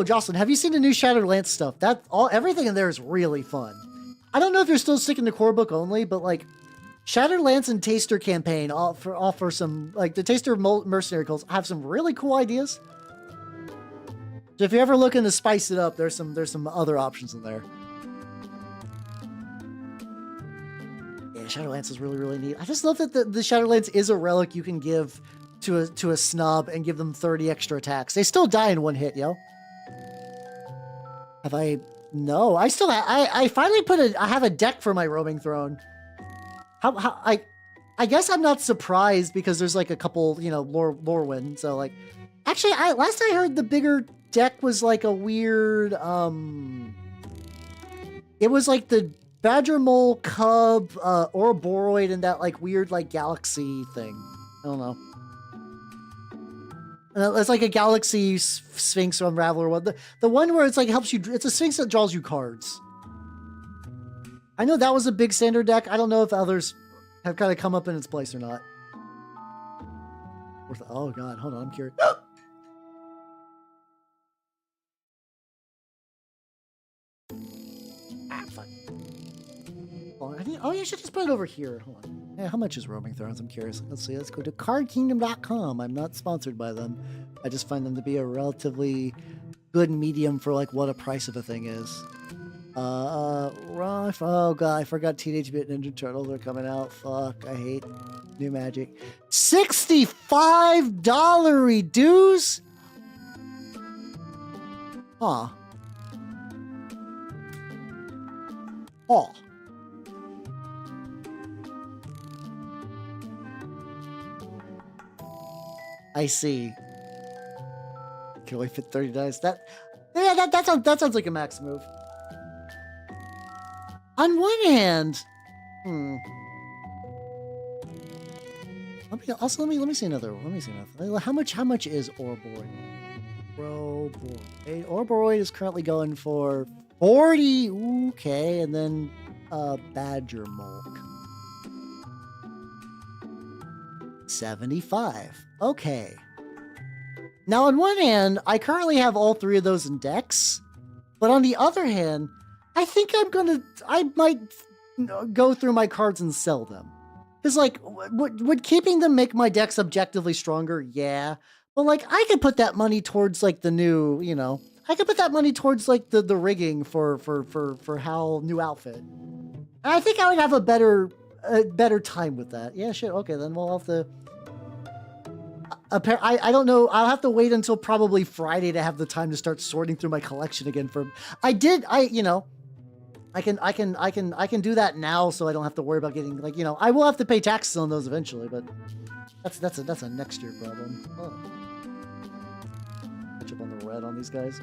Jocelyn, have you seen the new Shattered Lance stuff? Everything in there is really fun. I don't know if you're still sticking to core book only, but like Shattered Lance and Taster campaign offer some, like the Taster mercenary cults have some really cool ideas. So if you're ever looking to spice it up, there's some other options in there. Yeah, Shadowlance is really, really neat. I just love that the Shadowlance is a relic you can give to a snub and give them 30 extra attacks. They still die in one hit, yo. Have I? No, I still I finally I have a deck for my Roaming Throne. I guess I'm not surprised because there's like a couple, you know, Lorwyn. So like, actually, last I heard the bigger deck was like a weird, it was like the Badger Mole Cub, Ouroboros, and that like weird like galaxy thing. I don't know. It's like a galaxy Sphinx Unraveler one. The one where it's like helps you. It's a Sphinx that draws you cards. I know that was a big standard deck. I don't know if others have kind of come up in its place or not. Oh god, hold on, I'm curious. Fuck. Oh, yeah, I should just put it over here. Hold on. Yeah, how much is Roaming Thrones? I'm curious. Let's see. Let's go to cardkingdom.com. I'm not sponsored by them. I just find them to be a relatively good medium for like what a price of a thing is. Oh god, I forgot Teenage Mutant Ninja Turtles are coming out. Fuck, I hate new Magic. $65 reduce? Huh. Oh. I see. Can only fit 30 dice. That sounds like a max move. On one hand, let me see another one. Let me see another. How much is Ouroboros? Ouroboros is currently going for 40. Okay, and then Badger Mulk 75. Okay. Now on one hand, I currently have all three of those in decks, but on the other hand, I think I might go through my cards and sell them. Because, like, would keeping them make my decks objectively stronger? Yeah. But, like, I could put that money towards, like, the new, I could put that money towards, like, the rigging for Hal new outfit. And I think I would have a better time with that. Yeah, shit. Okay, then we'll have to... I don't know. I'll have to wait until probably Friday to have the time to start sorting through my collection again. I can do that now, so I don't have to worry about getting I will have to pay taxes on those eventually, but that's a next year problem. Oh. Catch up on the red on these guys.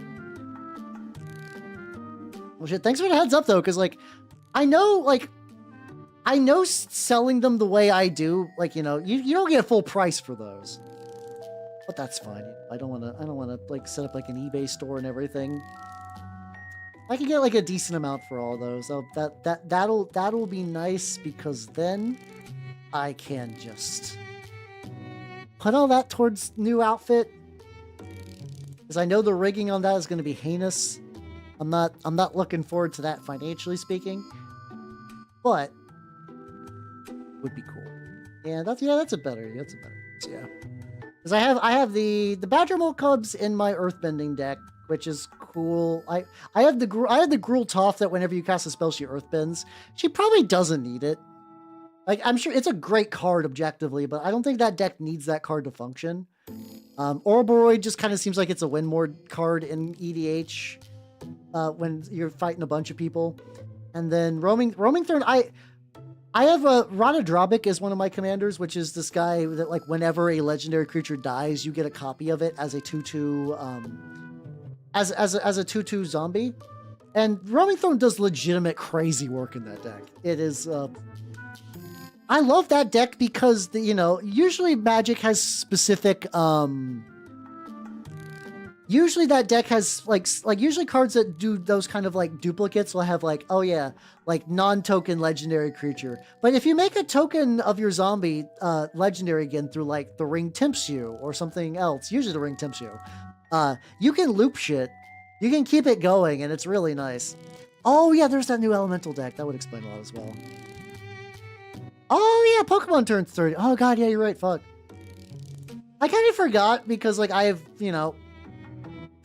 Well, shit. Thanks for the heads up though, because I know selling them the way I do, you don't get a full price for those. But that's fine. I don't want to set up an eBay store and everything. I can get a decent amount for all those. So that'll be nice, because then I can just put all that towards new outfit. Because I know the rigging on that is going to be heinous. I'm not looking forward to that financially speaking. But would be cool. Yeah, that's a better. Yeah. Because I have the Badger Mole Cubs in my Earthbending deck, which is cool. I have the Gruul Toph that whenever you cast a spell, she Earthbends. She probably doesn't need it. I'm sure it's a great card objectively, but I don't think that deck needs that card to function. Ouroboros just kind of seems like it's a win more card in EDH when you're fighting a bunch of people. And then Roaming Thorn, I have Rana Drobic as one of my commanders, which is this guy that whenever a legendary creature dies, you get a copy of it as a 2/2 as a 2/2 zombie. And Roaming Thorn does legitimate crazy work in that deck. It is I love that deck because usually Magic has specific usually that deck has usually cards that do those kind of duplicates will have non-token legendary creature. But if you make a token of your zombie legendary again through the Ring Tempts You or something else, usually the Ring Tempts You, you can loop shit. You can keep it going, and it's really nice. Oh yeah, there's that new elemental deck. That would explain a lot as well. Oh yeah, Pokemon turns 30. Oh god, yeah, you're right. Fuck. I kind of forgot because I have,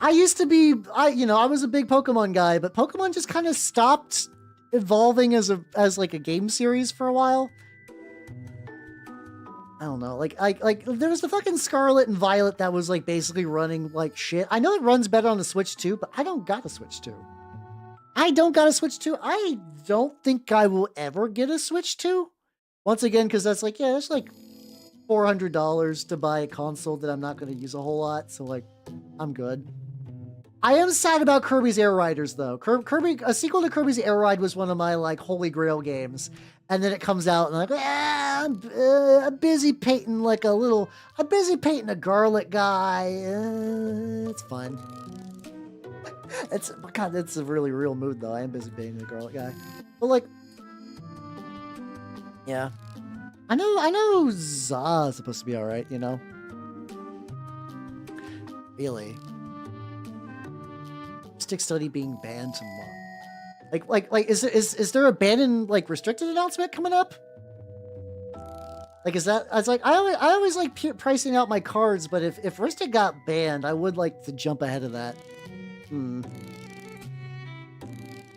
I used to be, I was a big Pokemon guy, but Pokemon just kind of stopped evolving as a game series for a while. I don't know, there was the fucking Scarlet and Violet that was basically running like shit. I know it runs better on the Switch too, but I don't got a Switch 2. I don't think I will ever get a Switch 2. Once again, because that's that's $400 to buy a console that I'm not going to use a whole lot, so I'm good. I am sad about Kirby's Air Riders, though. A sequel to Kirby's Air Ride was one of my holy grail games, and then it comes out, and I'm busy painting I'm busy painting a garlic guy. It's fun. It's a really real mood though. I am busy painting a garlic guy, but Yeah. I know Za is supposed to be alright, you know? Really? Stick study being banned tomorrow. Like, is there a ban and like restricted announcement coming up? Like, is that? I was like, I always like pricing out my cards, but if Ristic got banned, I would like to jump ahead of that.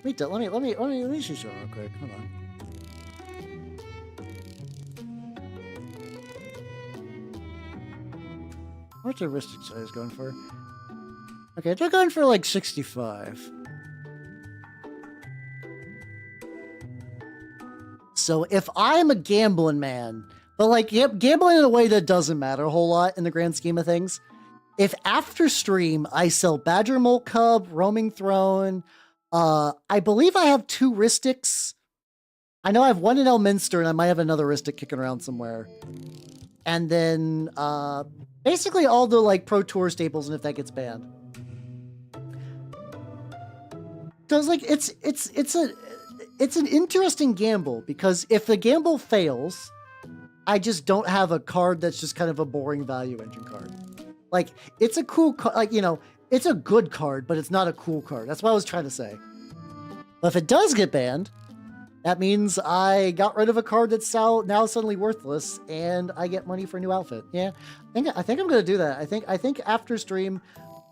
Wait, let me shoot you real quick. Hold on. What's the Ristic size going for? Okay, they're going for like 65. So if I'm a gambling man, but like gambling in a way that doesn't matter a whole lot in the grand scheme of things, if after stream I sell Badger Mole Cub, Roaming Throne, I believe I have 2 Ristics. I know I have 1 in Elminster, and I might have another Ristic kicking around somewhere. And then basically all the like Pro Tour staples, and if that gets banned. So it's like it's an interesting gamble, because if the gamble fails, I just don't have a card that's just kind of a boring value engine card. Like, it's a cool card, like, you know, it's a good card, but it's not a cool card. That's what I was trying to say. But if it does get banned, that means I got rid of a card that's now suddenly worthless, and I get money for a new outfit. Yeah, I think I'm gonna do that. I think after stream,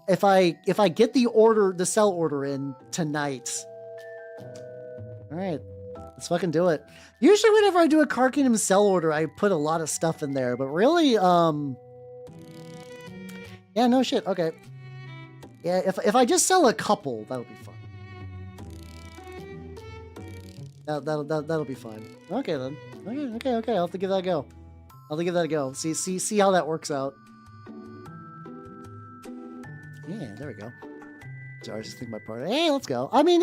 if I get the sell order in tonight. All right, let's fucking do it. Usually whenever I do a Card Kingdom sell order, I put a lot of stuff in there, but really, yeah, no shit. Okay. Yeah, if I just sell a couple, that'll be fun. That'll be fine. Okay then. Okay. I'll have to give that a go. See how that works out. Yeah, there we go. Sorry, I was just thinking my part. Hey, let's go. I mean,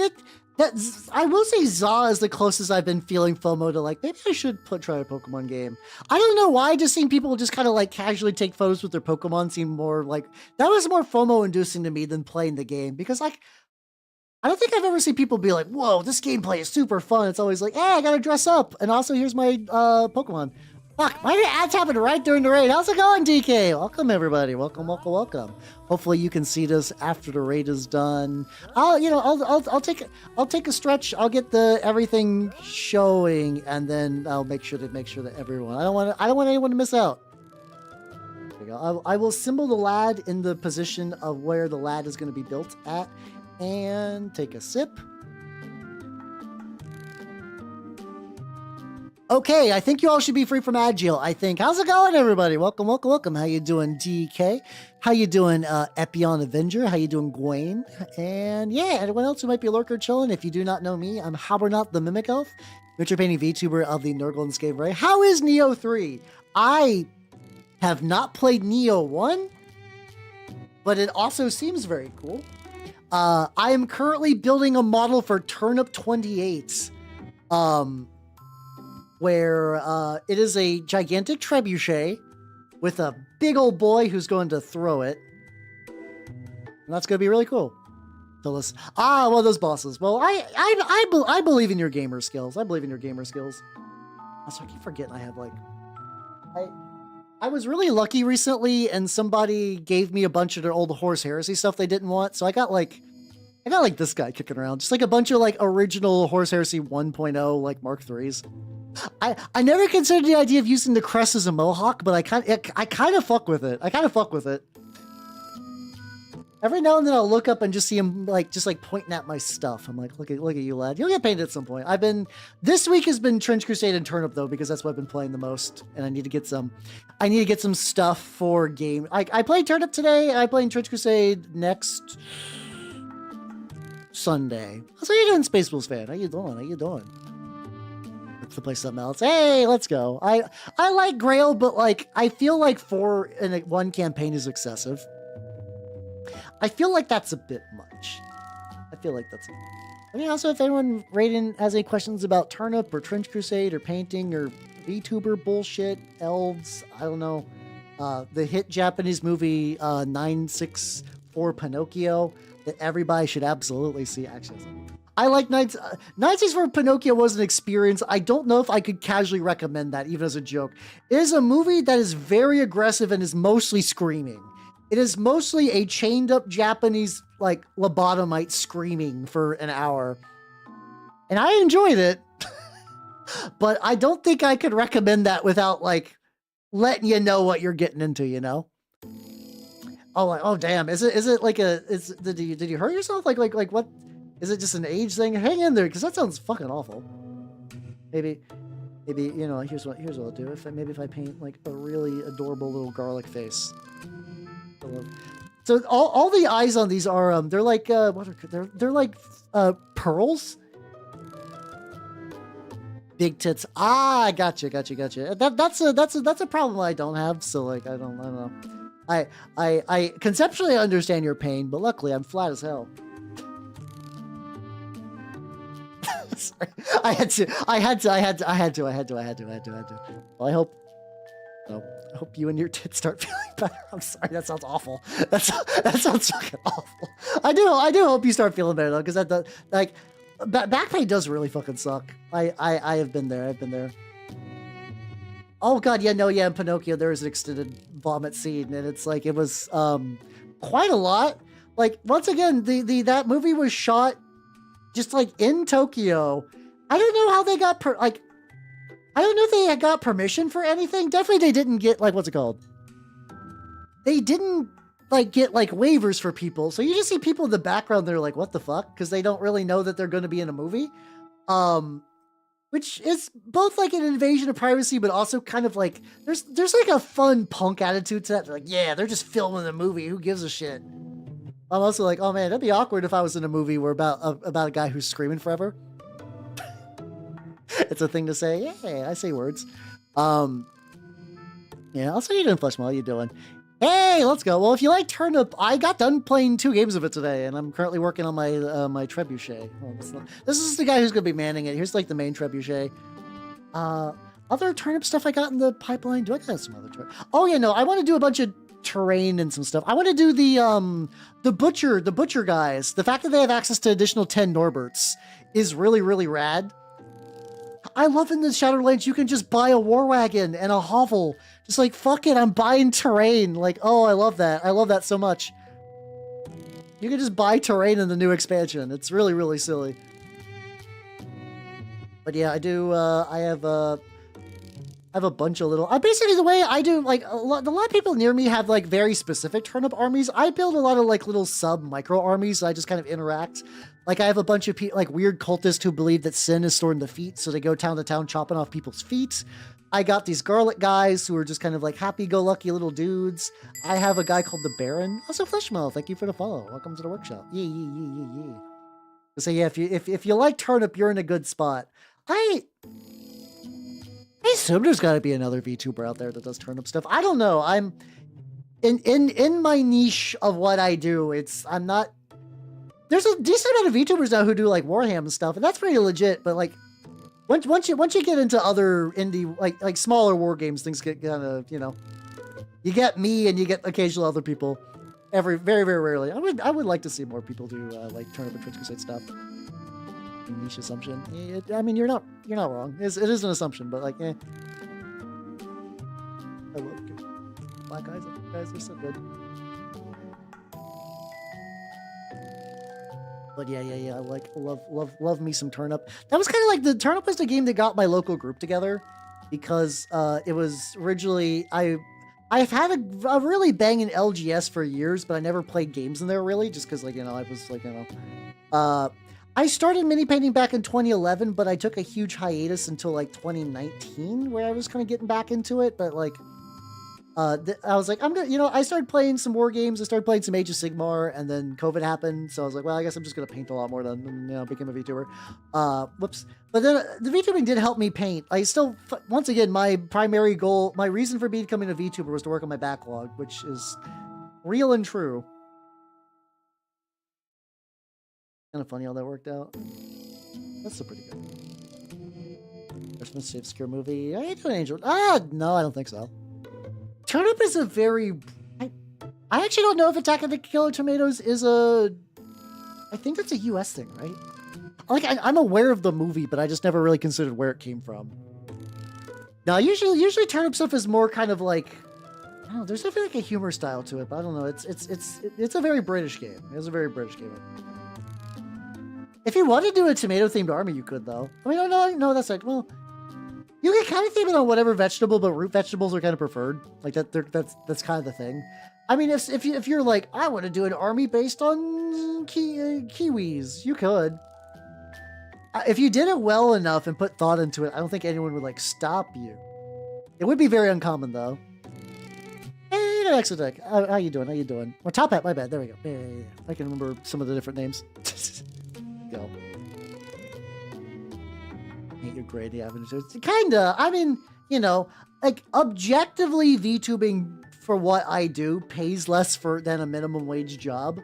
I will say Za is the closest I've been feeling FOMO to, like, maybe I should try a Pokemon game. I don't know why, just seeing people just kind of like casually take photos with their Pokemon seemed more like, that was more FOMO inducing to me than playing the game, because like, I don't think I've ever seen people be like, whoa, this gameplay is super fun. It's always like, hey, I gotta dress up, and also here's my Pokemon. Fuck, why did ads happen right during the raid? How's it going, DK? Welcome, everybody. Welcome. Hopefully you can see this after the raid is done. I'll take a stretch. I'll get everything showing, and then I'll make sure that everyone. I don't want anyone to miss out. There we go. I will symbol the lad in the position of where the lad is going to be built at, and take a sip. Okay, I think you all should be free from Agile, I think. How's it going, everybody? Welcome. How you doing, DK? How you doing, Epion Avenger? How you doing, Gwaine? And yeah, anyone else who might be a lurker chilling, if you do not know me, I'm Habernot the Mimic Elf, Richard Painting VTuber of the Nurgle Scave Ray. How is Neo 3? I have not played Neo 1, but it also seems very cool. I am currently building a model for Turnip28. Where it is a gigantic trebuchet with a big old boy who's going to throw it. And that's going to be really cool. So listen. Well, those bosses. Well, I believe in your gamer skills. Also, I keep forgetting I have like... I was really lucky recently, and somebody gave me a bunch of their old Horse Heresy stuff they didn't want. So I got like this guy kicking around. Just like a bunch of like original Horse Heresy 1.0 like Mark IIIs. I never considered the idea of using the crest as a mohawk, but I kind of fuck with it. Every now and then I'll look up and just see him just pointing at my stuff. I'm like, look at you, lad. You'll get painted at some point. This week has been Trench Crusade and Turnip though, because that's what I've been playing the most, and I need to get some stuff for game. I played Turnip today, and I played Trench Crusade next Sunday. How's you doing, Space Bulls fan? How you doing? To play something else. Hey, let's go. I like Grail, but like I feel like 4 in one campaign is excessive. I feel like that's a bit much. I mean, also, if anyone rating has any questions about Turnip or Trench Crusade or painting or VTuber bullshit, elves, I don't know, the hit Japanese movie 964 Pinocchio that everybody should absolutely see. Actually, I like Nights. Nights for Pinocchio was an experience. I don't know if I could casually recommend that, even as a joke. It is a movie that is very aggressive and is mostly screaming. It is mostly a chained up Japanese like lobotomite screaming for an hour. And I enjoyed it. But I don't think I could recommend that without like letting you know what you're getting into, you know? Oh damn. Is it like did you hurt yourself? Like what? Is it just an age thing? Hang in there, because that sounds fucking awful. Maybe, you know, here's what I'll do. If I paint like a really adorable little garlic face. So all the eyes on these are they're like they're like pearls. Big tits. Ah, gotcha. That's a problem I don't have. So like I don't know. I conceptually understand your pain, but luckily I'm flat as hell. Sorry. I had to. Well, I hope you and your tits start feeling better. I'm sorry, that sounds awful. That sounds fucking awful. I do hope you start feeling better though, because that like back pain does really fucking suck. I have been there. Oh god, yeah, no, yeah, in Pinocchio there was an extended vomit scene, and it's like it was quite a lot. Like once again, that movie was shot just like in Tokyo. I don't know how they got I don't know if they had got permission for anything. Definitely they didn't get like what's it called? They didn't like get like waivers for people. So you just see people in the background, they're like, what the fuck? Because they don't really know that they're going to be in a movie. Which is both like an invasion of privacy, but also kind of like there's like a fun punk attitude to that. They're like, yeah, they're just filming the movie. Who gives a shit? I'm also like, oh man, that'd be awkward if I was in a movie where about a guy who's screaming forever. It's a thing to say. Yeah, I say words. Yeah, I'll say you in Flesh. How you doing? Hey, let's go. Well, if you like Turnip, I got done playing 2 games of it today, and I'm currently working on my my trebuchet. This is the guy who's gonna be manning it. Here's like the main trebuchet. Other Turnip stuff I got in the pipeline. Do I got some other Turnip? Oh yeah, no, I want to do a bunch of terrain and some stuff. I want to do the butcher guys. The fact that they have access to additional 10 Norberts is really, really rad. I love in the Shadowlands you can just buy a war wagon and a hovel. Just like, fuck it, I'm buying terrain. Like, oh, I love that. I love that so much. You can just buy terrain in the new expansion. It's really, really silly. But yeah, I do, I have a bunch of little... basically, the way I do, like, a lot of people near me have, like, very specific Turnip armies. I build a lot of, like, little sub-micro armies, so I just kind of interact. Like, I have a bunch of, like, weird cultists who believe that sin is stored in the feet, so they go town to town chopping off people's feet. I got these garlic guys who are just kind of, like, happy-go-lucky little dudes. I have a guy called the Baron. Also, Fleshmel, thank you for the follow. Welcome to the workshop. Yeah. So, yeah, if you like Turnip, you're in a good spot. I assume there's got to be another VTuber out there that does Turnip stuff. I don't know. I'm in my niche of what I do. I'm not. There's a decent amount of VTubers now who do like Warhammer stuff, and that's pretty legit. But like, once you get into other indie like smaller war games, things get kind of, you know. You get me, and you get occasional other people. Very, very rarely. I would like to see more people do like Turnip and Twitch Crusade stuff. Niche assumption. I mean, you're not wrong. It is an assumption, but like, I love black eyes. Guys are so good. But yeah. I like love me some Turnip. That was kind of like the Turnip was the game that got my local group together, because it was originally I've had a really banging LGS for years, but I never played games in there really, just because like, you know, I was like, you know, I started mini painting back in 2011, but I took a huge hiatus until like 2019, where I was kind of getting back into it. But like, I was like, I'm gonna, you know, I started playing some war games. I started playing some Age of Sigmar, and then COVID happened. So I was like, well, I guess I'm just gonna paint a lot more then, and, you know, became a VTuber. Whoops. But then the VTubing did help me paint. I still, once again, my primary goal, my reason for becoming a VTuber was to work on my backlog, which is real and true. Kind of funny how that worked out. That's still pretty good. Christmas obscure movie. Are you doing, Angel? No, I don't think so. Turnip is a very... I actually don't know if Attack of the Killer Tomatoes is a... I think that's a US thing, right? like I'm aware of the movie, but I just never really considered where it came from. Now, usually Turnip stuff is more kind of like, I don't know, there's definitely like a humor style to it, but I don't know. It's a very British game. It's a very British game. If you want to do a tomato-themed army, you could though. I mean, no, that's like, well, you can kind of theme it on whatever vegetable, but root vegetables are kind of preferred. Like that's kind of the thing. I mean, if you're like, I want to do an army based on kiwis, you could. If you did it well enough and put thought into it, I don't think anyone would like stop you. It would be very uncommon though. Hey, excellent deck. How you doing? How you doing? Or Top Hat, my bad. There we go. Yeah. I can remember some of the different names. Go. Ain't you great? Yeah, kinda. I mean, you know, like objectively, VTubing for what I do pays less than a minimum wage job,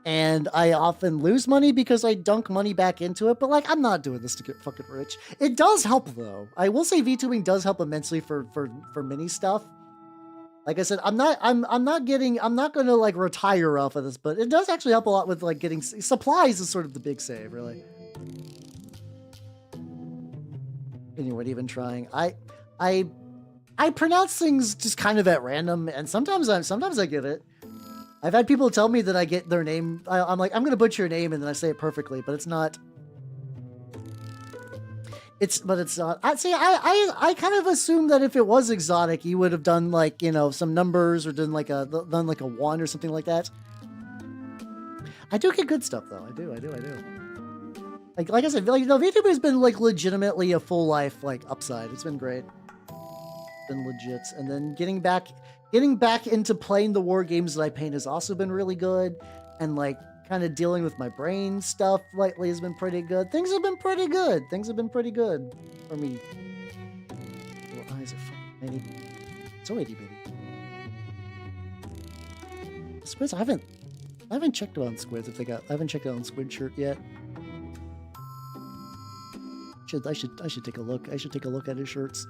and I often lose money because I dunk money back into it. But like, I'm not doing this to get fucking rich. It does help though. I will say VTubing does help immensely for mini stuff. Like I said, I'm not gonna like retire off of this, but it does actually help a lot with like getting supplies is sort of the big save, really. Anyone even trying? I pronounce things just kind of at random, and sometimes I get it. I've had people tell me that I get their name. I'm like, I'm gonna butcher your name, and then I say it perfectly, but it's not. It's not. I kind of assume that if it was exotic, you would have done like, you know, some numbers or done like a 1 or something like that. I do get good stuff though. I do. Like I said, like, you know, VTuber has been like legitimately a full life like upside. It's been great. It's been legit. And then getting back into playing the war games that I paint has also been really good. And like kind of dealing with my brain stuff lately has been pretty good. Things have been pretty good for me. Little eyes are fucking itty. So itty bitty. Squids, I haven't checked on Squids if they got. I haven't checked out on Squid shirt yet. I should take a look. I should take a look at his shirts.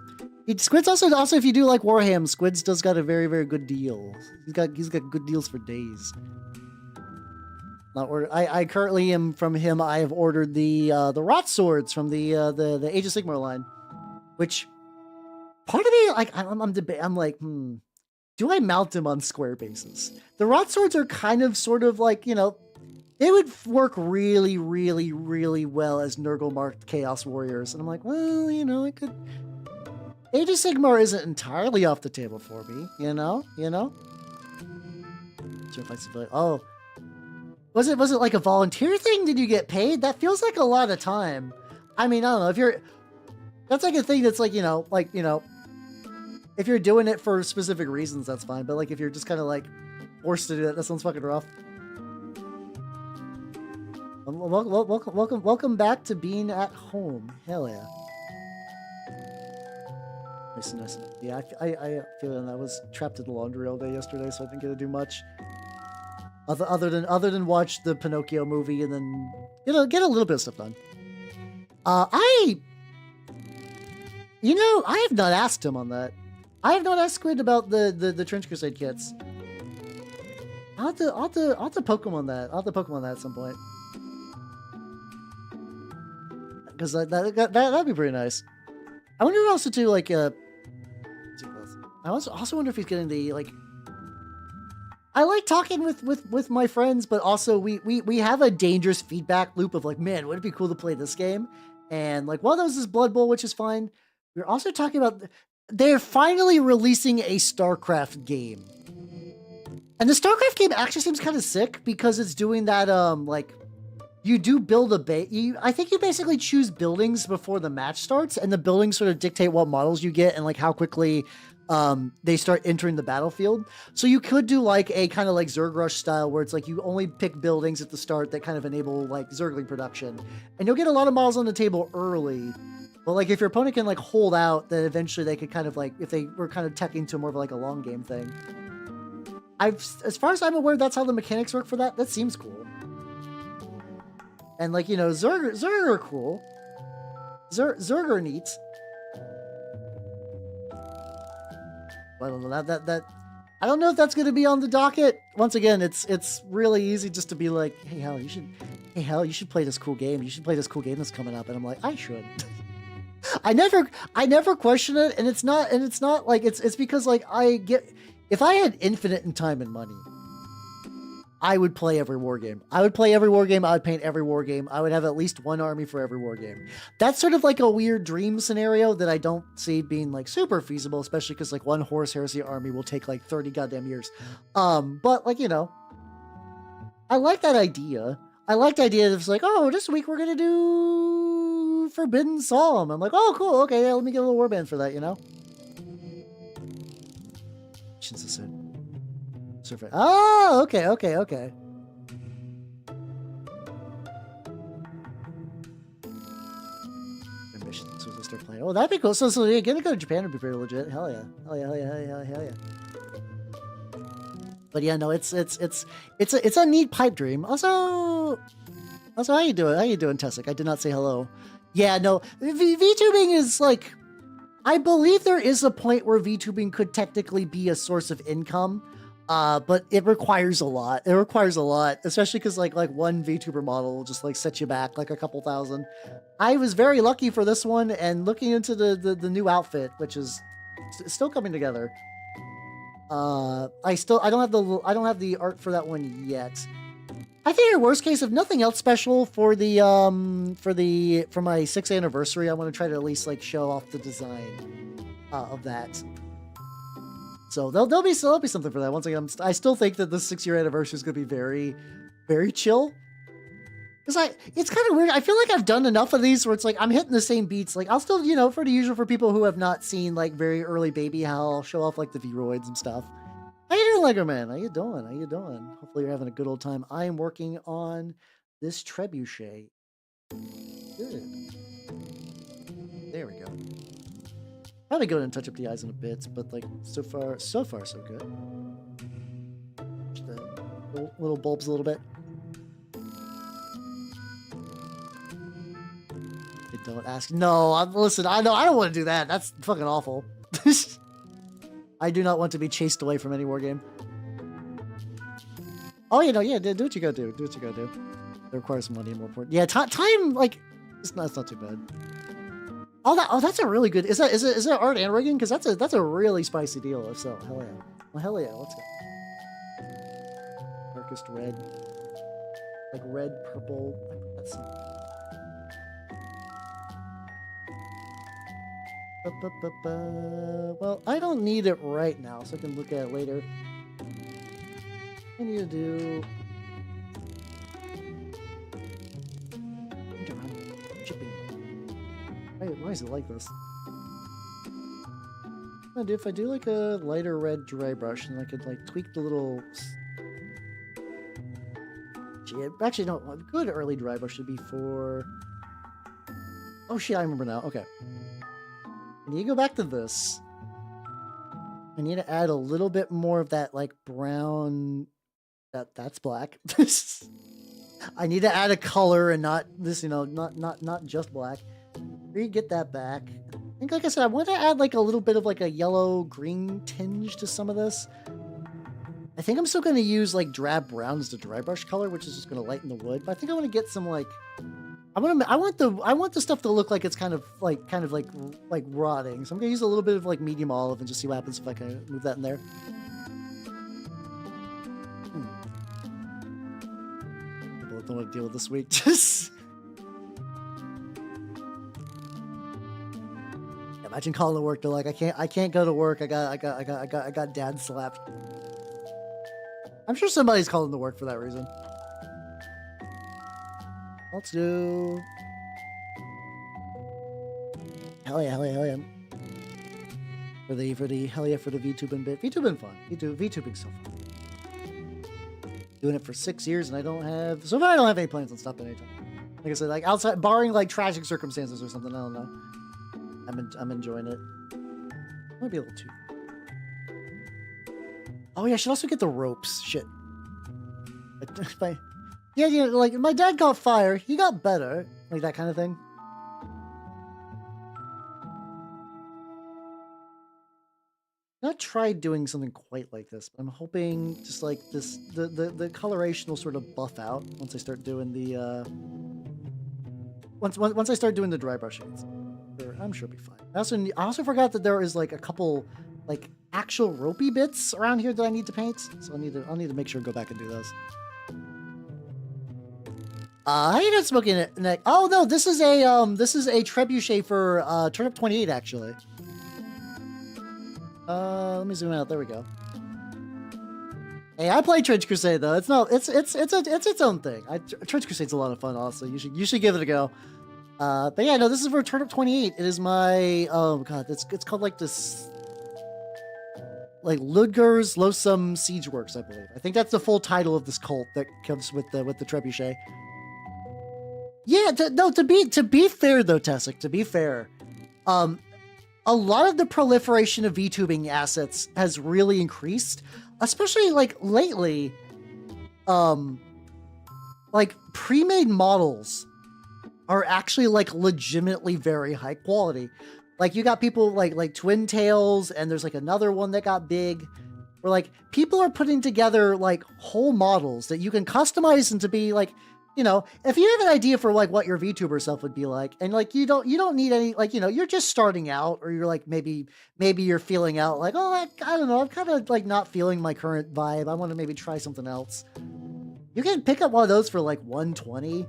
Squids also if you do like Warhammer, Squids does got a very, very good deal. He's got good deals for days. Not order. I currently am from him. I have ordered the rot swords from the Age of Sigmar line, which part of me like I'm like, do I mount them on square bases? The rot swords are kind of sort of like, you know, they would work really, really, really well as Nurgle marked Chaos Warriors, and I'm like, well, you know, I could. Age of Sigmar isn't entirely off the table for me, you know. Oh. Was it like a volunteer thing? Did you get paid? That feels like a lot of time. I mean, I don't know if you're. That's like a thing that's like, you know, if you're doing it for specific reasons, that's fine. But like if you're just kind of like forced to do that, that sounds fucking rough. Welcome back to being at home. Hell yeah. Nice. Yeah, I feel that I was trapped in the laundry all day yesterday, so I didn't get to do much. Other than watch the Pinocchio movie and then get a little bit of stuff done. I have not asked him on that. I have not asked Squid about the Trench Crusade kits. I'll have to poke him on that. I'll have to poke him on that at some point. Because that'd be pretty nice. I wonder also too, like, I also wonder if he's getting the, like, I like talking with my friends, but also we have a dangerous feedback loop of like, man, would it be cool to play this game? And like, one of those is Blood Bowl, which is fine. We're also talking about, they're finally releasing a StarCraft game. And the StarCraft game actually seems kind of sick because it's doing that, like, you do build a base. I think you basically choose buildings before the match starts, and the buildings sort of dictate what models you get and like how quickly they start entering the battlefield. So you could do like a kind of like Zerg Rush style where it's like you only pick buildings at the start that kind of enable like Zergling production. And you'll get a lot of models on the table early. But like if your opponent can like hold out, then eventually they could kind of like, if they were kind of teching to more of like a long game thing. As far as I'm aware, that's how the mechanics work for that. That seems cool. And like, you know, Zerg are cool. Zerg are neat. I don't know, that I don't know if that's going to be on the docket. Once again, it's really easy just to be like, hey Hal, you should play this cool game. You should play this cool game that's coming up. And I'm like, I should. I never question it, and it's not like it's because like if I had infinite in time and money, I would play every war game. I would play every war game. I would paint every war game. I would have at least one army for every war game. That's sort of like a weird dream scenario that I don't see being like super feasible, especially because like one Horus Heresy army will take like 30 goddamn years. But like, you know, I like that idea. I like the idea that it's like, oh, this week we're going to do Forbidden Psalm. I'm like, oh, cool. Okay, yeah, let me get a little warband for that, you know? Oh, okay. Missions, so let's start playing. Oh, that'd be cool. So yeah, getting to go to Japan would be pretty legit. Hell yeah. But yeah, no, it's a neat pipe dream. Also, how you doing? How you doing, Tessic? I did not say hello. Yeah, no, VTubing is like, I believe there is a point where VTubing could technically be a source of income. But it requires a lot. It requires a lot, especially because like one VTuber model will just like set you back like a couple thousand. I was very lucky for this one, and looking into the new outfit, which is still coming together. I don't have the art for that one yet. I think in worst case, if nothing else special for the for my 6th anniversary, I want to try to at least like show off the design of that. So there'll be something for that. Once again, I still think that the 6-year anniversary is going to be very, very chill. Because it's kind of weird. I feel like I've done enough of these where it's like I'm hitting the same beats. Like I'll still, you know, for the usual for people who have not seen like very early baby Hal, I'll show off like the V-roids and stuff. How you doing, Lego Man? How you doing? Hopefully you're having a good old time. I am working on this trebuchet. Good. There we go. Probably go ahead and touch up the eyes in a bit, but like so far so good. Just the little bulbs a little bit. Don't ask. No, listen. I know I don't want to do that. That's fucking awful. I do not want to be chased away from any war game. Oh, you know, yeah. Do what you gotta do. Do what you gotta do. It requires money, more important. Yeah, time. Like, it's not too bad. Oh, that's a really good. Is that art and rigging? Because that's a really spicy deal. If so, hell yeah. Well, hell yeah. Let's go. Darkest red, like red, purple. That's. Well, I don't need it right now, so I can look at it later. I need to do. Why is it like this? If I do like a lighter red dry brush, and I could like tweak the little. Actually, no. A good early dry brush should be for. Oh shit! I remember now. Okay. I need to go back to this. I need to add a little bit more of that like brown. That's black. I need to add a color and not this. You know, not just black. Get that back. I think, like I said, I want to add like a little bit of like a yellow-green tinge to some of this. I think I'm still going to use like drab brown as the dry brush color, which is just going to lighten the wood. But I think I want to get some like, I want the stuff to look like it's kind of like rotting. So I'm going to use a little bit of like medium olive and just see what happens if I can move that in there. People don't want to deal with this week. Just. Imagine calling to work. They're like, I can't go to work. I got dad slapped. I'm sure somebody's calling to work for that reason. Let's do. Hell yeah. For the VTubing bit. VTubing fun. VTubing's so fun. Doing it for 6 years and I don't have any plans on stopping anytime. Like I said, like outside, barring like tragic circumstances or something. I don't know. I'm enjoying it. Might be a little too. Oh yeah, I should also get the ropes. Shit. Yeah, like my dad got fire. He got better. Like that kind of thing. not tried doing something quite like this, but I'm hoping just like this, the coloration will sort of buff out once I start doing the, once I start doing the dry brushing. I'm sure it'll be fine. I also forgot that there is like a couple like actual ropey bits around here that I need to paint, so I'll need to make sure and go back and do those. How you not smoking it, Nick? Oh no, this is a trebuchet for Turnip28 actually. Let me zoom out. There we go. Hey, I play Trench Crusade though. It's its own thing. Trench Crusade's a lot of fun. Also, you should give it a go. But yeah, no, this is for Turnip28. It is my it's called like this, like Ludgar's Loathesome Siegeworks, I believe. I think that's the full title of this cult that comes with the trebuchet. Yeah, to be fair though, Tessic, to be fair, a lot of the proliferation of VTubing assets has really increased, especially like lately. Like pre-made models are actually like legitimately very high quality. Like you got people like Twin Tails, and there's like another one that got big, where like people are putting together like whole models that you can customize into be like, you know, if you have an idea for like what your VTuber self would be like, and like you don't need any, like, you know, you're just starting out, or you're like maybe you're feeling out like, oh, I don't know, I'm kind of like not feeling my current vibe, I want to maybe try something else. You can pick up one of those for like 120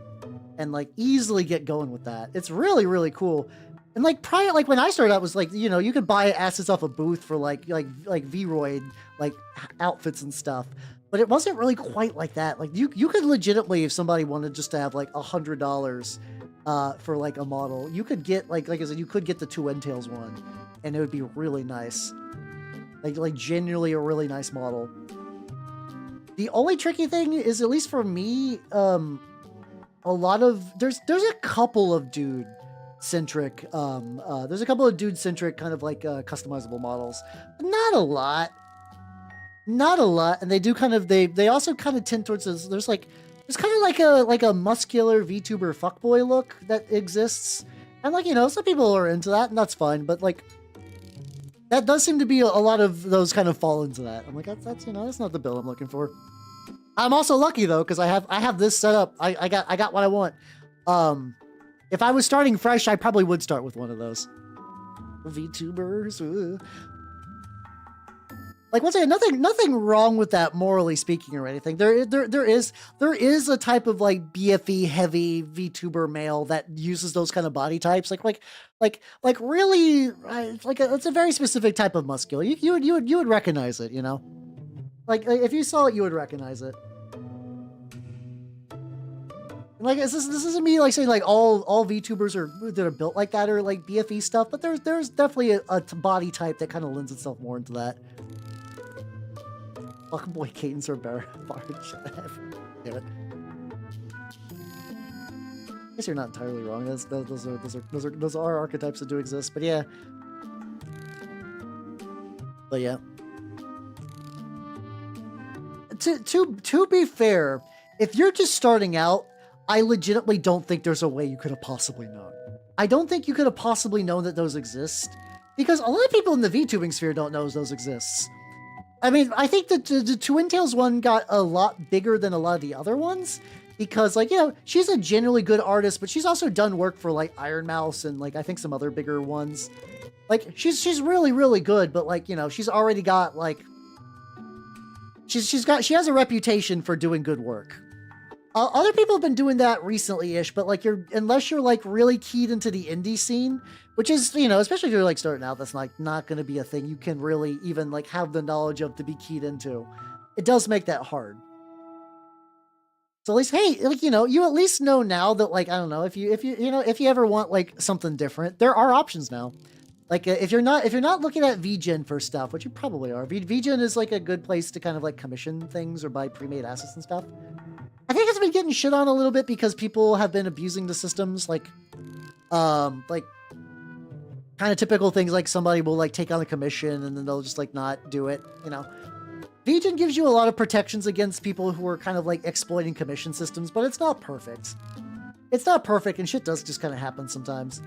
and like easily get going with that. It's really, really cool. And like prior, like when I started out, was like, you know, you could buy assets off a booth for like Vroid like outfits and stuff, but it wasn't really quite like that. Like you could legitimately, if somebody wanted just to have like $100 for like a model, you could get like I said, you could get the Twin Tails one, and it would be really nice, like genuinely a really nice model. The only tricky thing is, at least for me, a lot of there's a couple of dude centric kind of like customizable models, but not a lot, and they do kind of they also kind of tend towards this. There's kind of like a muscular VTuber fuckboy look that exists, and like, you know, some people are into that, and that's fine, but like that does seem to be a lot of those kind of fall into that. I'm like, that's you know, that's not the build I'm looking for. I'm also lucky though, because I have this set up. I got what I want. If I was starting fresh, I probably would start with one of those VTubers. Like, once again, nothing wrong with that, morally speaking, or anything. There is a type of like BFE heavy VTuber male that uses those kind of body types. Like really, it's a very specific type of muscular. You would recognize it, you know. Like if you saw it, you would recognize it. And like, this isn't me like saying like all VTubers that are built like that are like BFE stuff, but there's definitely a body type that kind of lends itself more into that. Fuckboy cadence or bear bard. Damn it. I guess you're not entirely wrong. Those are archetypes that do exist, but yeah. But yeah. To be fair, if you're just starting out, I legitimately don't think there's a way you could have possibly known. I don't think you could have possibly known that those exist, because a lot of people in the VTubing sphere don't know those exists. I mean, I think that the Twin Tails one got a lot bigger than a lot of the other ones, because, like, you know, she's a genuinely good artist, but she's also done work for like Iron Mouse and like I think some other bigger ones. Like she's really, really good, but like, you know, she's already got like she has a reputation for doing good work. Other people have been doing that recently-ish, but like unless you're like really keyed into the indie scene, which is, you know, especially if you're like starting out, that's like not going to be a thing you can really even like have the knowledge of to be keyed into. It does make that hard. So at least, hey, like, you know, you at least know now that, like, I don't know, if you ever want like something different, there are options now. Like if you're not looking at VGen for stuff, which you probably are, VGen is like a good place to kind of like commission things or buy pre-made assets and stuff. I think it's been getting shit on a little bit because people have been abusing the systems, like kind of typical things, like somebody will like take on a commission and then they'll just like not do it, you know. VGen gives you a lot of protections against people who are kind of like exploiting commission systems, but it's not perfect. It's not perfect, and shit does just kind of happen sometimes.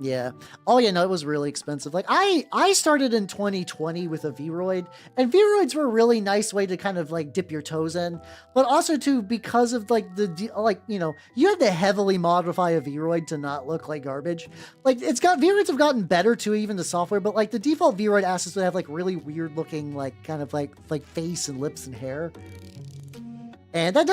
Yeah. Oh yeah, no, it was really expensive. Like I started in 2020 with a Vroid, and Vroids were a really nice way to kind of like dip your toes in, but also too because of like you had to heavily modify a Vroid to not look like garbage. Like Vroids have gotten better too, even the software, but like the default Vroid assets would have like really weird looking like kind of like face and lips and hair. And that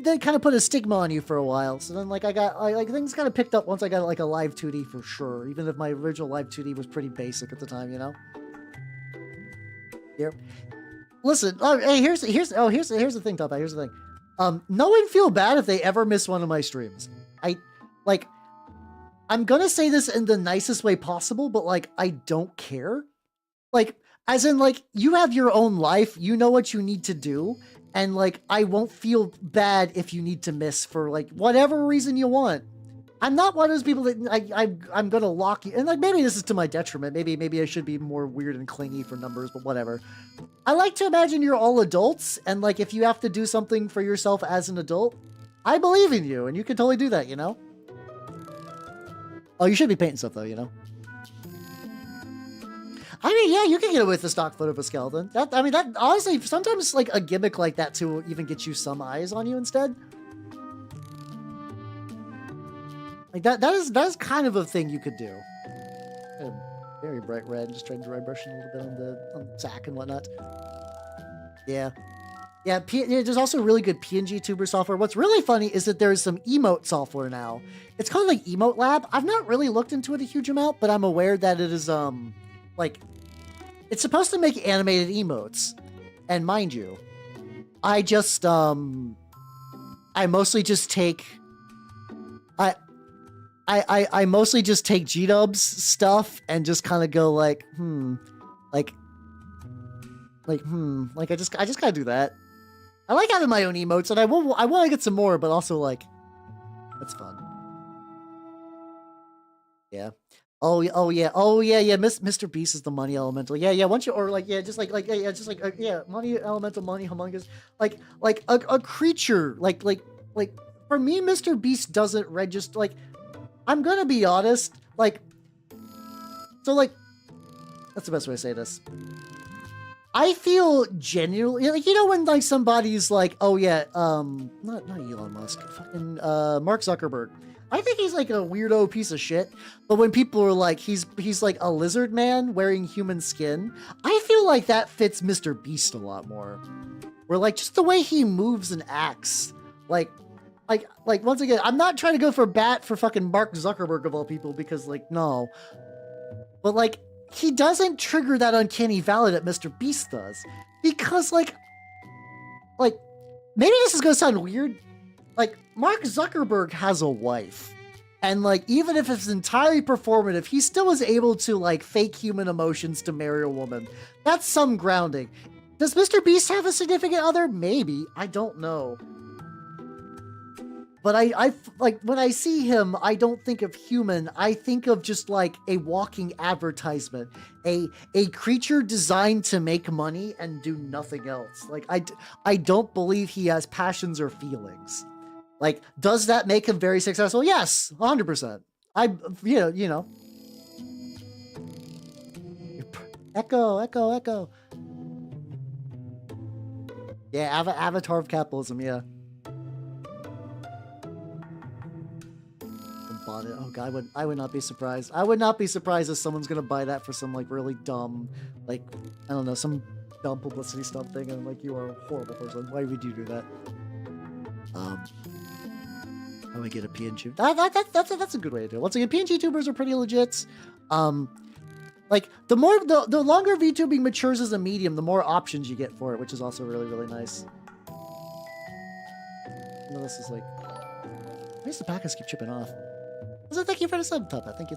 did kind of put a stigma on you for a while. So then, like, I got like things kind of picked up once I got like a live 2D for sure. Even if my original live 2D was pretty basic at the time, you know. Yep. Listen, hey, here's the thing, Top Hat. Here's the thing. No one feel bad if they ever miss one of my streams. I'm gonna say this in the nicest way possible, but like, I don't care. Like, as in, like, you have your own life. You know what you need to do. And, like, I won't feel bad if you need to miss for, like, whatever reason you want. I'm not one of those people that I'm going to lock you. And, like, maybe this is to my detriment. Maybe I should be more weird and clingy for numbers, but whatever. I like to imagine you're all adults. And, like, if you have to do something for yourself as an adult, I believe in you. And you can totally do that, you know? Oh, you should be painting stuff, though, you know? I mean, yeah, you can get it with the stock foot of a skeleton. That honestly, sometimes like a gimmick like that too will even get you some eyes on you instead. Like that is kind of a thing you could do. Very bright red, just trying to dry brush a little bit on the sack and whatnot. Yeah. Yeah, there's also really good PNG tuber software. What's really funny is that there's some emote software now. It's called like Emote Lab. I've not really looked into it a huge amount, but I'm aware that it is like, it's supposed to make animated emotes. And mind you, I just, I mostly just take, I mostly just take G-Dub's stuff and just kind of go like, I just gotta do that. I like having my own emotes, and I want to get some more, but also like, it's fun. Yeah. Oh yeah, Mr. Beast is the money elemental. Yeah, once you, or like, yeah, money elemental, money humongous, like a creature, like for me, Mr. Beast doesn't register. Like, I'm gonna be honest, like, so like, that's the best way to say this. I feel genuinely like, you know, when like somebody's like, oh yeah, not Elon Musk, fucking Mark Zuckerberg. I think he's like a weirdo piece of shit. But when people are like, he's like a lizard man wearing human skin, I feel like that fits Mr. Beast a lot more. Where like just the way he moves and acts, like once again, I'm not trying to go for bat for fucking Mark Zuckerberg of all people, because like, no. But like, he doesn't trigger that uncanny valley that Mr. Beast does. Because like maybe this is gonna sound weird. Like, Mark Zuckerberg has a wife. And, like, even if it's entirely performative, he still is able to, like, fake human emotions to marry a woman. That's some grounding. Does Mr. Beast have a significant other? Maybe. I don't know. But I like, when I see him, I don't think of human. I think of just, like, a walking advertisement. A creature designed to make money and do nothing else. Like, I don't believe he has passions or feelings. Like, does that make him very successful? Yes, 100%. You know. Echo. Yeah, avatar of capitalism, yeah. Bought it. Oh god, I would not be surprised. I would not be surprised if someone's gonna buy that for some, like, really dumb, like, I don't know, some dumb publicity stuff thing, and like, you are a horrible person. Why would you do that? How do I get a PNG? That's a good way to do it. Once again, PNG tubers are pretty legit. Like, the longer VTubing matures as a medium, the more options you get for it, which is also really, really nice. You know, this is like, why does the packets keep chipping off? So thank you for the sub, Top Hat. Thank you.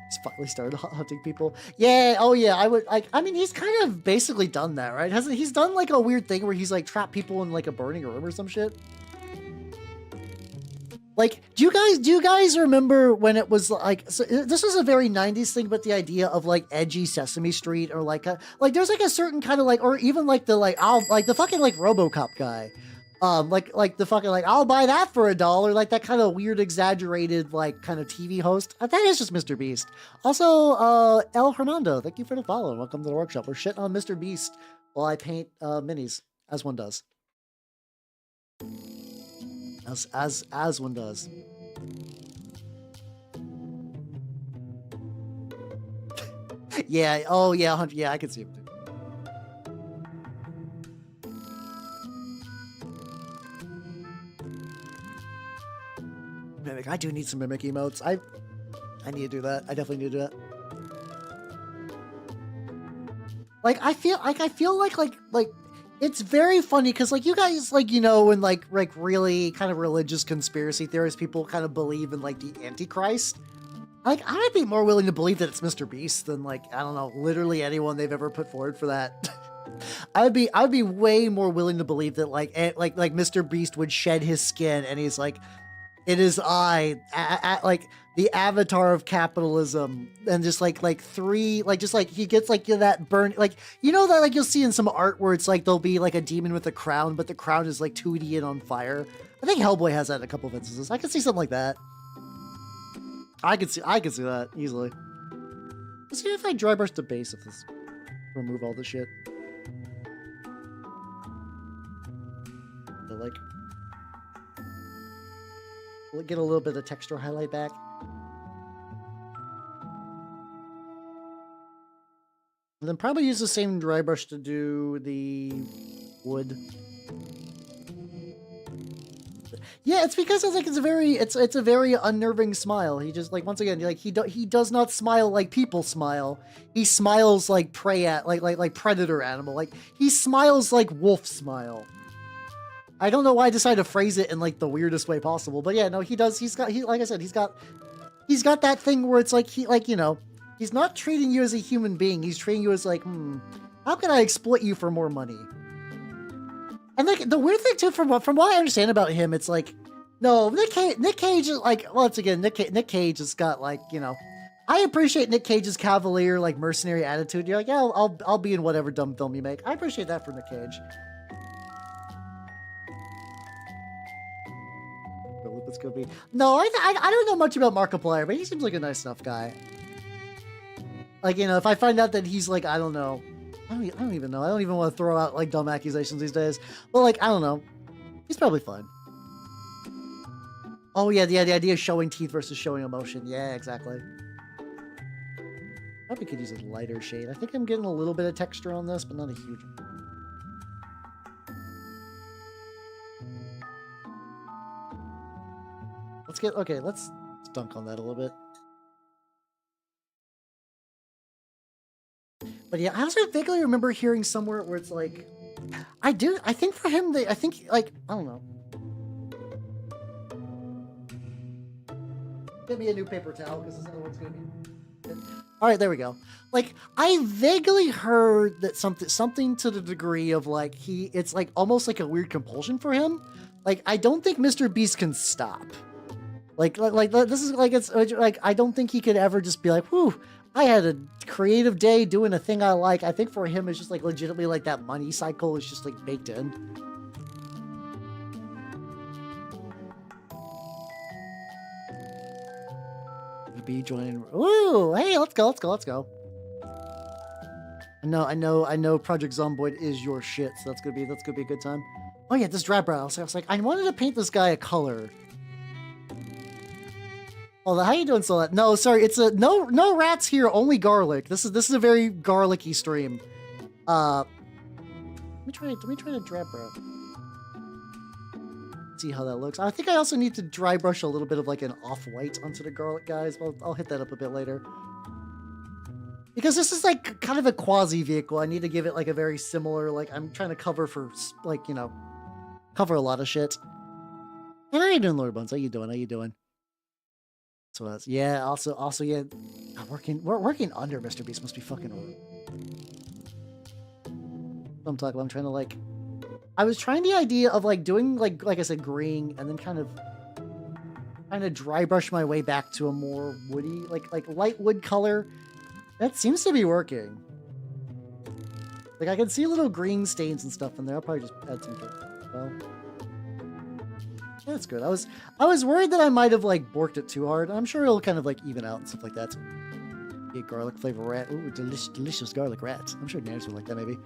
He's finally started hunting people. Yeah, oh yeah, I mean, he's kind of basically done that, right? He's done like a weird thing where he's like trapped people in like a burning room or some shit? Like, do you guys remember when it was like, so this was a very 90s thing, but the idea of like edgy Sesame Street, or like there's like a certain kind of like, or even like the like, the fucking like RoboCop guy. Like the fucking like I'll buy that for $1, like that kind of weird, exaggerated, like kind of TV host. That is just Mr. Beast. Also, El Hernando, thank you for the follow. Welcome to the workshop. We're shitting on Mr. Beast while I paint minis, as one does. As one does. Yeah. Oh yeah. Yeah, I can see him too. Mimic. I do need some mimic emotes. I need to do that. I definitely need to do that. Like I feel like it's very funny because like you guys like when like really kind of religious conspiracy theorists, people kind of believe in like the Antichrist. Like I'd be more willing to believe that it's Mr. Beast than like I don't know literally anyone they've ever put forward for that. I'd be way more willing to believe that like Mr. Beast would shed his skin and he's like, it is I, like the avatar of capitalism, and just like three, like just like he gets like that burn, like that like you'll see in some art where it's like there'll be like a demon with a crown, but the crown is like 2D and on fire. I think Hellboy has that in a couple of instances. I could see something like that. I could see that easily. Let's see if I dry brush the base of this. Remove all the shit. So like. We'll get a little bit of texture highlight back. And then probably use the same dry brush to do the wood. Yeah, it's because it's like it's a very unnerving smile. He just like once again like he does not smile like people smile. He smiles like like predator animal. Like he smiles like wolf smile. I don't know why I decided to phrase it in like the weirdest way possible, but yeah, no, he does. Like I said, he's got that thing where it's like he's not treating you as a human being. He's treating you as like, how can I exploit you for more money? And like the weird thing too, from what I understand about him, it's like, no, Nick Cage is like, once again, Nick Cage has got like, I appreciate Nick Cage's cavalier like mercenary attitude. You're like, yeah, I'll be in whatever dumb film you make. I appreciate that from Nick Cage. This could be. No, I don't know much about Markiplier, but he seems like a nice enough guy. Like, if I find out that he's like, I don't know. I don't even know. I don't even want to throw out like dumb accusations these days. But like, I don't know. He's probably fine. Oh yeah, the idea of showing teeth versus showing emotion. Yeah, exactly. Probably could use a lighter shade. I think I'm getting a little bit of texture on this, but not a huge one. Let's dunk on that a little bit. But yeah, I also vaguely remember hearing somewhere where it's like, I think for him, I don't know. Get me a new paper towel, because this other one's gonna be... All right, there we go. Like, I vaguely heard that something to the degree of like, it's like almost like a weird compulsion for him. Like, I don't think Mr. Beast can stop. Like this is like, it's like, I don't think he could ever just be like, whew, I had a creative day doing a thing I like. I think for him, it's just like legitimately like that money cycle is just like baked in. Be joining. Ooh, hey, let's go. I know Project Zomboid is your shit, so that's gonna be a good time. Oh yeah, this dry brow. So I was like, I wanted to paint this guy a color. Oh, how you doing, Solat? No, sorry, it's a no rats here, only garlic. This is a very garlicky stream. Let me try to dry brush. See how that looks. I think I also need to dry brush a little bit of like an off-white onto the garlic, guys. Well, I'll hit that up a bit later. Because this is like kind of a quasi vehicle. I need to give it like a very similar, like I'm trying to cover for like, cover a lot of shit. Hey, how you doing, Lord Buns? How you doing? So that's, yeah, also, yeah, working under Mr. Beast must be fucking horrible. I'm talking about, I'm trying to like, I was trying the idea of like doing like I said, green, and then kind of dry brush my way back to a more woody, like light wood color. That seems to be working. Like I can see little green stains and stuff in there. I'll probably just add some to it. Well, That's good. I was worried that I might have like borked it too hard. I'm sure it'll kind of like even out and stuff like that. So, yeah, garlic flavor rat. Ooh, delicious garlic rats. I'm sure Nanners would like that maybe.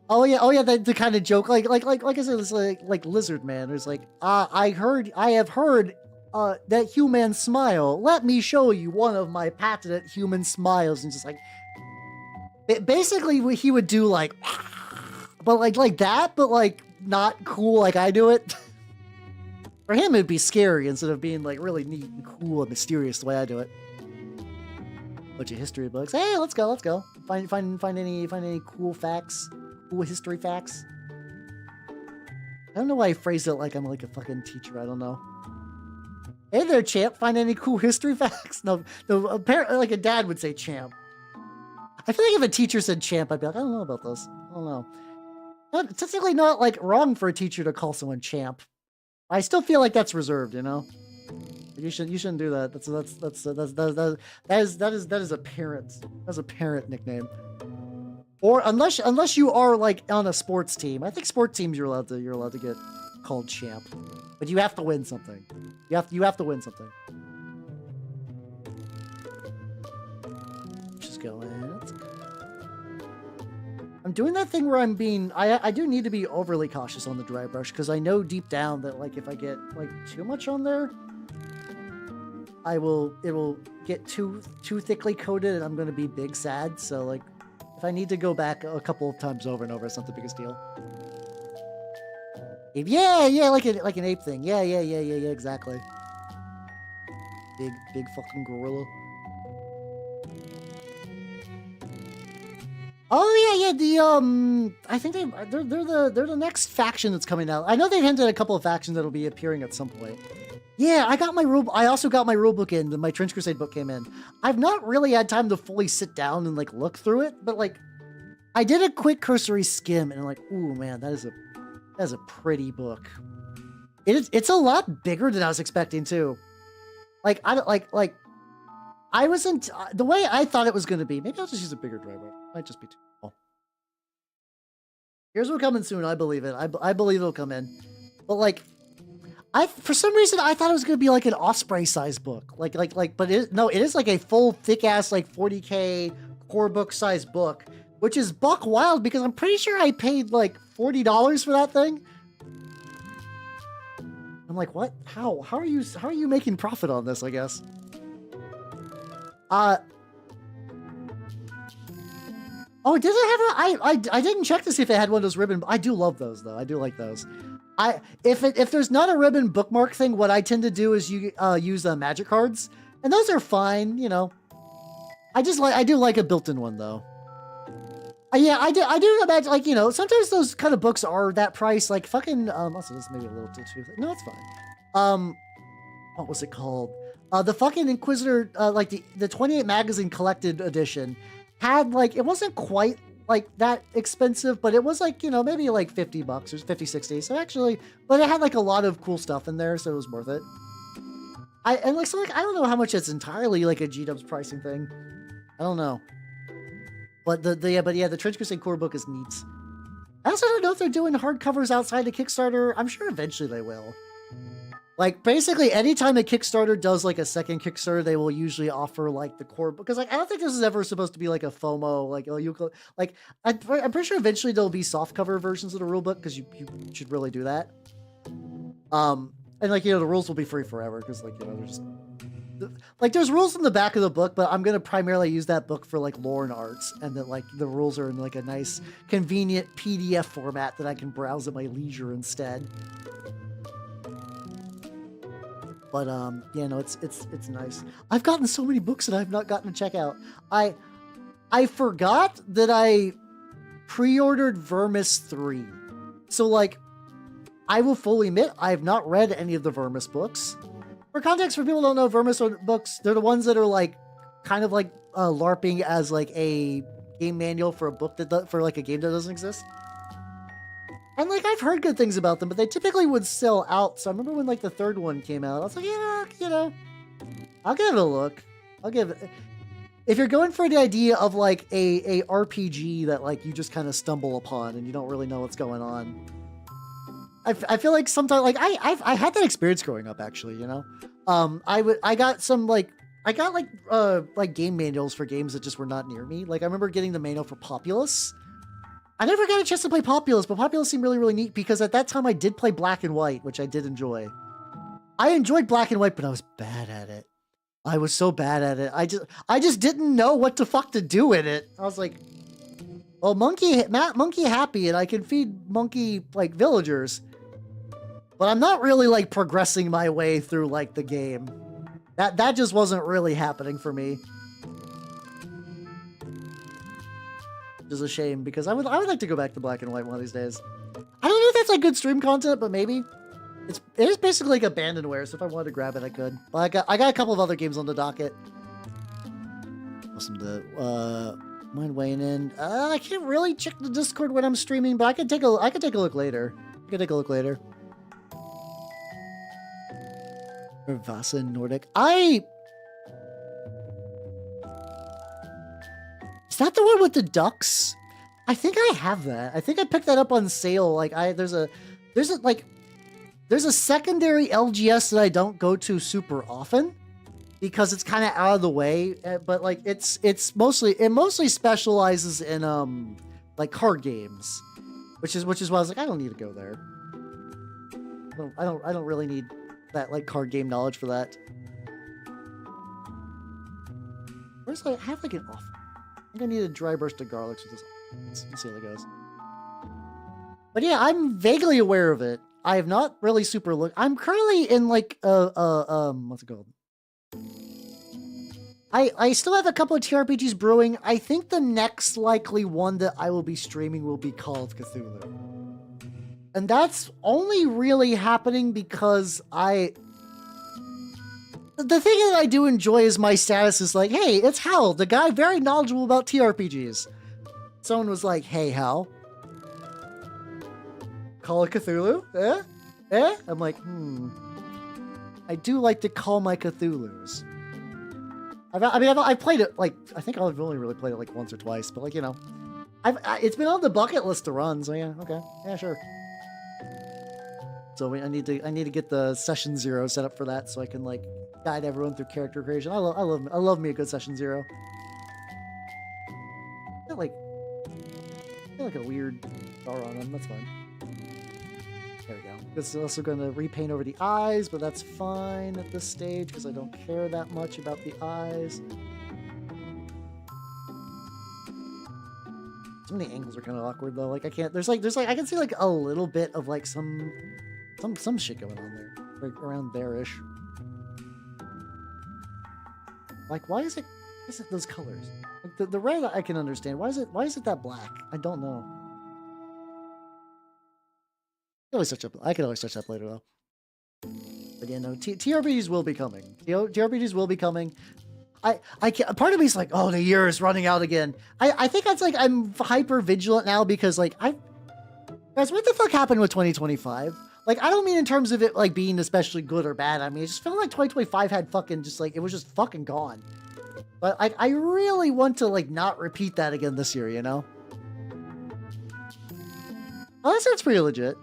Oh yeah, the kind of joke, like I said, it's like Lizard Man. There's like, I have heard, that human smile. Let me show you one of my patented human smiles, and just like, basically, what he would do like, but like that, but like not cool like I do it. For him, it'd be scary instead of being like really neat and cool and mysterious the way I do it. Bunch of history books. Hey, let's go. Find any cool facts. Cool history facts. I don't know why I phrased it like I'm like a fucking teacher. I don't know. Hey there, champ. Find any cool history facts? No. Apparently, like a dad would say champ. I feel like if a teacher said champ, I'd be like, I don't know about this. I don't know. It's technically not like wrong for a teacher to call someone champ. I still feel like that's reserved, you know. You shouldn't do that. That is a parent. That's a parent nickname. Or unless you are like on a sports team. I think sports teams you're allowed to get called champ. But you have to win something. You have to win something. Just go in. I'm doing that thing where I do need to be overly cautious on the dry brush, because I know deep down that like if I get like too much on there, it will get too thickly coated and I'm gonna be big sad. So like if I need to go back a couple of times over and over, it's not the biggest deal. Yeah, like an ape thing. Yeah, exactly. Big fucking gorilla. Oh yeah. I think they're the next faction that's coming out. I know they've hinted at a couple of factions that'll be appearing at some point. Yeah, I also got my rule book in. My Trench Crusade book came in. I've not really had time to fully sit down and like look through it, but like I did a quick cursory skim and I'm like, ooh man, that is a pretty book. It's a lot bigger than I was expecting too. Like I wasn't the way I thought it was going to be. Maybe I'll just use a bigger driver. Might just be too small. Here's what's coming soon. I believe it. I believe it'll come in. But like, for some reason I thought it was going to be like an Osprey size book. But it is like a full thick ass like 40K core book size book, which is buck wild because I'm pretty sure I paid like $40 for that thing. I'm like, what? How are you making profit on this? I guess. Oh, does it have I didn't check to see if it had one of those ribbon. I do love those though. I do like those. If there's not a ribbon bookmark thing, what I tend to do is use magic cards, and those are fine. You know, I do like a built-in one though. Yeah, I do imagine, like, you know, sometimes those kind of books are that price. Like fucking also this may be a little too. No, it's fine. What was it called? The fucking Inquisitor, like the 28 magazine collected edition had like, it wasn't quite like that expensive, but it was like, you know, maybe like $50 or 50, 60. So actually, but it had like a lot of cool stuff in there. So it was worth it. I don't know how much it's entirely like a G-Dubs pricing thing. I don't know. But the Trench Crusade core book is neat. I also don't know if they're doing hardcovers outside the Kickstarter. I'm sure eventually they will. Like, basically, anytime a Kickstarter does, like, a second Kickstarter, they will usually offer, like, the core... Because, like, I don't think this is ever supposed to be, like, a FOMO, like, oh, you... Like, I'm pretty sure eventually there'll be softcover versions of the rulebook, because you should really do that. And, like, you know, the rules will be free forever, because, like, you know, there's... Like, there's rules in the back of the book, but I'm going to primarily use that book for, like, lore and arts, and that, like, the rules are in, like, a nice, convenient PDF format that I can browse at my leisure instead. But yeah, no, it's nice. I've gotten so many books that I've not gotten to check out. I forgot that I pre-ordered Vermis 3. So like, I will fully admit I have not read any of the Vermis books. For context, for people who don't know, Vermis books, they're the ones that are like kind of like LARPing as like a game manual for a book for like a game that doesn't exist. And, like, I've heard good things about them, but they typically would sell out. So I remember when, like, the third one came out, I was like, yeah, you know, I'll give it a look. I'll give it... If you're going for the idea of, like, a RPG that, like, you just kind of stumble upon and you don't really know what's going on, I feel like sometimes like I had that experience growing up actually, you know. I got some like game manuals for games that just were not near me. Like I remember getting the manual for Populous. I never got a chance to play Populous, but Populous seemed really, really neat because at that time I did play Black and White, which I did enjoy. I enjoyed Black and White, but I was bad at it. I was so bad at it. I just didn't know what the fuck to do in it. I was like, well, monkey happy, and I can feed monkey like villagers, but I'm not really like progressing my way through like the game. That just wasn't really happening for me. Which is a shame because I would like to go back to Black and White one of these days. I don't know if that's like good stream content, but maybe. It is basically like abandonware, so if I wanted to grab it, I could. But I got a couple of other games on the docket. Awesome to mind weighing in. I can't really check the Discord when I'm streaming, but I could take a look later. I could take a look later. Vasa Nordic. Is that the one with the ducks? I think I have that. I think I picked that up on sale. Like there's a secondary LGS that I don't go to super often because it's kind of out of the way, but like it mostly specializes in like card games, which is why I was like I don't need to go there. I don't really need that like card game knowledge for that. Where's I have like an off. I think I need a dry burst of garlics with this. Let's see how that goes. But yeah, I'm vaguely aware of it. I have not really super looked. I'm currently in like what's it called? I still have a couple of TRPGs brewing. I think the next likely one that I will be streaming will be Call of Cthulhu. And that's only really happening because the thing that I do enjoy is my status is like, hey, it's Hal, the guy very knowledgeable about TRPGs. Someone was like, hey, Hal, Call of Cthulhu? Eh? I'm like, I do like to call my Cthulhus. I've played it, like, I think I've only really played it like once or twice, but like, you know, it's been on the bucket list to run, so yeah, okay. Yeah, sure. So I need to get the session 0 set up for that so I can like guide everyone through character creation. I love me a good session 0. I feel like a weird star on them. That's fine. There we go. This is also going to repaint over the eyes, but that's fine at this stage because I don't care that much about the eyes. Some of the angles are kind of awkward though. Like I can't. There's like I can see like a little bit of like some shit going on there, like around there-ish. Like why is it those colors? Like the red I can understand. Why is it that black? I don't know. I can always touch up later though. But yeah, no, TRPGs will be coming. TRPGs will be coming. I can't, part of me is like, oh, the year is running out again. I think that's like I'm hyper vigilant now because like guys, what the fuck happened with 2025? Like I don't mean in terms of it like being especially good or bad. I mean it just felt like 2025 had fucking just like it was just fucking gone. But I really want to like not repeat that again this year, you know? Oh, that sounds pretty legit.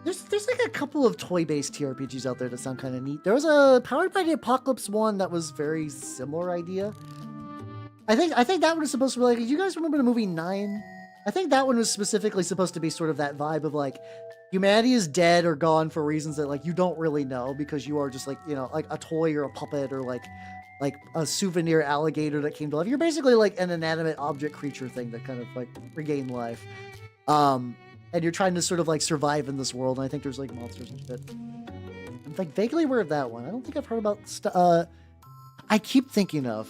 There's like a couple of toy-based TRPGs out there that sound kind of neat. There was a Powered by the Apocalypse one that was very similar idea. I think that one was supposed to be like, do you guys remember the movie 9? I think that one was specifically supposed to be sort of that vibe of like, humanity is dead or gone for reasons that like you don't really know because you are just like, you know, like a toy or a puppet or like a souvenir alligator that came to life. You're basically like an inanimate object creature thing that kind of like regained life. And you're trying to sort of like survive in this world. And I think there's like monsters and shit. I'm like vaguely aware of that one. I don't think I've heard about I keep thinking of.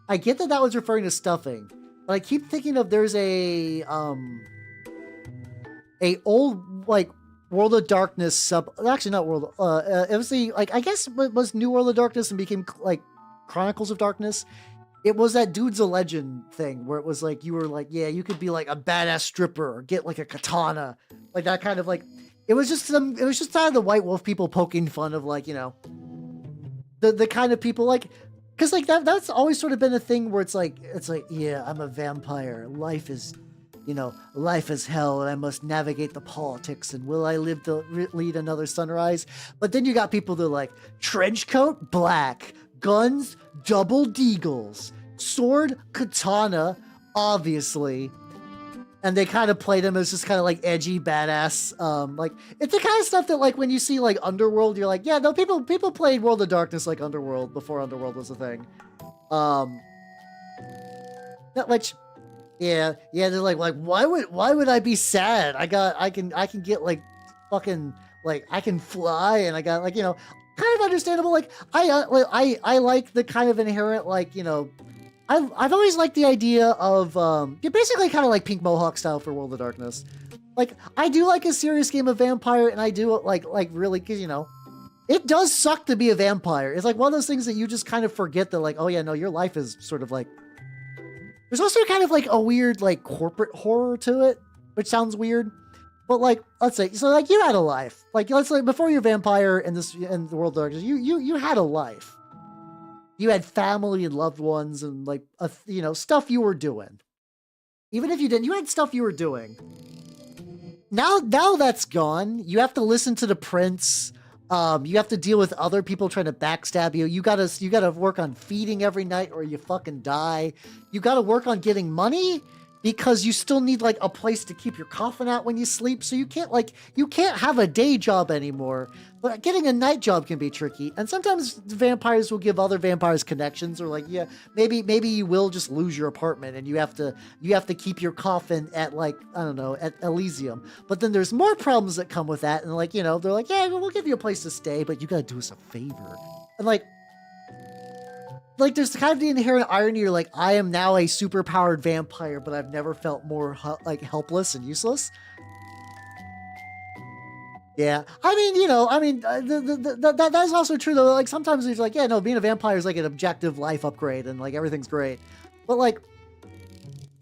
I get that was referring to stuffing, but I keep thinking of there's a old like World of Darkness actually not World. It was the like I guess it was New World of Darkness and became like Chronicles of Darkness. It was that Dude's a Legend thing where it was like, you were like, yeah, you could be like a badass stripper or get like a katana. Like that kind of like, it was just kind of the White Wolf people poking fun of like, you know, the kind of people like, cause like that's always sort of been a thing where it's like, yeah, I'm a vampire. Life is life is hell and I must navigate the politics and will I live to lead another sunrise? But then you got people that are like, trench coat, black, guns, double deagles, sword, katana, obviously. And they kind of play them as just kind of like edgy, badass. Like it's the kind of stuff that like when you see like Underworld, you're like, yeah, no, people played World of Darkness like Underworld before Underworld was a thing. Not much. Yeah, they're like why would I be sad? I can get like fucking like I can fly and I got like kind of understandable. Like I like the kind of inherent like I've always liked the idea of you're basically kind of like Pink Mohawk style for World of Darkness. Like I do like a serious game of vampire and I do like really because it does suck to be a vampire. It's like one of those things that you just kind of forget that like, oh yeah, no, your life is sort of like. There's also kind of like a weird like corporate horror to it, which sounds weird. But like, let's say, so like you had a life. Like let's say before you're a vampire in the World of Darkness, you had a life. You had family and loved ones and like stuff you were doing. Even if you didn't, you had stuff you were doing. Now that's gone. You have to listen to the prince. You have to deal with other people trying to backstab you. You gotta work on feeding every night or you fucking die. You gotta work on getting money because you still need like a place to keep your coffin out when you sleep. So you can't have a day job anymore. But getting a night job can be tricky. And sometimes vampires will give other vampires connections or like, yeah, maybe you will just lose your apartment and you have to keep your coffin at like, I don't know, at Elysium. But then there's more problems that come with that. And like, they're like, yeah, we'll give you a place to stay, but you got to do us a favor. And like there's kind of the inherent irony. You're like, I am now a super powered vampire, but I've never felt more like helpless and useless. Yeah, that's also true though. Like sometimes it's like, yeah, no, being a vampire is like an objective life upgrade and like everything's great. But like,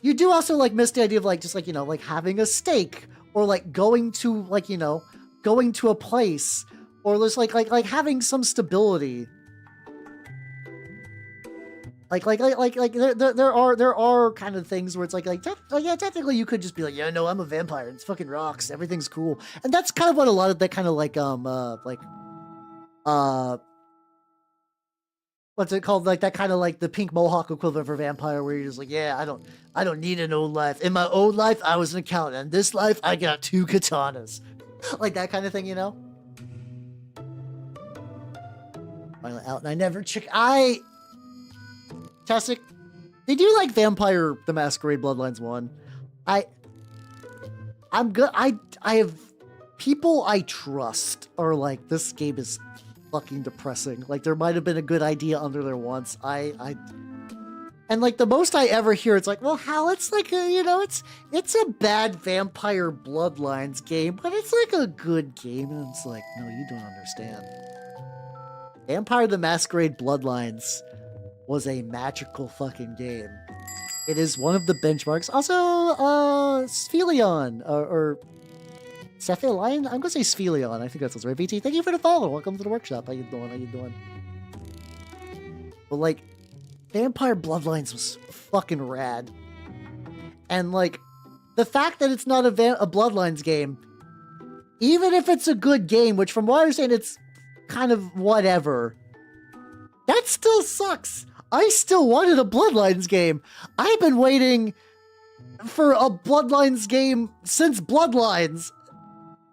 you do also like miss the idea of like, just like, like having a stake or like going to a place or there's like having some stability. Like there are kind of things where it's like yeah, technically you could just be like, yeah, no, I'm a vampire. It's fucking rocks. Everything's cool. And that's kind of what a lot of that kind of like what's it called? Like that kind of like the Pink Mohawk equivalent for vampire, where you're just like, yeah, I don't need an old life. In my old life, I was an accountant. In this life, I got 2 katanas. Like that kind of thing, Finally out, and I never Tastic, did you like Vampire the Masquerade Bloodlines 1? I'm good. I have people I trust are like, this game is fucking depressing. Like there might have been a good idea under there once. And like the most I ever hear, it's like, well, Hal, it's like it's a bad Vampire Bloodlines game, but it's like a good game. And it's like, no, you don't understand. Vampire the Masquerade Bloodlines was a magical fucking game. It is one of the benchmarks. Also, Sphelion, or Cephalion? I'm gonna say Sphelion. I think that's what's right. VT, thank you for the follow. Welcome to the workshop. How you doing? But like, Vampire Bloodlines was fucking rad. And like, the fact that it's not a Bloodlines game, even if it's a good game, which from what I understand, it's kind of whatever, that still sucks. I still wanted a Bloodlines game. I've been waiting for a Bloodlines game since Bloodlines.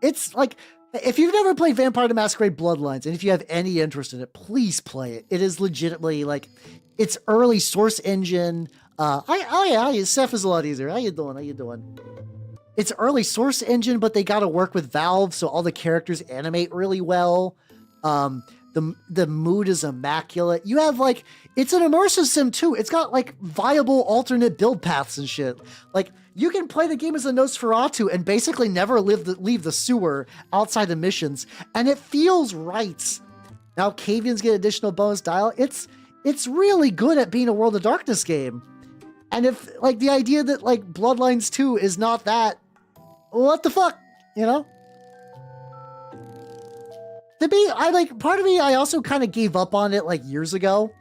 It's like, if you've never played Vampire the Masquerade Bloodlines, and if you have any interest in it, please play it. It is legitimately like, it's early source engine. Seth is a lot easier. How you doing? It's early source engine, but they got to work with Valve, so all the characters animate really well. The mood is immaculate. You have like, it's an immersive sim too. It's got like viable alternate build paths and shit. Like you can play the game as a Nosferatu and basically never leave the sewer outside the missions, and it feels right. Now Cavians get additional bonus dial. It's really good at being a World of Darkness game. And if like the idea that like Bloodlines 2 is not that, what the fuck, part of me, I also kind of gave up on it like years ago.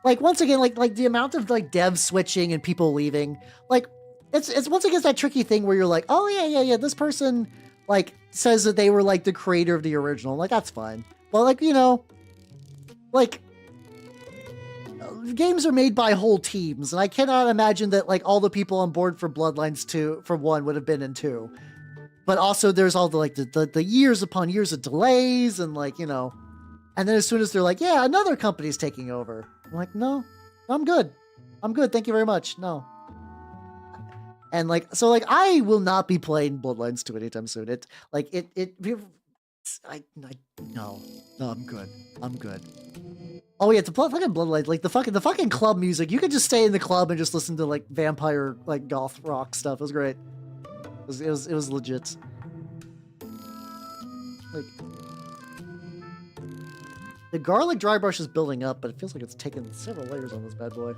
Like once again, like the amount of like dev switching and people leaving, like it's once again that tricky thing where you're like, oh yeah, this person like says that they were like the creator of the original. Like that's fine, but like like games are made by whole teams, and I cannot imagine that like all the people on board for Bloodlines 2 for 1 would have been in 2. But also there's all the like the years upon years of delays and like and then as soon as they're like, yeah, another company's taking over, I'm like, no, I'm good, thank you very much, no. And like, so like, I will not be playing Bloodlines 2 anytime soon. No, I'm good. Oh yeah, to play fucking Bloodlines, like the fucking club music. You could just stay in the club and just listen to like vampire, like goth rock stuff. It was great. It was legit. Like, the garlic dry brush is building up, but it feels like it's taken several layers on this bad boy.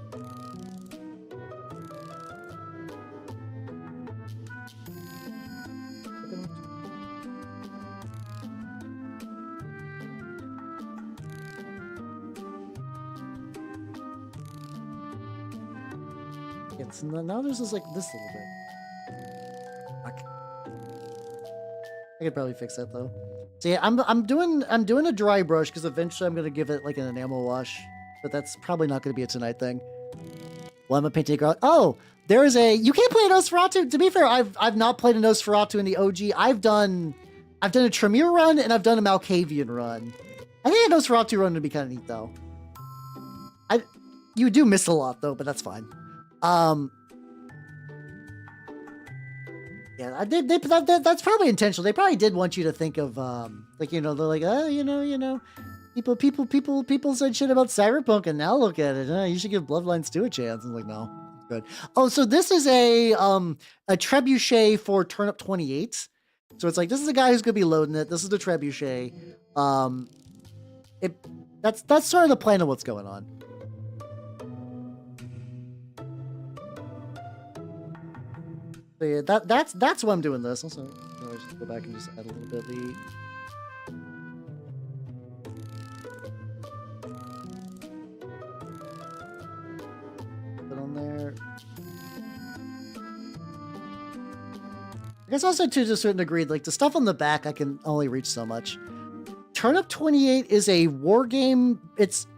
It's now there's just like this little bit. Fuck. I could probably fix that though. So yeah, I'm doing a dry brush because eventually I'm gonna give it like an enamel wash, but that's probably not gonna be a tonight thing. Well, I'm a painting girl. Oh, there is a you can't play a Nosferatu. To be fair, I've not played a Nosferatu in the OG. I've done a Tremere run and I've done a Malkavian run. I think a Nosferatu run would be kind of neat though. You do miss a lot though, but that's fine. Yeah, that's probably intentional. They probably did want you to think of, like, they're like, oh, people said shit about Cyberpunk, and now look at it. You should give Bloodlines 2 a chance. I'm like, no, good. Oh, so this is a trebuchet for Turnip28. So it's like, this is a guy who's gonna be loading it. This is the trebuchet. That's sort of the plan of what's going on. So yeah, that's why I'm doing this. Also, I'll just go back and just add a little bit of the. Put on there. I guess also to a certain degree, like the stuff on the back, I can only reach so much. Turnip28 is a war game. It's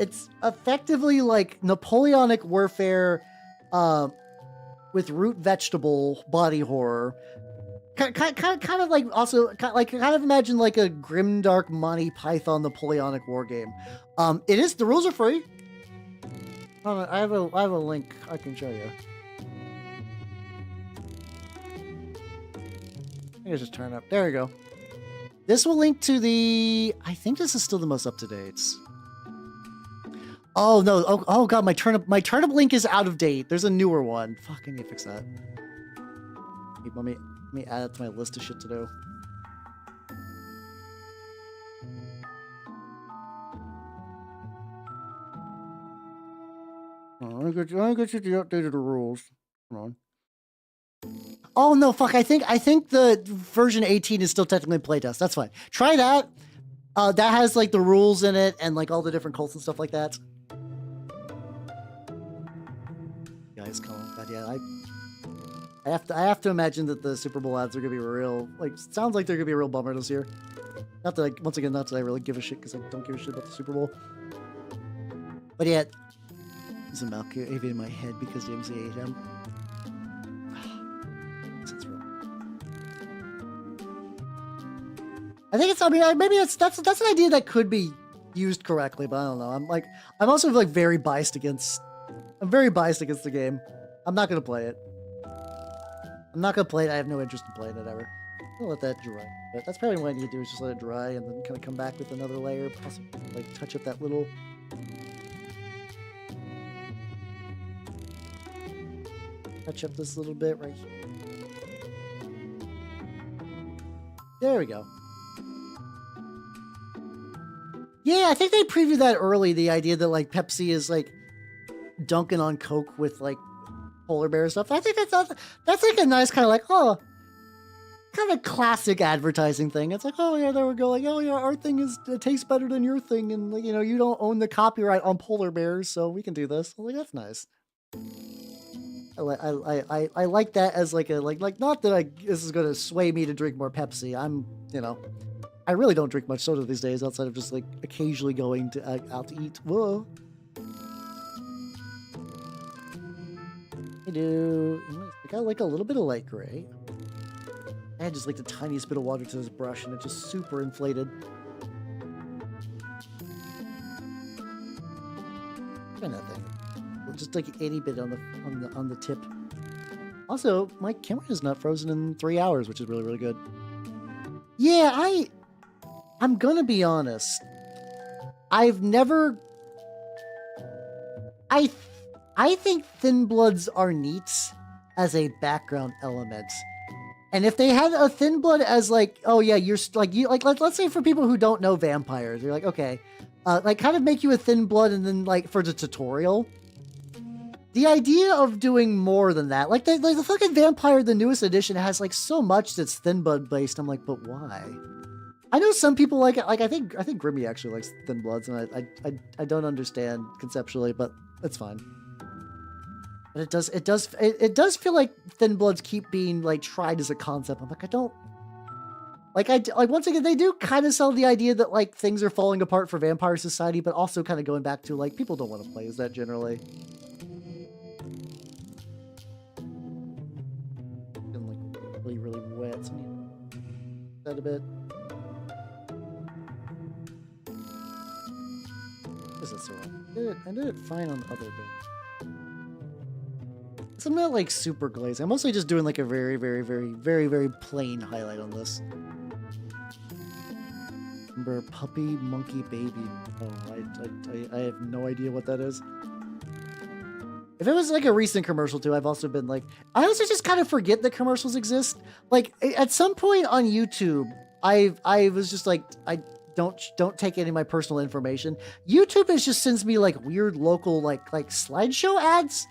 effectively like Napoleonic warfare. With root vegetable body horror, kind of like also kind of imagine like a grimdark Monty Python Napoleonic war game. The rules are free. I have a link I can show you. I think I just turn up. There we go. This will link to the. I think this is still the most up to date. Oh no! Oh god, my turnip link is out of date. There's a newer one. Fuck, I need to fix that. Let me add it to my list of shit to do. Let me get you the updated rules. Come on. Oh no, fuck! I think the version 18 is still technically playtest. That's fine. Try that. That has like the rules in it and like all the different cults and stuff like that. Guys, come on, God, yeah, I have to imagine that the Super Bowl ads are gonna be real. Like, sounds like they're gonna be a real bummer this year. Not that once again, not that I really give a shit because I don't give a shit about the Super Bowl. But yeah, there's a Malkavian in my head because James ate him. I think it's. I mean, maybe that's an idea that could be used correctly, but I don't know. I'm also like very biased against. I'm very biased against the game. I'm not gonna play it. I have no interest in playing it ever. I'll let that dry. But that's probably what I need to do is just let it dry and then kind of come back with another layer. Possibly like touch up that little. Touch up this little bit right here. There we go. Yeah, I think they previewed that early. The idea that like Pepsi is like dunking on Coke with like polar bear stuff. I think that's like a nice kind of like kind of classic advertising thing. It's like, oh yeah, there we go. Like, oh yeah, our thing it tastes better than your thing, and like, you don't own the copyright on polar bears, so we can do this. I'm like, that's nice. I like that as like a like not that this is gonna sway me to drink more Pepsi. I'm I really don't drink much soda these days outside of just like occasionally going to out to eat. Whoa. I do. I got like a little bit of light gray. I had just like the tiniest bit of water to this brush, and it just super inflated. Nothing. Just like any bit on the tip. Also, my camera is not frozen in 3 hours, which is really, really good. Yeah, I'm gonna be honest. I've never. I think Thin Bloods are neat as a background element. And if they had a Thin Blood as like, oh yeah, you're like let's say for people who don't know vampires, you're like, okay, like kind of make you a Thin Blood, and then like for the tutorial, the idea of doing more than that, like the fucking vampire, the newest edition has like so much that's Thin Blood based. I'm like, but why? I know some people like it. Like I think Grimmy actually likes Thin Bloods, and I don't understand conceptually, but it's fine. But it does feel like Thin Bloods keep being like tried as a concept. I'm like, I don't like once again, they do kind of sell the idea that like things are falling apart for Vampire Society, but also kind of going back to like people don't want to play as that generally. Getting like really wet. So I need that a bit. Is that so wrong? I did it fine on the other bit. So I'm not like super glazing. I'm mostly just doing like a very plain highlight on this. Remember puppy, monkey, baby. Oh, I have no idea what that is. If it was like a recent commercial too, I've also been like, I also just kind of forget that commercials exist. Like at some point on YouTube, I was just like, I don't take any of my personal information. YouTube just sends me like weird local like slideshow ads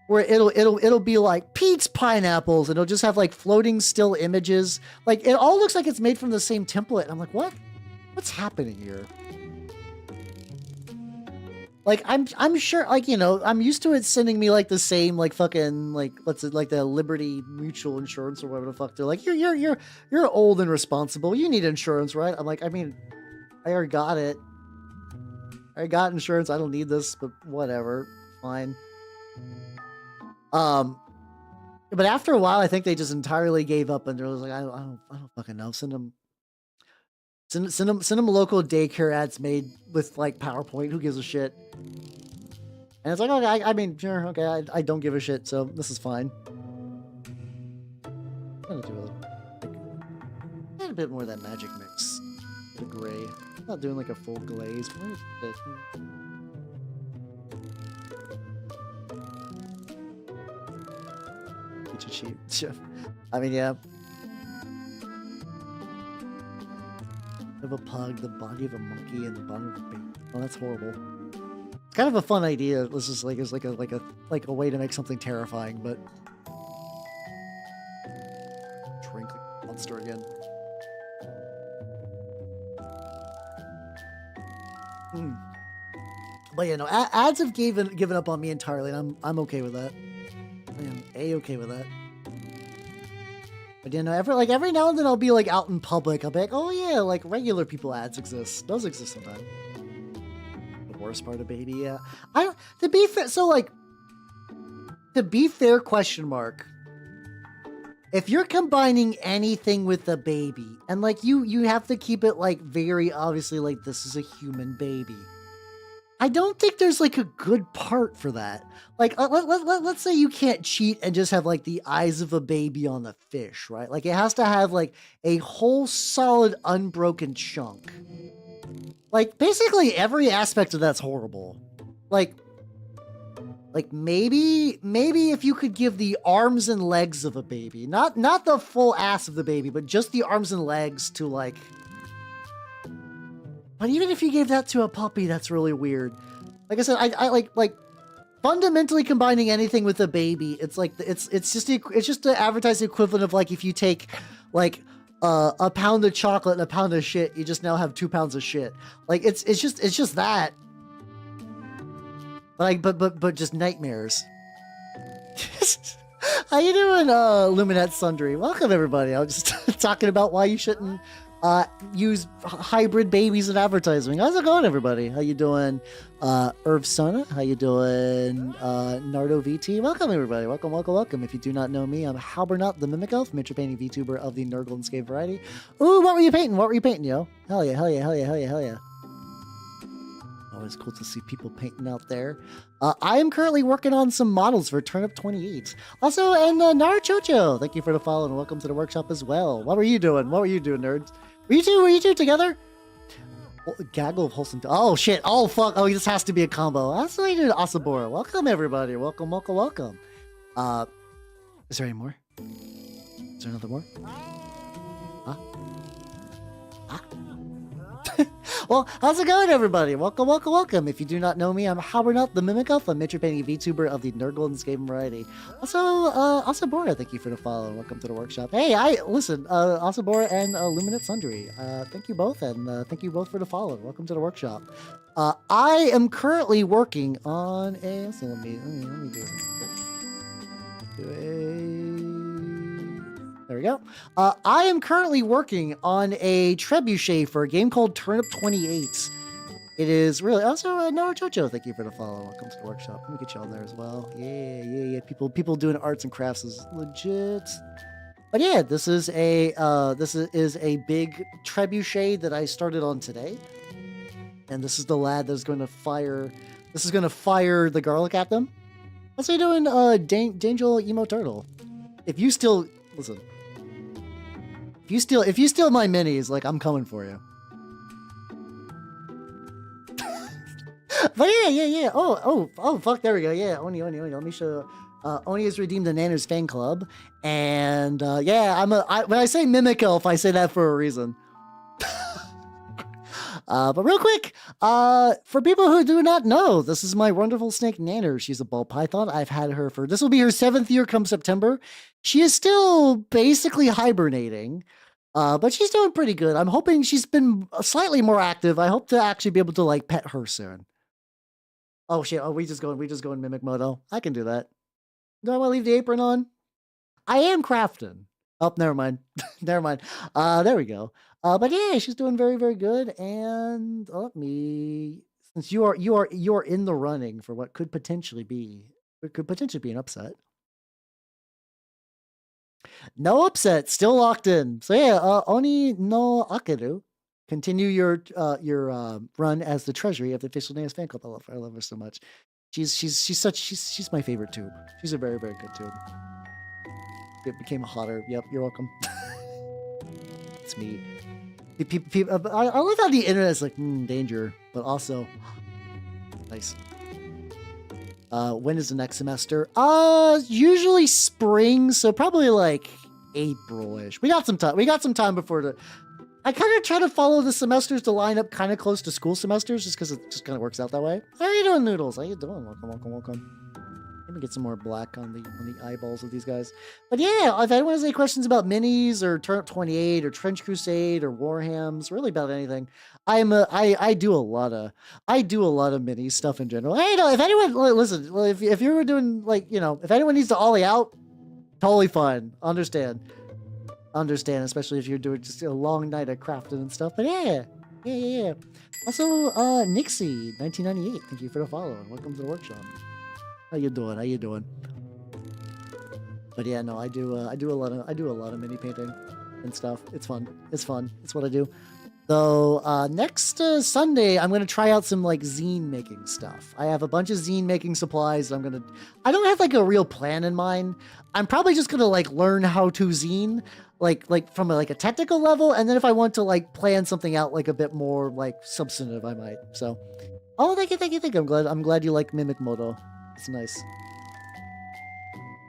where it'll be like Pete's pineapples, and it'll just have like floating still images. Like it all looks like it's made from the same template. And I'm like, what's happening here? Like I'm sure, like, I'm used to it sending me like the same like fucking like what's it, like the Liberty Mutual Insurance or whatever the fuck they're like, you're old and responsible, you need insurance, right? I'm like, I mean, I already got it. I got insurance. I don't need this, but whatever, fine. But after a while, I think they just entirely gave up, and they're like, I don't fucking know. Send them local daycare ads made with like PowerPoint. Who gives a shit? And it's like, okay, I mean, sure, okay, I don't give a shit, so this is fine. I'm gonna do a bit more of that magic mix. The gray. I'm not doing like a full glaze. Where is it? Cheap. I mean, yeah. Of a pug, the body of a monkey, and the body of a baby. Oh, that's horrible. It's kind of a fun idea. This is like a way to make something terrifying, but drink like a monster again. But yeah, no, ads have given up on me entirely, and I'm okay with that. I am okay with that. But every now and then I'll be like out in public. I'll be like, oh yeah, like regular people ads exist. Those exist sometimes. The worst part of baby, yeah. To be fair, so like, to be fair, question mark. If you're combining anything with the baby, and like you have to keep it like very obviously like this is a human baby. I don't think there's like a good part for that. Like, let's say you can't cheat and just have like the eyes of a baby on a fish, right? Like it has to have like a whole solid unbroken chunk. Like basically every aspect of that's horrible. Like maybe if you could give the arms and legs of a baby, not the full ass of the baby, but just the arms and legs to like. But even if you gave that to a puppy, that's really weird. Like I said, I like fundamentally combining anything with a baby. It's like it's just to advertise the equivalent of like if you take like a pound of chocolate and a pound of shit, you just now have 2 pounds of shit. Like it's just that. Like but just nightmares. How you doing, Luminette Sundry? Welcome, everybody. I was just talking about why you shouldn't use hybrid babies in advertising. How's it going, everybody? How you doing, Irv Sona? How you doing, Nardo VT? Welcome, everybody. Welcome, welcome, welcome. If you do not know me, I'm Halbernut, the Mimic Elf, miniature painting VTuber of the Nerdlandscape variety. Ooh, what were you painting? What were you painting, yo? Hell yeah, hell yeah, hell yeah, hell yeah, hell yeah. Always cool to see people painting out there. I am currently working on some models for Turnip28. Also, and Narachocho, thank you for the follow and welcome to the workshop as well. What were you doing? What were you doing, nerds? Were you two together? Oh, gaggle of wholesome. Oh shit! Oh fuck! Oh, this has to be a combo. That's what I did, Asabora. Welcome everybody. Welcome, welcome, welcome. Is there any more? Is there another more? Huh? Huh? Well, how's it going, everybody? Welcome, welcome, welcome. If you do not know me, I'm Halbernut, the Mimic Elf, a miniature painting VTuber of the Nerdlandscape variety. Also, Asabora, thank you for the follow. Welcome to the workshop. Hey, listen, Asabora and Luminate Sundry. Thank you both, and thank you both for the follow. Welcome to the workshop. I am currently working on a. So let me do a. There we go. I am currently working on a trebuchet for a game called Turnip28. It is really also Narachocho. Thank you for the follow. Welcome to the workshop. Let me get you on there as well. Yeah. People doing arts and crafts is legit. But yeah, this is a big trebuchet that I started on today, and this is the lad that's going to fire. This is going to fire the garlic at them. What's he doing, Dangel Emo Turtle? If you still listen. If you steal my minis, like, I'm coming for you. But yeah. Oh, fuck, there we go. Yeah, Oni. Let me show. Oni has redeemed the Nanners fan club. And, yeah, when I say Mimic Elf, I say that for a reason. But real quick, for people who do not know, this is my wonderful snake Nanner. She's a ball python. I've had her this will be her 7th year come September. She is still basically hibernating, but she's doing pretty good. I'm hoping she's been slightly more active. I hope to actually be able to like pet her soon. Oh shit! Oh, we just go in mimic mode. Oh, I can do that. Do I want to leave the apron on? I am crafting. Oh, never mind. Never mind. There we go. But yeah, she's doing very, very good. And let me, since you are in the running for what could potentially be an upset. No upset, still locked in. So yeah, Oni no Akeru, continue your run as the treasury of the official Nanners fan club. I love her so much. She's my favorite tube. She's a very, very good tube. It became hotter. Yep, you're welcome. It's me. I love how the internet's like, danger, but also nice. When is the next semester? Usually spring, so probably like April-ish. We got some time before I kind of try to follow the semesters to line up kind of close to school semesters, just because it just kind of works out that way. How are you doing, Noodles? How you doing? Welcome. Let me get some more black on the eyeballs of these guys. But yeah, if anyone has any questions about minis or Turnip28 or Trench Crusade or Warhams, really about anything, I do a lot of mini stuff in general. Hey, no, if anyone listen, if you were doing if anyone needs to ollie out, totally fine. Understand, especially if you're doing just a long night of crafting and stuff. But yeah. Also, Nixie 1998, thank you for the follow and welcome to the workshop. How you doing? But yeah, no, I do a lot of mini painting and stuff. It's fun. It's what I do. Though next Sunday, I'm gonna try out some like zine making stuff. I have a bunch of zine making supplies. I don't have like a real plan in mind. I'm probably just gonna like learn how to zine, like from a technical level, and then if I want to like plan something out like a bit more like substantive, I might. So, oh, thank you. I'm glad you like Mimic Moto. It's nice.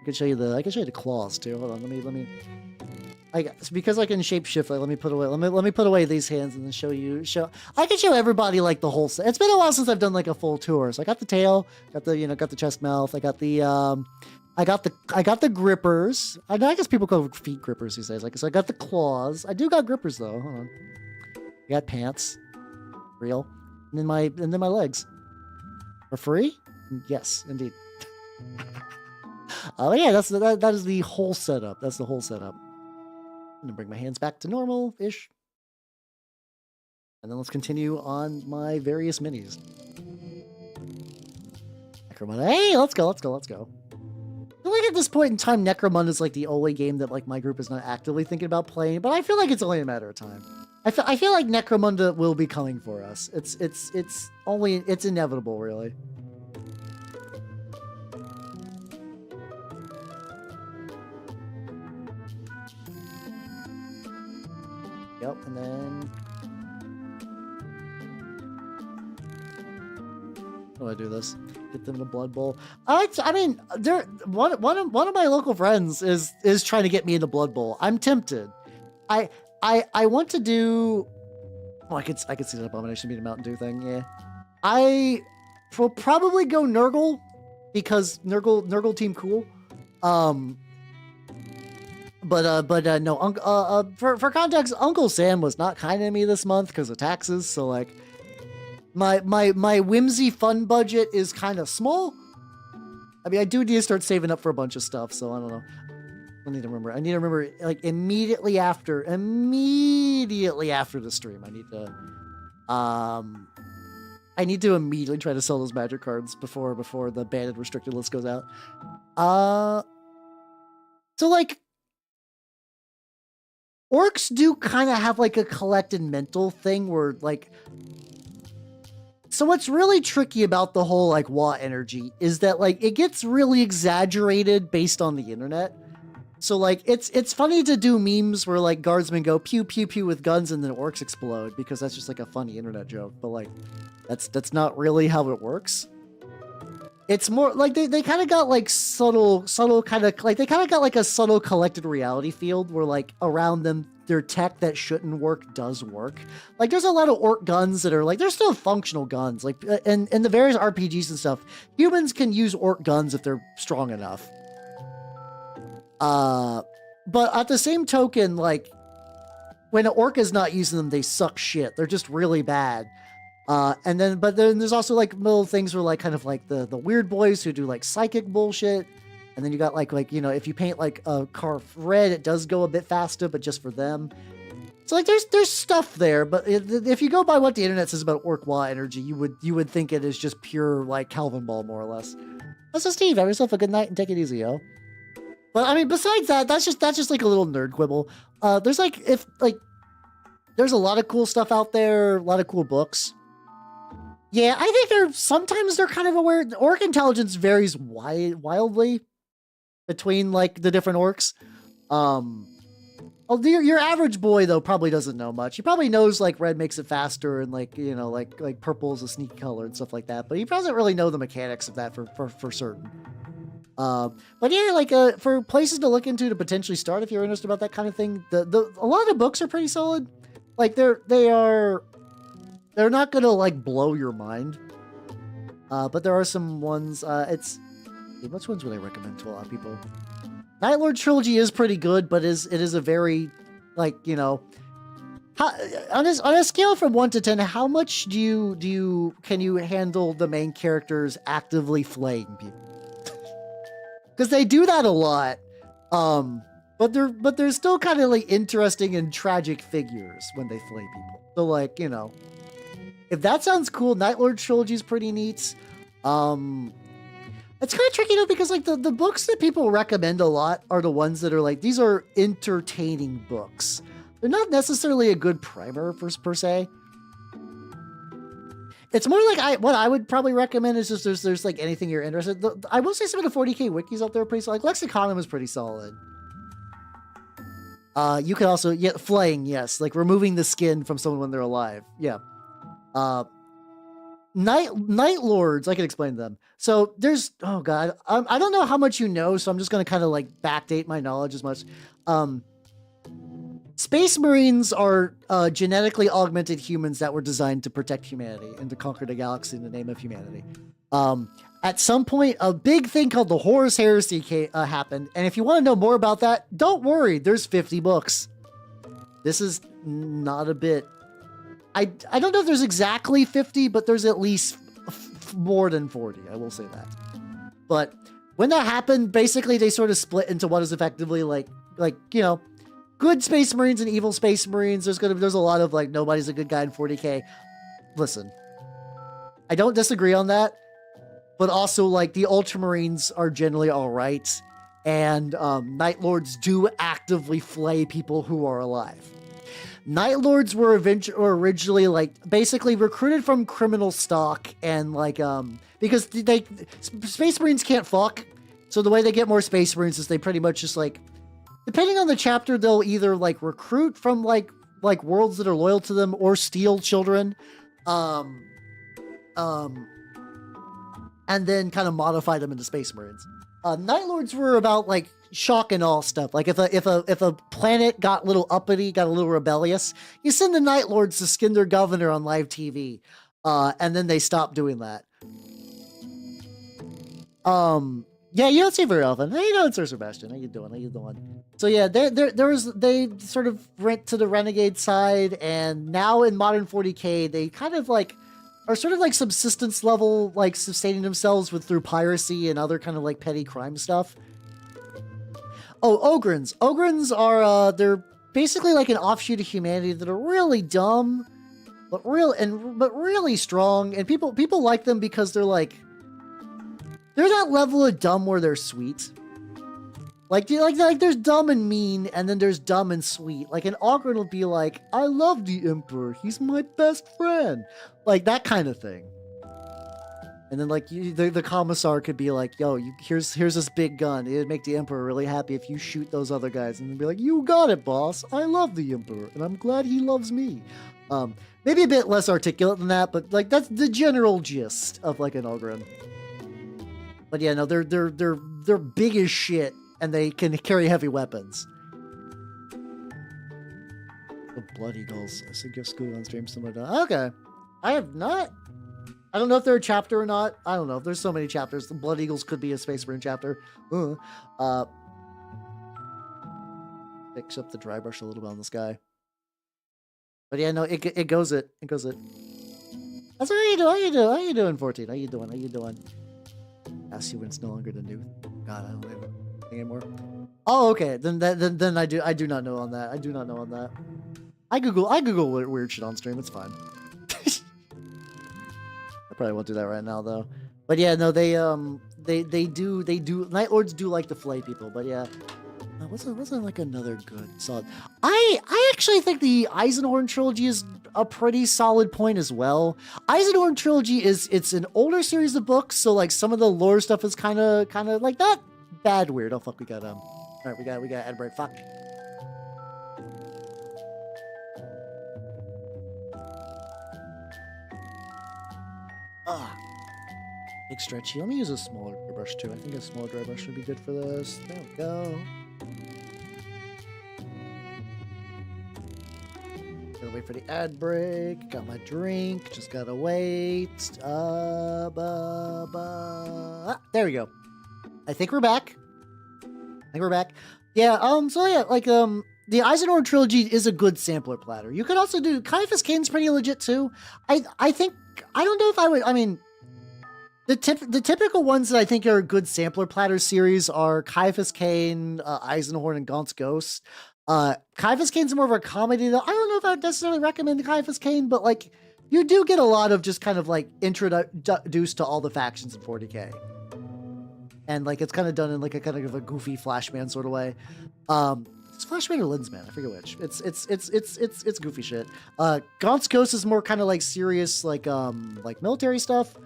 I can show you the claws too. Hold on, let me. Because I can shapeshift. Let me put away these hands and then show. I can show everybody like the whole set. It's been a while since I've done like a full tour. So I got the tail, got the chest mouth. I got the grippers. I guess people call feet grippers these days. So I got the claws. I do got grippers though. Hold on. I got pants, real, and then my legs. For free? Yes, indeed. Oh yeah, that is the whole setup. That's the whole setup. I'm gonna bring my hands back to normal-ish. And then let's continue on my various minis. Necromunda. Hey, let's go. I feel like at this point in time, Necromunda is like the only game that like my group is not actively thinking about playing, but I feel like it's only a matter of time. I feel like Necromunda will be coming for us. It's inevitable, really. Yep, and then how do I do this? Get them the Blood Bowl. I mean, one of my local friends is trying to get me into Blood Bowl. I'm tempted. I want to do. Oh, I could see that Abomination being a Mountain Dew thing. Yeah, I will probably go Nurgle because Nurgle team cool. But no. For context, Uncle Sam was not kind to me this month because of taxes. So like, my whimsy fun budget is kind of small. I mean, I do need to start saving up for a bunch of stuff. So I don't know. I need to remember like immediately after the stream. I need to immediately try to sell those magic cards before the banned and restricted list goes out. So like, orcs do kind of have like a collected mental thing where like, so what's really tricky about the whole like Wa energy is that like it gets really exaggerated based on the internet. So like it's funny to do memes where like guardsmen go pew pew pew with guns and then orcs explode because that's just like a funny internet joke. But like that's not really how it works. It's more like they kind of got like subtle kind of like they kind of got like a subtle collected reality field where like around them their tech that shouldn't work does work. Like there's a lot of orc guns that are like they're still functional guns. Like in the various RPGs and stuff, humans can use orc guns if they're strong enough. But at the same token, like when an orc is not using them, they suck shit. They're just really bad. But then there's also like little things where like kind of like the weird boys who do like psychic bullshit. And then you got like, you know, if you paint like a car red, it does go a bit faster, but just for them. So like there's stuff there, but if you go by what the internet says about orc Wa energy, you would think it is just pure like Calvin Ball more or less. So Steve, have yourself a good night and take it easy, yo. But I mean, besides that, that's just like a little nerd quibble. There's like there's a lot of cool stuff out there, a lot of cool books. Yeah, I think sometimes they're kind of aware. Orc intelligence varies wildly between like the different orcs. Your average boy though probably doesn't know much. He probably knows like red makes it faster and like, you know, like purple is a sneaky color and stuff like that. But he doesn't really know the mechanics of that for certain. But yeah, like for places to look into to potentially start if you're interested about that kind of thing, a lot of the books are pretty solid. Like they're not gonna like blow your mind. But there are some ones. Which ones would I recommend to a lot of people? Night Lord Trilogy is pretty good, but it is a very like, you know, on a scale from 1 to 10, how much can you handle the main characters actively flaying people? Because they do that a lot, but they're still kind of like interesting and tragic figures when they flay people. So like, you know, if that sounds cool, Night Lord Trilogy is pretty neat. It's kind of tricky though because like the books that people recommend a lot are the ones that are like these are entertaining books. They're not necessarily a good primer per se. It's more like what I would probably recommend is just there's like anything you're interested. I will say some of the 40k wikis out there are pretty solid. Like Lexiconum is pretty solid. You can also flaying, yes, like removing the skin from someone when they're alive. Yeah. Night Lords, I can explain them. So there's I don't know how much you know, so I'm just gonna kind of like backdate my knowledge as much. Space Marines are genetically augmented humans that were designed to protect humanity and to conquer the galaxy in the name of humanity. At some point, a big thing called the Horus Heresy happened, and if you want to know more about that, don't worry, there's 50 books. This is not a bit. I don't know if there's exactly 50, but there's at least more than 40. I will say that. But when that happened, basically they sort of split into what is effectively like you know, good Space Marines and evil Space Marines. There's a lot of like nobody's a good guy in 40k. Listen, I don't disagree on that, but also like the Ultramarines are generally all right, and Night Lords do actively flay people who are alive. Night Lords were originally like basically recruited from criminal stock, and like because Space Marines can't fuck, so the way they get more Space Marines is they pretty much just like, depending on the chapter, they'll either like recruit from like worlds that are loyal to them or steal children, and then kind of modify them into Space Marines. Night Lords were about like shock and awe stuff. Like if a planet got a little uppity, got a little rebellious, you send the Night Lords to skin their governor on live TV, and then they stop doing that. Yeah, you don't see it very often. How you doing, Sir Sebastian? How you doing? So yeah, they sort of went to the renegade side, and now in modern 40k, they kind of like are sort of like subsistence level, like sustaining themselves through piracy and other kind of like petty crime stuff. Oh, Ogrins. Ogrins are they're basically like an offshoot of humanity that are really dumb, but really strong, and people like them because they're that level of dumb where they're sweet. Like there's dumb and mean, and then there's dumb and sweet. Like an Ogren will be like, I love the Emperor, he's my best friend. Like that kind of thing. And then like the commissar could be like, yo, here's this big gun. It'd make the Emperor really happy if you shoot those other guys. And then be like, you got it, boss. I love the Emperor, and I'm glad he loves me. Maybe a bit less articulate than that, but like that's the general gist of like an Ogren. But yeah, no, they're big as shit, and they can carry heavy weapons. The Blood Eagles. I suggest school on stream similar to... Okay. I have not... I don't know if they're a chapter or not. I don't know. There's so many chapters. The Blood Eagles could be a Space Marine chapter. Fix up the dry brush a little bit on this guy. But yeah, no, it goes it. It goes it. That's how you doing, 14? How you doing? Ask you when it's no longer the new. God, I don't know anymore. Oh, okay. Then I do not know on that. I do not know on that. I Google weird shit on stream. It's fine. I probably won't do that right now though. But yeah, no, they do. Night Lords do like to flay people. But yeah, wasn't like another good solid. I actually think the Eisenhorn trilogy is a pretty solid point as well. Eisenhorn trilogy it's an older series of books, so like some of the lore stuff is kind of like not bad weird. Oh fuck, we got all right, we got Edbright. Fuck. Big stretchy. Let me use a smaller dry brush too. I think a smaller dry brush would be good for this. There we go. Gotta wait for the ad break. Got my drink. Just gotta wait. There we go. I think we're back. Yeah, so yeah, like, the Eisenhorn trilogy is a good sampler platter. You could also do... Caiaphas Cain's pretty legit, too. I think... I don't know if I would... I mean... The typical ones that I think are a good sampler platter series are Caiaphas Cain, Eisenhorn, and Gaunt's Ghost. Caiaphas Cain's more of a comedy, though. I don't know if I would necessarily recommend Caiaphas Cain, but, like, you do get a lot of just kind of, like, introduced to all the factions in 40k. And, like, it's kind of done in, like, a kind of a goofy Flashman sort of way. It's Flashman or Lensman, I forget which. It's goofy shit. Gaunt's Ghost is more kind of, like, serious, like military stuff.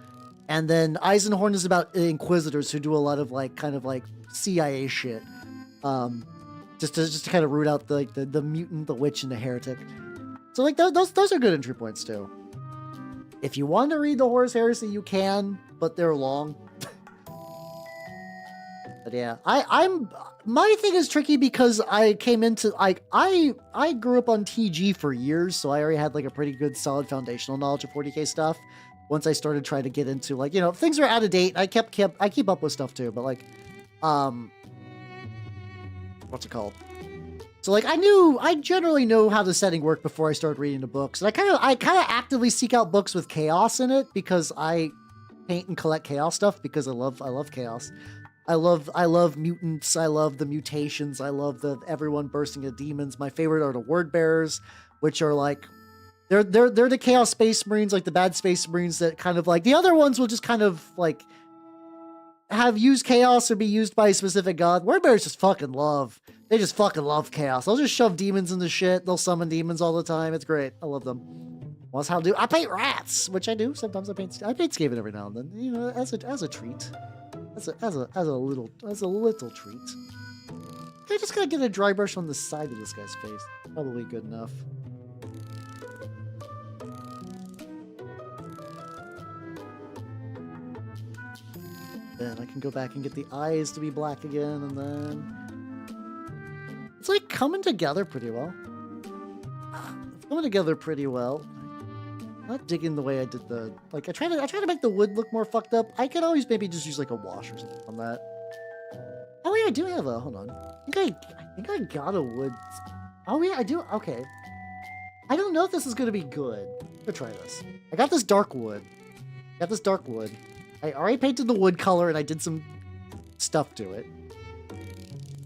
And then Eisenhorn is about Inquisitors who do a lot of, like, kind of, like, CIA shit. Just to kind of root out the mutant, the witch, and the heretic. So like those are good entry points too. If you want to read the Horus Heresy, you can, but they're long. But yeah, my thing is tricky because I came into like I grew up on TG for years, so I already had like a pretty good solid foundational knowledge of 40k stuff. Once I started trying to get into like, you know, things are out of date. I keep up with stuff too, but like what's it called? So like I generally know how the setting worked before I started reading the books. And I kind of actively seek out books with chaos in it because I paint and collect chaos stuff because I love chaos. I love mutants. I love the mutations. I love the everyone bursting of demons. My favorite are the word bearers, which are like they're the Chaos Space Marines, like the bad Space Marines that kind of like the other ones will just kind of like have used chaos or be used by a specific god. Word bearers just fucking love. They just fucking love chaos. They'll just shove demons in the shit. They'll summon demons all the time. It's great. I love them. Well, that's how I do. I paint rats, which I do. Sometimes I paint Skaven every now and then. You know, as a treat. As a little treat. I just gotta get a dry brush on the side of this guy's face. Probably good enough. Then I can go back and get the eyes to be black again, and then it's like coming together pretty well. It's coming together pretty well. Not digging the way I did the like. I try to make the wood look more fucked up. I could always maybe just use like a wash or something on that. Oh yeah, I do have a. Hold on. I think I got a wood. Oh yeah, I do. Okay. I don't know if this is gonna be good. Let's try this. I got this dark wood. I already painted the wood color and I did some stuff to it.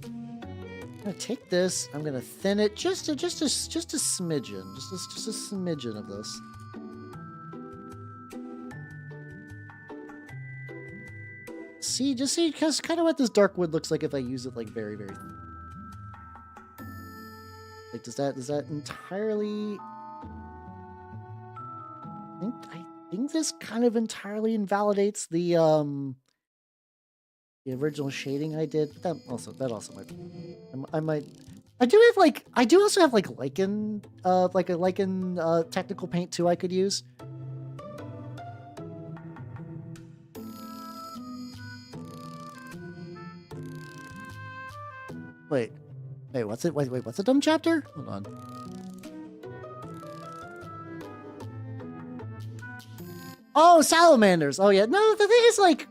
I'm gonna take this. I'm gonna thin it just a smidgen, just a smidgen of this. See, because kind of what this dark wood looks like if I use it like very, very thin. Like, does that entirely? I think this kind of entirely invalidates the original shading I did. But that also might. I do also have like lichen, like a lichen technical paint too I could use. Wait, what's it? Wait, what's the dumb chapter? Hold on. Oh, salamanders. Oh yeah. No, the thing is like,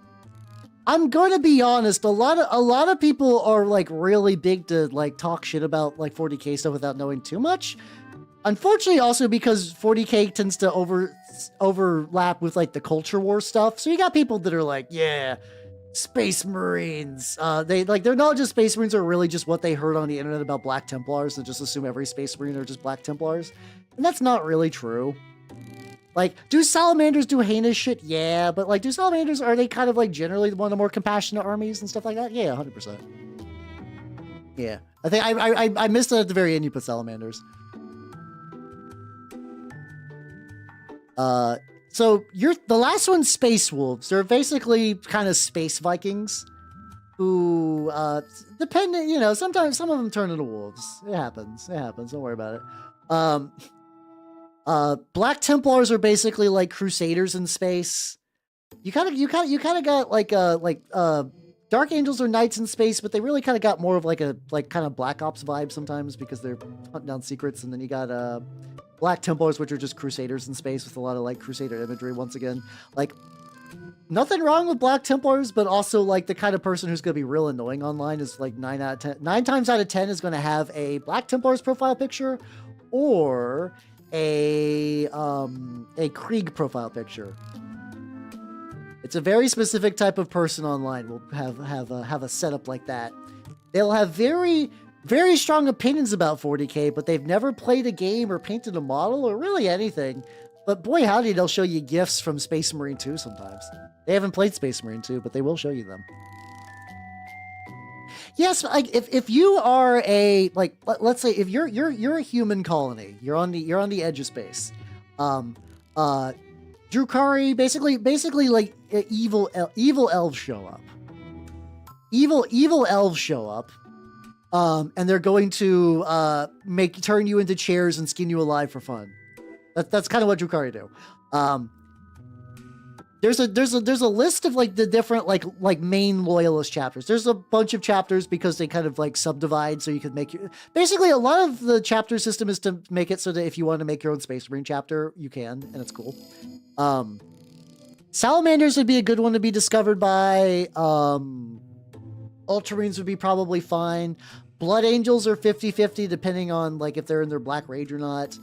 I'm going to be honest. A lot of people are like really big to like talk shit about like 40k stuff without knowing too much. Unfortunately, also because 40k tends to overlap with like the culture war stuff. So you got people that are like, yeah, Space Marines. Their knowledge of Space Marines are really just what they heard on the internet about Black Templars and just assume every Space Marine are just Black Templars. And that's not really true. Like, do salamanders do heinous shit? Yeah, but like, do salamanders, are they kind of like generally one of the more compassionate armies and stuff like that? Yeah, 100%. Yeah, I think I missed it at the very end. You put salamanders. So the last one's Space Wolves. They're basically kind of space Vikings who, dependent, you know, sometimes some of them turn into wolves. It happens. Don't worry about it. Black Templars are basically like Crusaders in space. You kind of got like Dark Angels are knights in space, but they really kind of got more of like a kind of Black Ops vibe sometimes because they're hunting down secrets. And then you got Black Templars, which are just Crusaders in space with a lot of like Crusader imagery. Once again, like nothing wrong with Black Templars, but also like the kind of person who's gonna be real annoying online is like 9 times out of 10 is gonna have a Black Templars profile picture or a Krieg profile picture. It's a very specific type of person online will have a setup like that. They'll have very, very strong opinions about 40k, but they've never played a game or painted a model or really anything. But boy howdy, they'll show you GIFs from Space Marine 2 sometimes. They haven't played Space Marine 2, but they will show you them. Yes, like if you are a like let's say if you're a human colony, you're on the edge of space. Drukhari basically like evil elves show up. Evil elves show up. And they're going to turn you into chairs and skin you alive for fun. That's kind of what Drukhari do. There's a list of like the different like main loyalist chapters. There's a bunch of chapters because they kind of like subdivide so you can make your basically a lot of the chapter system is to make it so that if you want to make your own Space Marine chapter, you can, and it's cool. Salamanders would be a good one to be discovered by. Ultramarines would be probably fine. Blood Angels are 50-50 depending on like if they're in their Black Rage or not.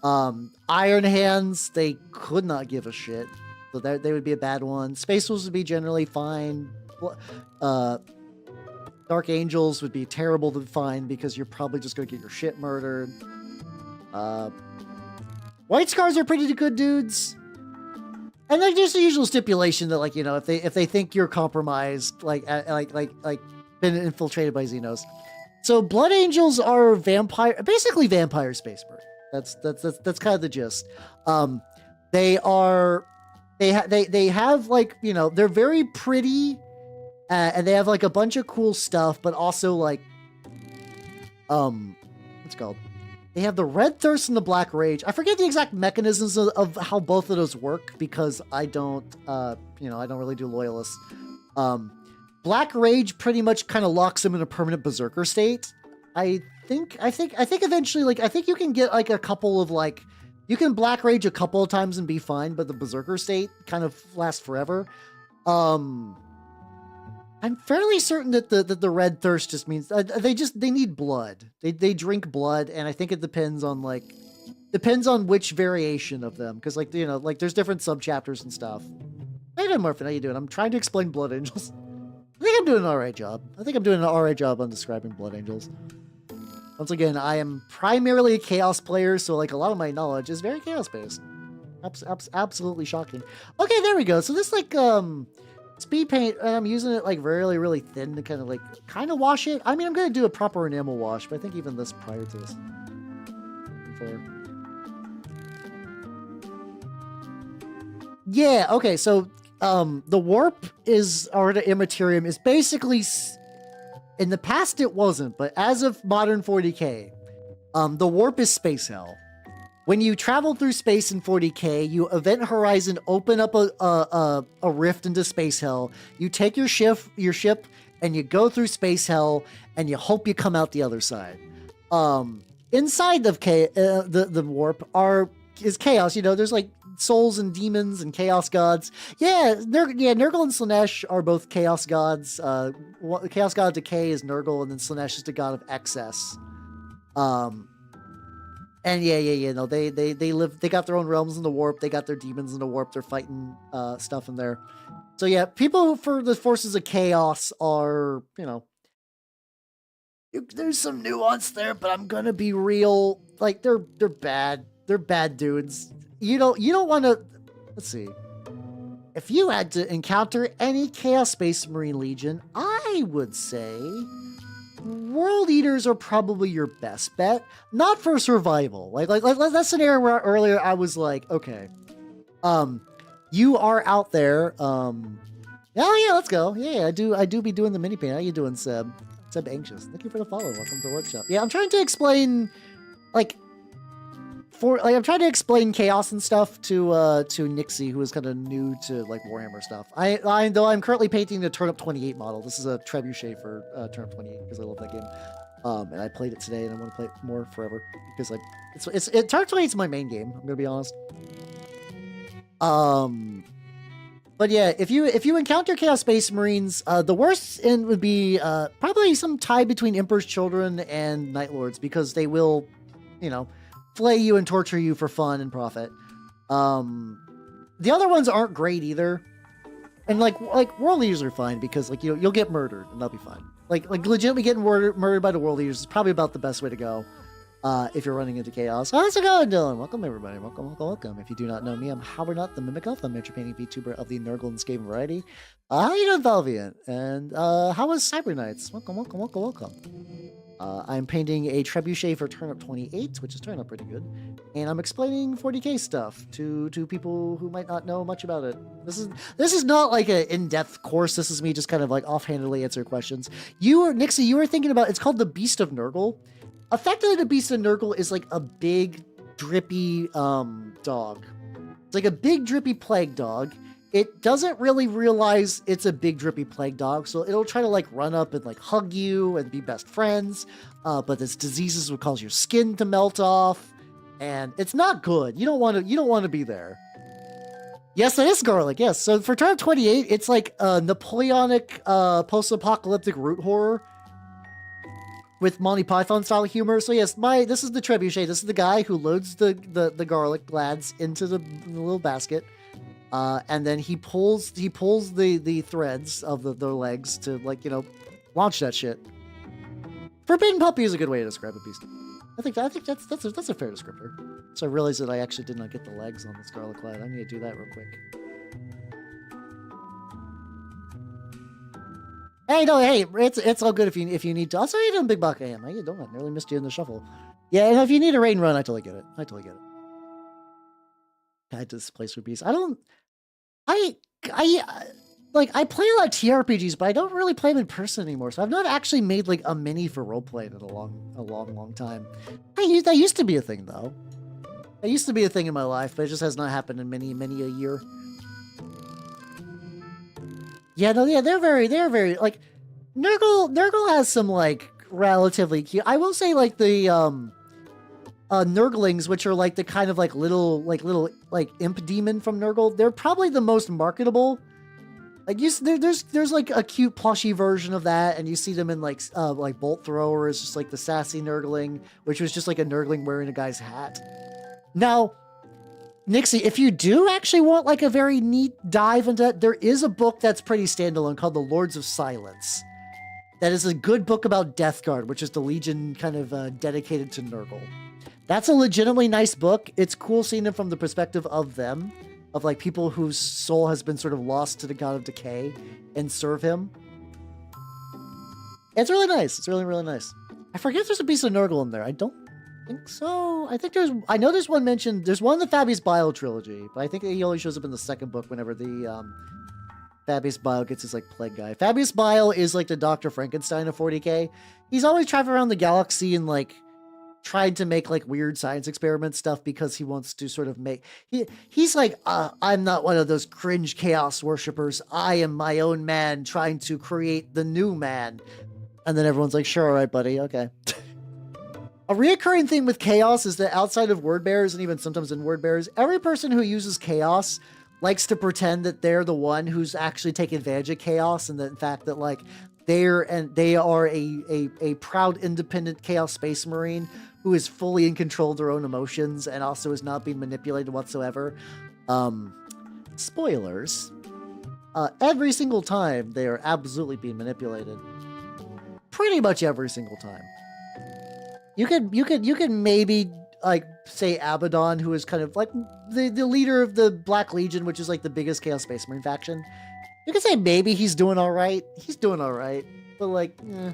Iron Hands, they could not give a shit. So they would be a bad one. Space Wolves would be generally fine. Dark Angels would be terrible to find because you're probably just going to get your shit murdered. White Scars are pretty good dudes. And like there's the usual stipulation that like, you know, if they think you're compromised, like been infiltrated by Xenos. So Blood Angels are basically vampire space bird. That's kind of the gist. They have like, you know, they're very pretty, and they have like a bunch of cool stuff, but also like, what's it called? They have the Red Thirst and the Black Rage. I forget the exact mechanisms of how both of those work because I don't, you know, I don't really do Loyalists. Black Rage pretty much kind of locks them in a permanent berserker state. I think eventually, like, I think you can get like a couple of like, you can Black Rage a couple of times and be fine, but the berserker state kind of lasts forever. I'm fairly certain that the Red Thirst just means they need blood. They drink blood, and I think it depends on which variation of them, because like, you know, like there's different subchapters and stuff. Hey there, Morphin, how you doing? I'm trying to explain Blood Angels. I think I'm doing an alright job. On describing Blood Angels. Once again, I am primarily a Chaos player, so like a lot of my knowledge is very Chaos based. Absolutely shocking. Okay, there we go. So this like speed paint, and I'm using it like really, really thin to kind of wash it. I mean, I'm going to do a proper enamel wash, but I think even this prior to this. Yeah, okay, so the warp is, or the immaterium is basically, in the past it wasn't, but as of modern 40k, the warp is space hell. When you travel through space in 40k, you Event Horizon open up a rift into space hell. You take your ship, and you go through space hell, and you hope you come out the other side. Inside of the warp is chaos. You know, there's like souls and demons and chaos gods. Nurgle and Slaanesh are both chaos gods. Chaos god of decay is Nurgle, and then Slaanesh is the god of excess. And no, they got their own realms in the warp. They got their demons in the warp. They're fighting stuff in there. So yeah, people for the forces of chaos are, you know, there's some nuance there, but I'm gonna be real. Like they're bad. They're bad dudes. You don't want to. Let's see. If you had to encounter any Chaos Space Marine Legion, I would say World Eaters are probably your best bet. Not for survival. Like that scenario where earlier I was like, okay, you are out there. Oh yeah, let's go. Yeah, I do be doing the mini paint. How you doing, Seb? Seb Anxious. Thank you for the follow. Welcome to the workshop. Yeah, I'm trying to explain, I'm trying to explain chaos and stuff to Nixie, who is kind of new to like Warhammer stuff. Though I'm currently painting the Turnip28 model. This is a trebuchet for Turnip28 because I love that game. And I played it today, and I want to play it more forever because Turnip28 is my main game. I'm gonna be honest. But yeah, if you encounter Chaos Space Marines, the worst end would be probably some tie between Emperor's Children and Night Lords, because they will, you know, flay you and torture you for fun and profit. The other ones aren't great either. And like World Eaters are fine because like you'll get murdered and they'll be fine. Like legitimately getting murdered by the World Eaters is probably about the best way to go. If you're running into chaos. How's it going, Dylan? Welcome everybody. Welcome. If you do not know me, I'm Howardnut, the Mimic Elf. I'm miniature painting Vtuber of the Nurgle and Skaven variety. How you doing, Valviant? And how was Cyber Knights? Welcome. I'm painting a trebuchet for Turnip28, which is turning out pretty good. And I'm explaining 40k stuff to people who might not know much about it. This is not like an in-depth course. This is me just kind of like offhandedly answer questions. Nixie, you were thinking about, it's called the Beast of Nurgle. Effectively, the Beast of Nurgle is like a big, drippy dog. It's like a big, drippy plague dog. It doesn't really realize it's a big, drippy plague dog, so it'll try to like run up and like hug you and be best friends. But its diseases will cause your skin to melt off, and it's not good. You don't want to be there. Yes, it is garlic. Yes. So for Turnip28, it's like a Napoleonic post-apocalyptic root horror with Monty Python style humor. So yes, this is the trebuchet. This is the guy who loads the garlic glads into the little basket. and then he pulls the threads of their legs to, like, you know, launch that shit. Forbidden puppy is a good way to describe a beast. I think that's a fair descriptor. So I realized that I actually did not get the legs on the Scarlet Clyde. I need to do that real quick. Hey, no, hey, it's all good if you need to. Also, how you doing, Big Buck AM? How you doing? I nearly missed you in the shuffle. Yeah, and if you need a rain run, I totally get it. I totally get it. God, this place would be. I play a lot of TRPGs, but I don't really play them in person anymore. So I've not actually made like a mini for roleplay in a long time. That used to be a thing though. That used to be a thing in my life, but it just has not happened in many a year. Yeah, no, yeah, they're very like Nurgle has some like relatively cute. I will say like the Nurglings, which are like the kind of like little imp demon from Nurgle, they're probably the most marketable. Like there's like a cute plushy version of that, and you see them in like Bolt Thrower is just like the sassy Nurgling, which was just like a Nurgling wearing a guy's hat. Now, Nixie, if you do actually want like a very neat dive into that, there is a book that's pretty standalone called The Lords of Silence. That is a good book about Death Guard, which is the Legion kind of dedicated to Nurgle. That's a legitimately nice book. It's cool seeing it from the perspective of them, of like people whose soul has been sort of lost to the god of decay and serve him. It's really nice. It's really, really nice. I forget if there's a piece of Nurgle in there. I don't think so. I know there's one mentioned. There's one in the Fabius Bile trilogy, but I think he only shows up in the second book whenever the Fabius Bile gets his like plague guy. Fabius Bile is like the Dr. Frankenstein of 40k. He's always traveling around the galaxy and like tried to make like weird science experiment stuff because he wants to sort of make he's like I'm not one of those cringe chaos worshippers. I am my own man trying to create the new man. And then everyone's like, sure, all right, buddy, okay. A reoccurring thing with chaos is that outside of word bearers and even sometimes in word bearers, every person who uses chaos likes to pretend that they're the one who's actually taking advantage of chaos, and that in fact that like they are a proud independent chaos space marine who is fully in control of their own emotions and also is not being manipulated whatsoever. Spoilers. Every single time they are absolutely being manipulated. Pretty much every single time. You could maybe like say Abaddon, who is kind of like the leader of the Black Legion, which is like the biggest Chaos Space Marine faction. You could say maybe he's doing all right. He's doing all right, but like, eh.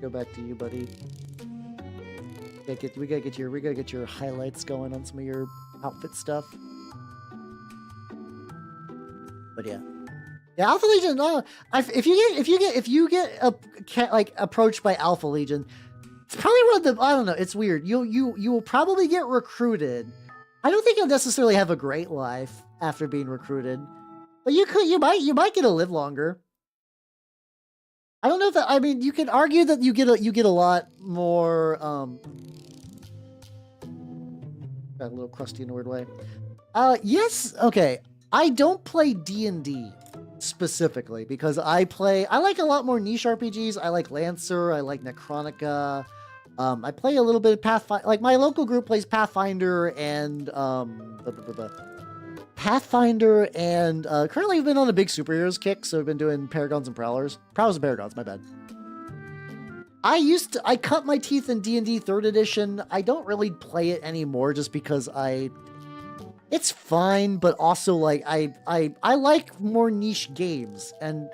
Go back to you, buddy. We gotta get your highlights going on some of your outfit stuff. But yeah. Yeah, Alpha Legion. No, if you get like approached by Alpha Legion, it's probably one of the, I don't know. It's weird. You will probably get recruited. I don't think you'll necessarily have a great life after being recruited, but you might get to live longer. I don't know if that. I mean, you can argue that you get a lot more. Got a little crusty in a weird way. Yes. Okay. I don't play D&D. Specifically because I like a lot more niche RPGs. I like Lancer, I like Necronica. I play a little bit of Pathfinder. Like my local group plays Pathfinder and currently I've been on a big superheroes kick, so I've been doing Paragons and Prowlers. Prowlers and Paragons, my bad. I cut my teeth in D&D 3rd edition. I don't really play it anymore just because it's fine, but also like I like more niche games, and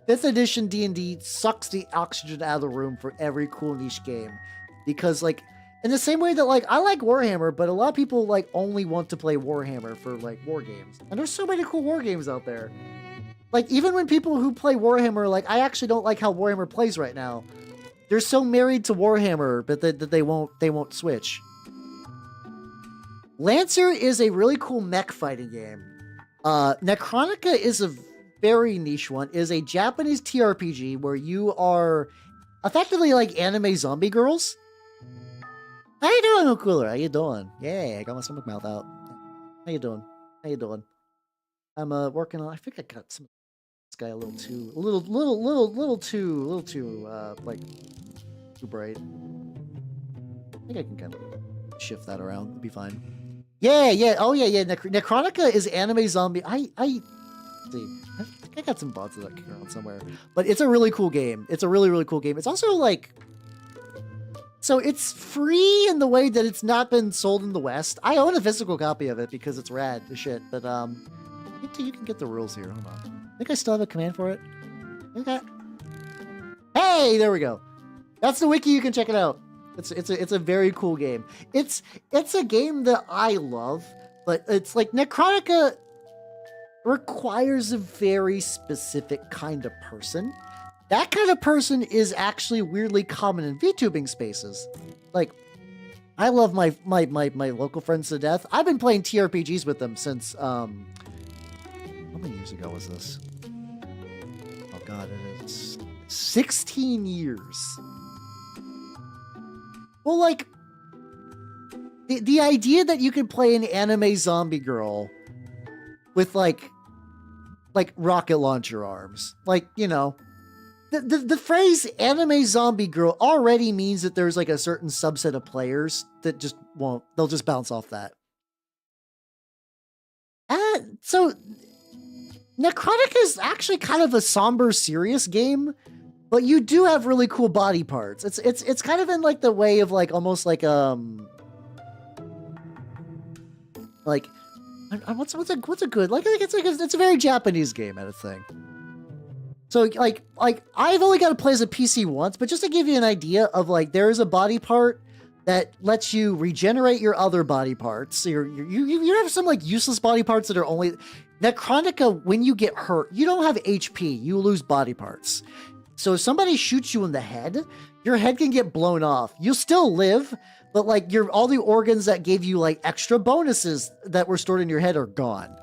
5th edition D&D sucks the oxygen out of the room for every cool niche game, because like in the same way that like I like Warhammer, but a lot of people like only want to play Warhammer for like war games, and there's so many cool war games out there. Like even when people who play Warhammer, like I actually don't like how Warhammer plays right now. They're so married to Warhammer, but that they won't switch. Lancer is a really cool mech fighting game. Necronica is a very niche one. It is a Japanese TRPG where you are effectively like anime zombie girls. How you doing, O'Cooler? How you doing? Yeah, I got my stomach mouth out. How you doing? How you doing? I'm working on. I think I got some. This guy a little too like too bright. I think I can kind of. shift that around. It'll be fine. Yeah, yeah. Oh, yeah, yeah. Necrotica is anime zombie. I see. I think I got some bots that kick around somewhere. But it's a really cool game. It's a really, really cool game. It's also like... So it's free in the way that it's not been sold in the West. I own a physical copy of it because it's rad as shit. But you can get the rules here. Hold on. I think I still have a command for it. Okay. Hey, there we go. That's the wiki. You can check it out. It's a very cool game. It's a game that I love, but it's like Necrotica requires a very specific kind of person. That kind of person is actually weirdly common in VTubing spaces. Like, I love my local friends to death. I've been playing TRPGs with them since how many years ago was this? Oh god, it is 16 years. Well, like, the idea that you could play an anime zombie girl with like rocket launcher arms, like, you know, the phrase anime zombie girl already means that there's like a certain subset of players that just won't, they'll just bounce off that. So Necrotica is actually kind of a somber, serious game, but you do have really cool body parts. It's kind of in like the way of like almost like what's a good, like it's a very Japanese game at a thing. So like I've only got to play as a PC once, but just to give you an idea of like, there is a body part that lets you regenerate your other body parts. So you have some like useless body parts that are only Necrotica. When you get hurt, you don't have HP, you lose body parts. So if somebody shoots you in the head, your head can get blown off. You'll still live, but like all the organs that gave you like extra bonuses that were stored in your head are gone.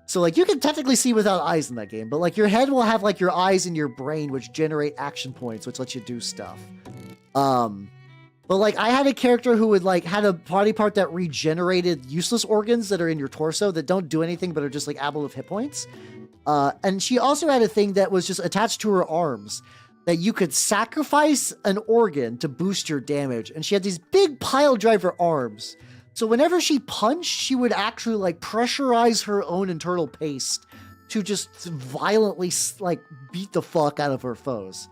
So like you can technically see without eyes in that game, but like your head will have like your eyes in your brain, which generate action points, which lets you do stuff. But like I had a character who would like had a body part that regenerated useless organs that are in your torso that don't do anything but are just like absolute hit points. And she also had a thing that was just attached to her arms that you could sacrifice an organ to boost your damage. And she had these big pile driver arms. So whenever she punched, she would actually like pressurize her own internal paste to just violently like beat the fuck out of her foes.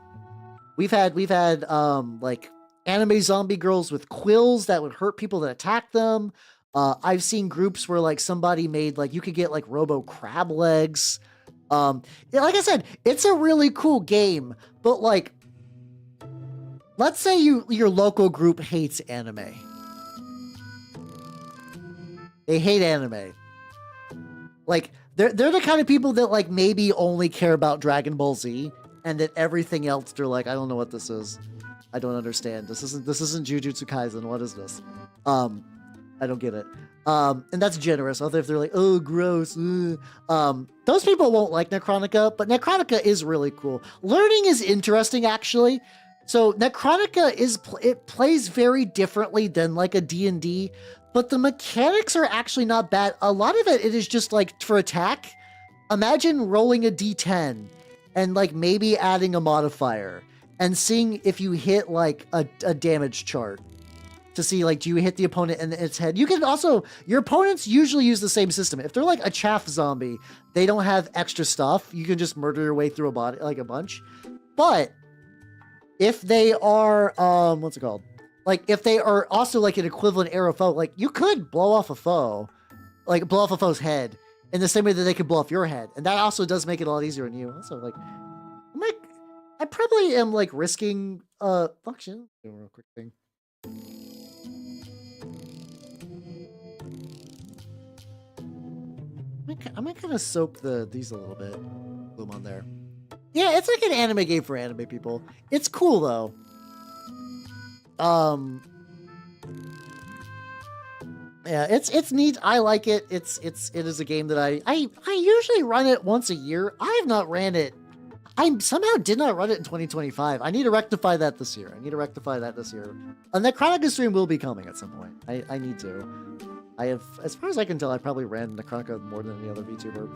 We've had like anime zombie girls with quills that would hurt people that attack them. I've seen groups where like somebody made like you could get like robo crab legs. Like I said, it's a really cool game, but like, let's say your local group hates anime. They hate anime. Like, they're the kind of people that like maybe only care about Dragon Ball Z, and that everything else they're like, I don't know what this is. I don't understand. This isn't Jujutsu Kaisen. What is this? I don't get it. And that's generous. Other if they're like, oh, gross. Those people won't like Necrotica, but Necrotica is really cool. Learning is interesting, actually. So Necrotica it plays very differently than like a D&D, but the mechanics are actually not bad. A lot of it is just like for attack. Imagine rolling a D10 and like maybe adding a modifier and seeing if you hit like a damage chart to see like, do you hit the opponent in its head? You can also, your opponents usually use the same system. If they're like a chaff zombie, they don't have extra stuff. You can just murder your way through a body, like a bunch. But if they are, what's it called? Like, if they are also like an equivalent arrow foe, like you could blow off a foe, like blow off a foe's head in the same way that they could blow off your head. And that also does make it a lot easier on you. Also, like, I probably am like risking, function. Do a real quick thing. I might kind of soak these a little bit. Glue them on there. Yeah, it's like an anime game for anime people. It's cool though. Yeah, it's neat. I like it. It is a game that I usually run it once a year. I have not ran it. I somehow did not run it in 2025. I need to rectify that this year. A Necrotica stream will be coming at some point. I need to. I have, as far as I can tell, I probably ran Necrotica more than any other VTuber.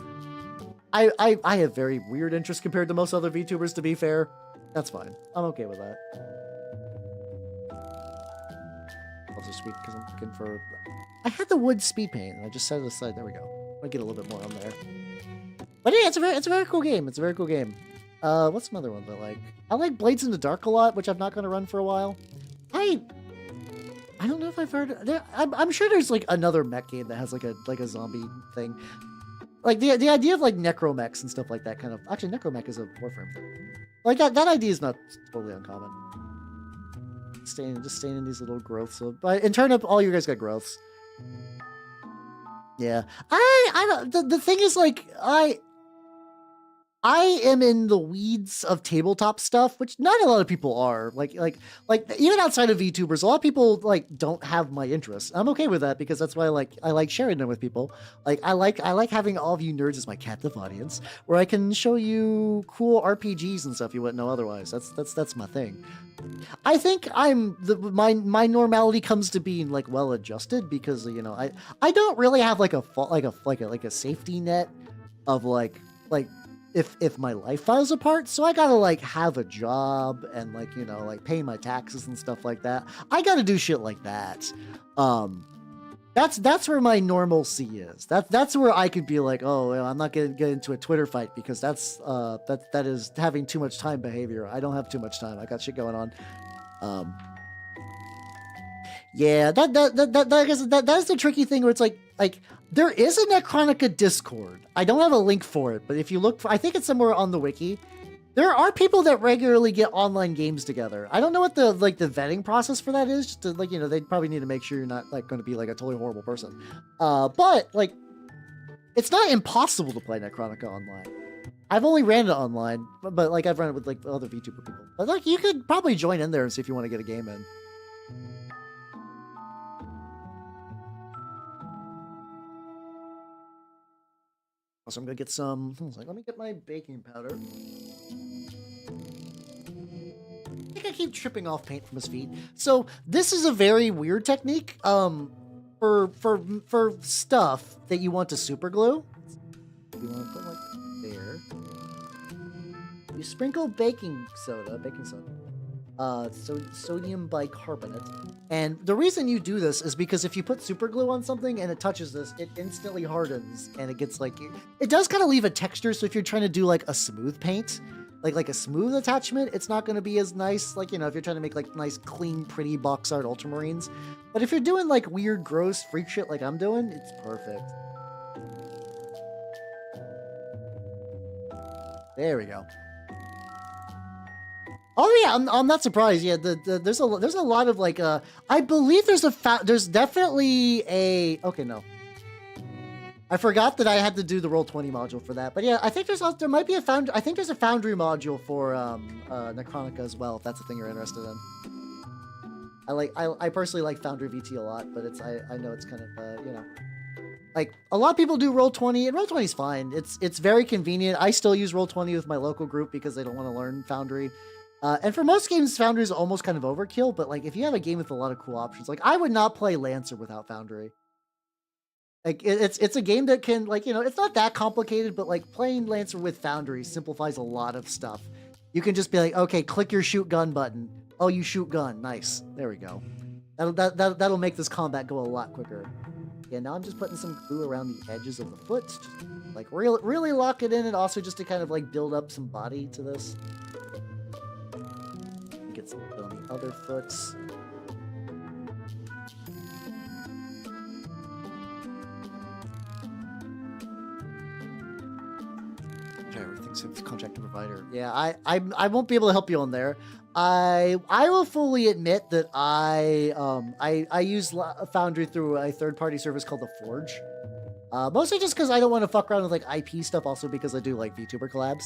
I have very weird interests compared to most other VTubers, to be fair. That's fine. I'm okay with that. also speed because I'm looking for. I had the wood speed paint, and I just set it aside. There we go. I'll get a little bit more on there. But yeah, it's a very cool game. It's a very cool game. What's some other ones I like? I like Blades in the Dark a lot, which I'm not going to run for a while. I don't know if I've heard. I'm sure there's like another mech game that has like a zombie thing. Like the idea of like necromechs and stuff like that kind of. Actually, necromech is a Warframe thing. Like that idea is not totally uncommon. Just staying in these little growths. But in Turnip, all you guys got growths. Yeah, I don't. The thing is, like, I am in the weeds of tabletop stuff, which not a lot of people are. Like even outside of VTubers, a lot of people like don't have my interests. I'm okay with that because that's why I like sharing them with people. Like I like having all of you nerds as my captive audience, where I can show you cool RPGs and stuff you wouldn't know otherwise. That's my thing. I think my normality comes to being like well adjusted because you know I don't really have like a safety net of like if my life falls apart, so I gotta like have a job and like you know like pay my taxes and stuff like that. I gotta do shit like that. That's where my normalcy is. That's where I could be like, oh, well, I'm not gonna get into a Twitter fight because that is having too much time behavior. I don't have too much time. I got shit going on. Yeah, that is the tricky thing where it's like there is a Necronica Discord. I don't have a link for it, but if you look for, I think it's somewhere on the wiki. There are people that regularly get online games together. I don't know what the vetting process for that is. Just to like, you know, they probably need to make sure you're not like going to be like a totally horrible person. But like, it's not impossible to play Necronica online. I've only ran it online, but like I've run it with like other VTuber people. But like, you could probably join in there and see if you want to get a game in. So I'm gonna get some. Let me get my baking powder. I think I keep tripping off paint from his feet. So this is a very weird technique. For stuff that you want to super glue. You want to put like there. You sprinkle baking soda. Sodium bicarbonate. And the reason you do this is because if you put super glue on something and it touches this, it instantly hardens and it gets like, it does kind of leave a texture. So if you're trying to do like a smooth paint, like a smooth attachment, it's not going to be as nice. Like, you know, if you're trying to make like nice, clean, pretty box art ultramarines, but if you're doing like weird, gross freak shit like I'm doing, it's perfect. There we go. Oh yeah, I'm not surprised. Yeah, there's a lot of like I believe there's definitely a no. I forgot that I had to do the Roll20 module for that. But yeah, I think there might be a foundry. I think there's a foundry module for Necronica as well, if that's the thing you're interested in. I personally like Foundry VT a lot, but I know it's kind of you know, like a lot of people do Roll20 and Roll20 is fine. It's very convenient. I still use Roll20 with my local group because they don't want to learn Foundry. And for most games, Foundry is almost kind of overkill, but like if you have a game with a lot of cool options, like I would not play Lancer without Foundry. Like it's a game that can, like, you know, it's not that complicated, but like playing Lancer with Foundry simplifies a lot of stuff. You can just be like, okay, click your shoot gun button. Oh, you shoot gun. Nice. There we go. That'll make this combat go a lot quicker. Yeah, now I'm just putting some glue around the edges of the foot, just like really lock it in, and also just to kind of like build up some body to this. Get some on the other foot. Everything's with contractor provider. Yeah, I won't be able to help you on there. I will fully admit that I use Foundry through a third-party service called The Forge. Mostly just because I don't want to fuck around with like IP stuff, also because I do like VTuber collabs.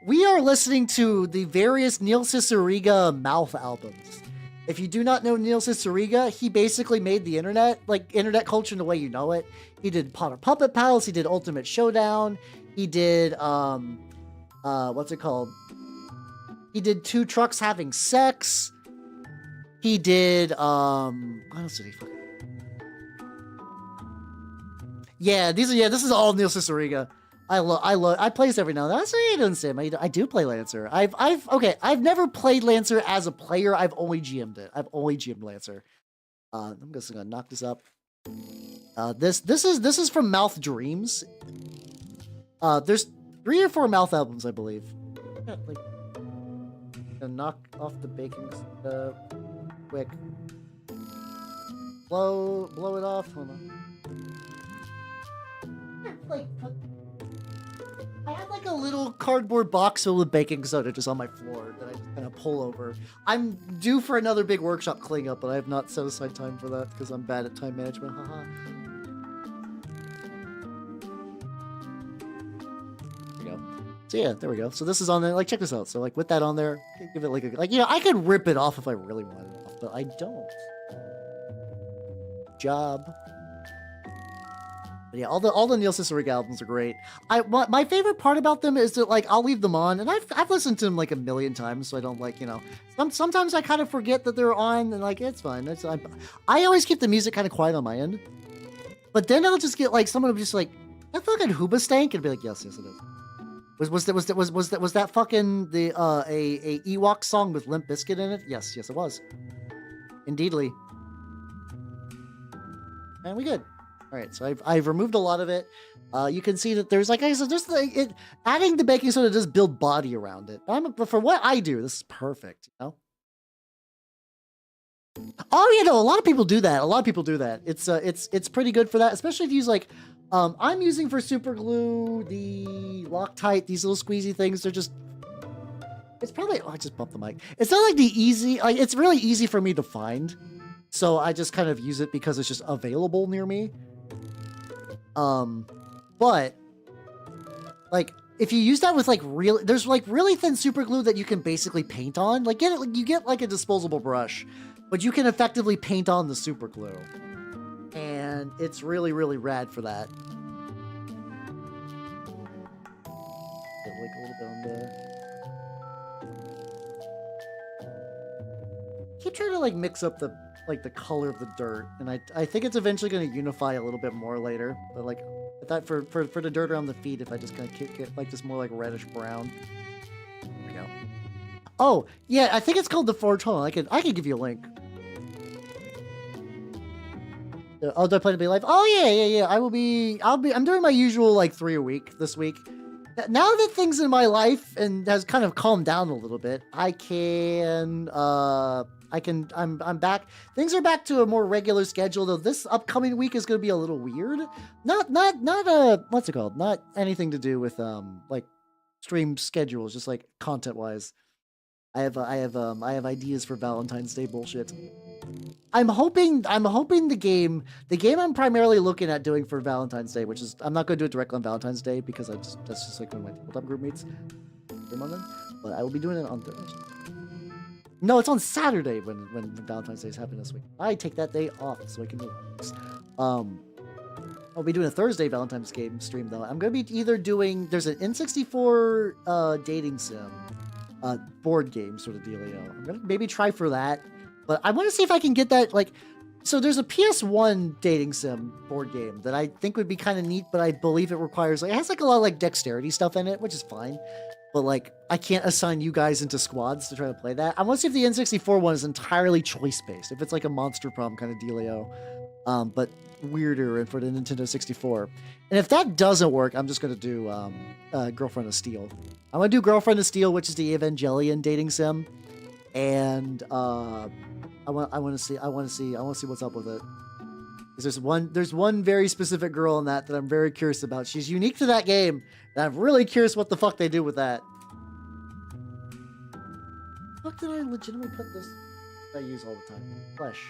We are listening to the various Neil Cicierega mouth albums. If you do not know Neil Cicierega, he basically made the internet, like internet culture in the way you know it. He did Potter Puppet Pals, he did Ultimate Showdown, he did what's it called? He did Two Trucks Having Sex. He did what else did he fucking... Yeah, this is all Neil Cicierega. I play this every now and then. I didn't say I do play Lancer. I've never played Lancer as a player. I've only GM'd it. I've only GM'd Lancer. I'm just gonna knock this up. This is from Mouth Dreams. There's 3 or 4 Mouth albums, I believe. Yeah, like, gonna knock off the baking quick. Blow it off. Hold on. Like, I had like a little cardboard box full of baking soda just on my floor that I just kind of pull over. I'm due for another big workshop cleanup, but I have not set aside time for that because I'm bad at time management. Haha. There we go. So yeah, there we go. So this is on there. Like, check this out. So like with that on there, give it like a, you know, I could rip it off if I really wanted it off, but I don't. Job. But yeah, all the Neil Ciceric albums are great. My favorite part about them is that like I'll leave them on, and I've listened to them like a million times, so I don't like, you know. Sometimes I kind of forget that they're on, and like it's fine. I always keep the music kind of quiet on my end, but then I'll just get like someone will just like that fucking Hoobastank and be like, yes it is. Was that fucking the a Ewok song with Limp Bizkit in it? Yes it was. Indeedly. And we good. All right, so I've removed a lot of it. You can see that there's, like I said, there's like adding the baking soda does build body around it. But for what I do, this is perfect. You know. Oh, you know, a lot of people do that. It's pretty good for that, especially if you use like, I'm using for super glue the Loctite. These little squeezy things. They're just. It's probably. Oh, I just bumped the mic. It's not like the easy. Like it's really easy for me to find. So I just kind of use it because it's just available near me. But like if you use that with like there's like really thin super glue that you can basically paint on. Like you get like a disposable brush, but you can effectively paint on the super glue. And it's really, really rad for that. Get like a little bit on there. Keep trying to like mix up the color of the dirt, and I think it's eventually going to unify a little bit more later, but like I thought for the dirt around the feet, if I just kind of get like this more like reddish brown. There we go. Oh yeah, I think it's called the Forge. Hold on, I could give you a link. Oh, do I plan to be live? Oh yeah. I'm doing my usual like 3 a week this week. Now that things in my life and has kind of calmed down a little bit, I'm back. Things are back to a more regular schedule, though this upcoming week is going to be a little weird. Not what's it called? Not anything to do with like stream schedules, just like content wise. I have ideas for Valentine's Day bullshit. I'm hoping the game I'm primarily looking at doing for Valentine's Day, which is I'm not going to do it directly on Valentine's Day because that's just like when my tabletop group meets. But I will be doing it on Thursday. No, it's on Saturday when Valentine's Day is happening this week. I take that day off so I can do it. I'll be doing a Thursday Valentine's game stream though. I'm gonna be either doing there's an N64 dating sim board game sort of dealio. I'm gonna maybe try for that, but I want to see if I can get that like. So there's a PS1 dating sim board game that I think would be kind of neat, but I believe it requires like it has like a lot of like dexterity stuff in it, which is fine. But like I can't assign you guys into squads to try to play that. I want to see if the N64 one is entirely choice based, if it's like a monster problem kind of dealio, but weirder and for the Nintendo 64. And if that doesn't work, I'm just gonna do Girlfriend of Steel. I'm gonna do Girlfriend of Steel, which is the Evangelion dating sim, and I want to see what's up with it. There's one very specific girl in that I'm very curious about. She's unique to that game, and I'm really curious what the fuck they do with that. What did I legitimately put this? I use all the time. Flesh.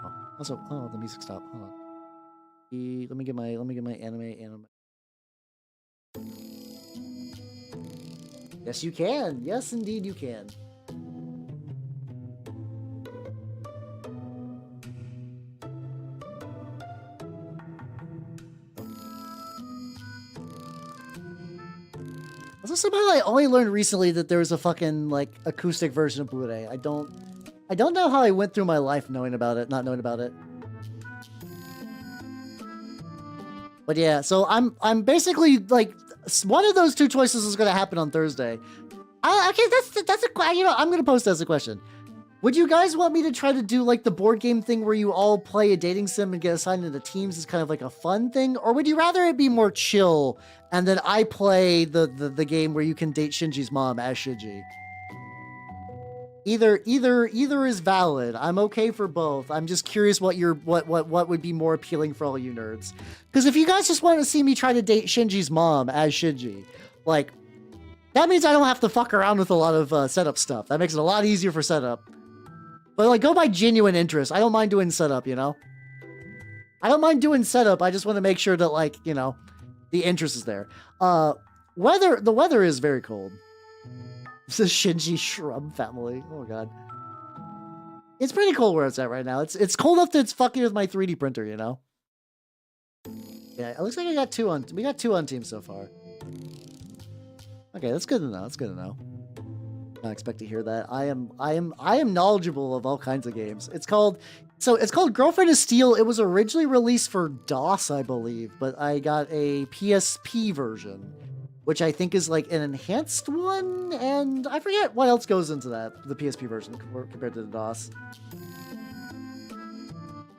Oh, also, oh, the music stopped. Hold on. Let me get my anime. Yes, you can. Yes, indeed, you can. Also, somehow I only learned recently that there's a fucking like acoustic version of Blu-ray. I don't know how I went through my life not knowing about it. But yeah, so I'm basically like one of those two choices is going to happen on Thursday. Okay, that's a I'm going to post that as a question. Would you guys want me to try to do like the board game thing where you all play a dating sim and get assigned into teams as kind of like a fun thing? Or would you rather it be more chill and then I play the game where you can date Shinji's mom as Shinji? Either is valid. I'm okay for both. I'm just curious what would be more appealing for all you nerds. Because if you guys just want to see me try to date Shinji's mom as Shinji, like, that means I don't have to fuck around with a lot of setup stuff. That makes it a lot easier for setup. But like, go by genuine interest. I don't mind doing setup, you know? I don't mind doing setup. I just want to make sure that, like, you know, the interest is there. The weather is very cold. It's a Shinji shrub family. Oh god. It's pretty cold where it's at right now. It's cold enough that it's fucking with my 3D printer, you know? Yeah, it looks like we got two on team so far. Okay, that's good to know. That's good to know. I expect to hear that. I am knowledgeable of all kinds of games. It's called Girlfriend of Steel. It was originally released for DOS, I believe, but I got a PSP version, which I think is like an enhanced one, and I forget what else goes into that, the PSP version compared to the DOS.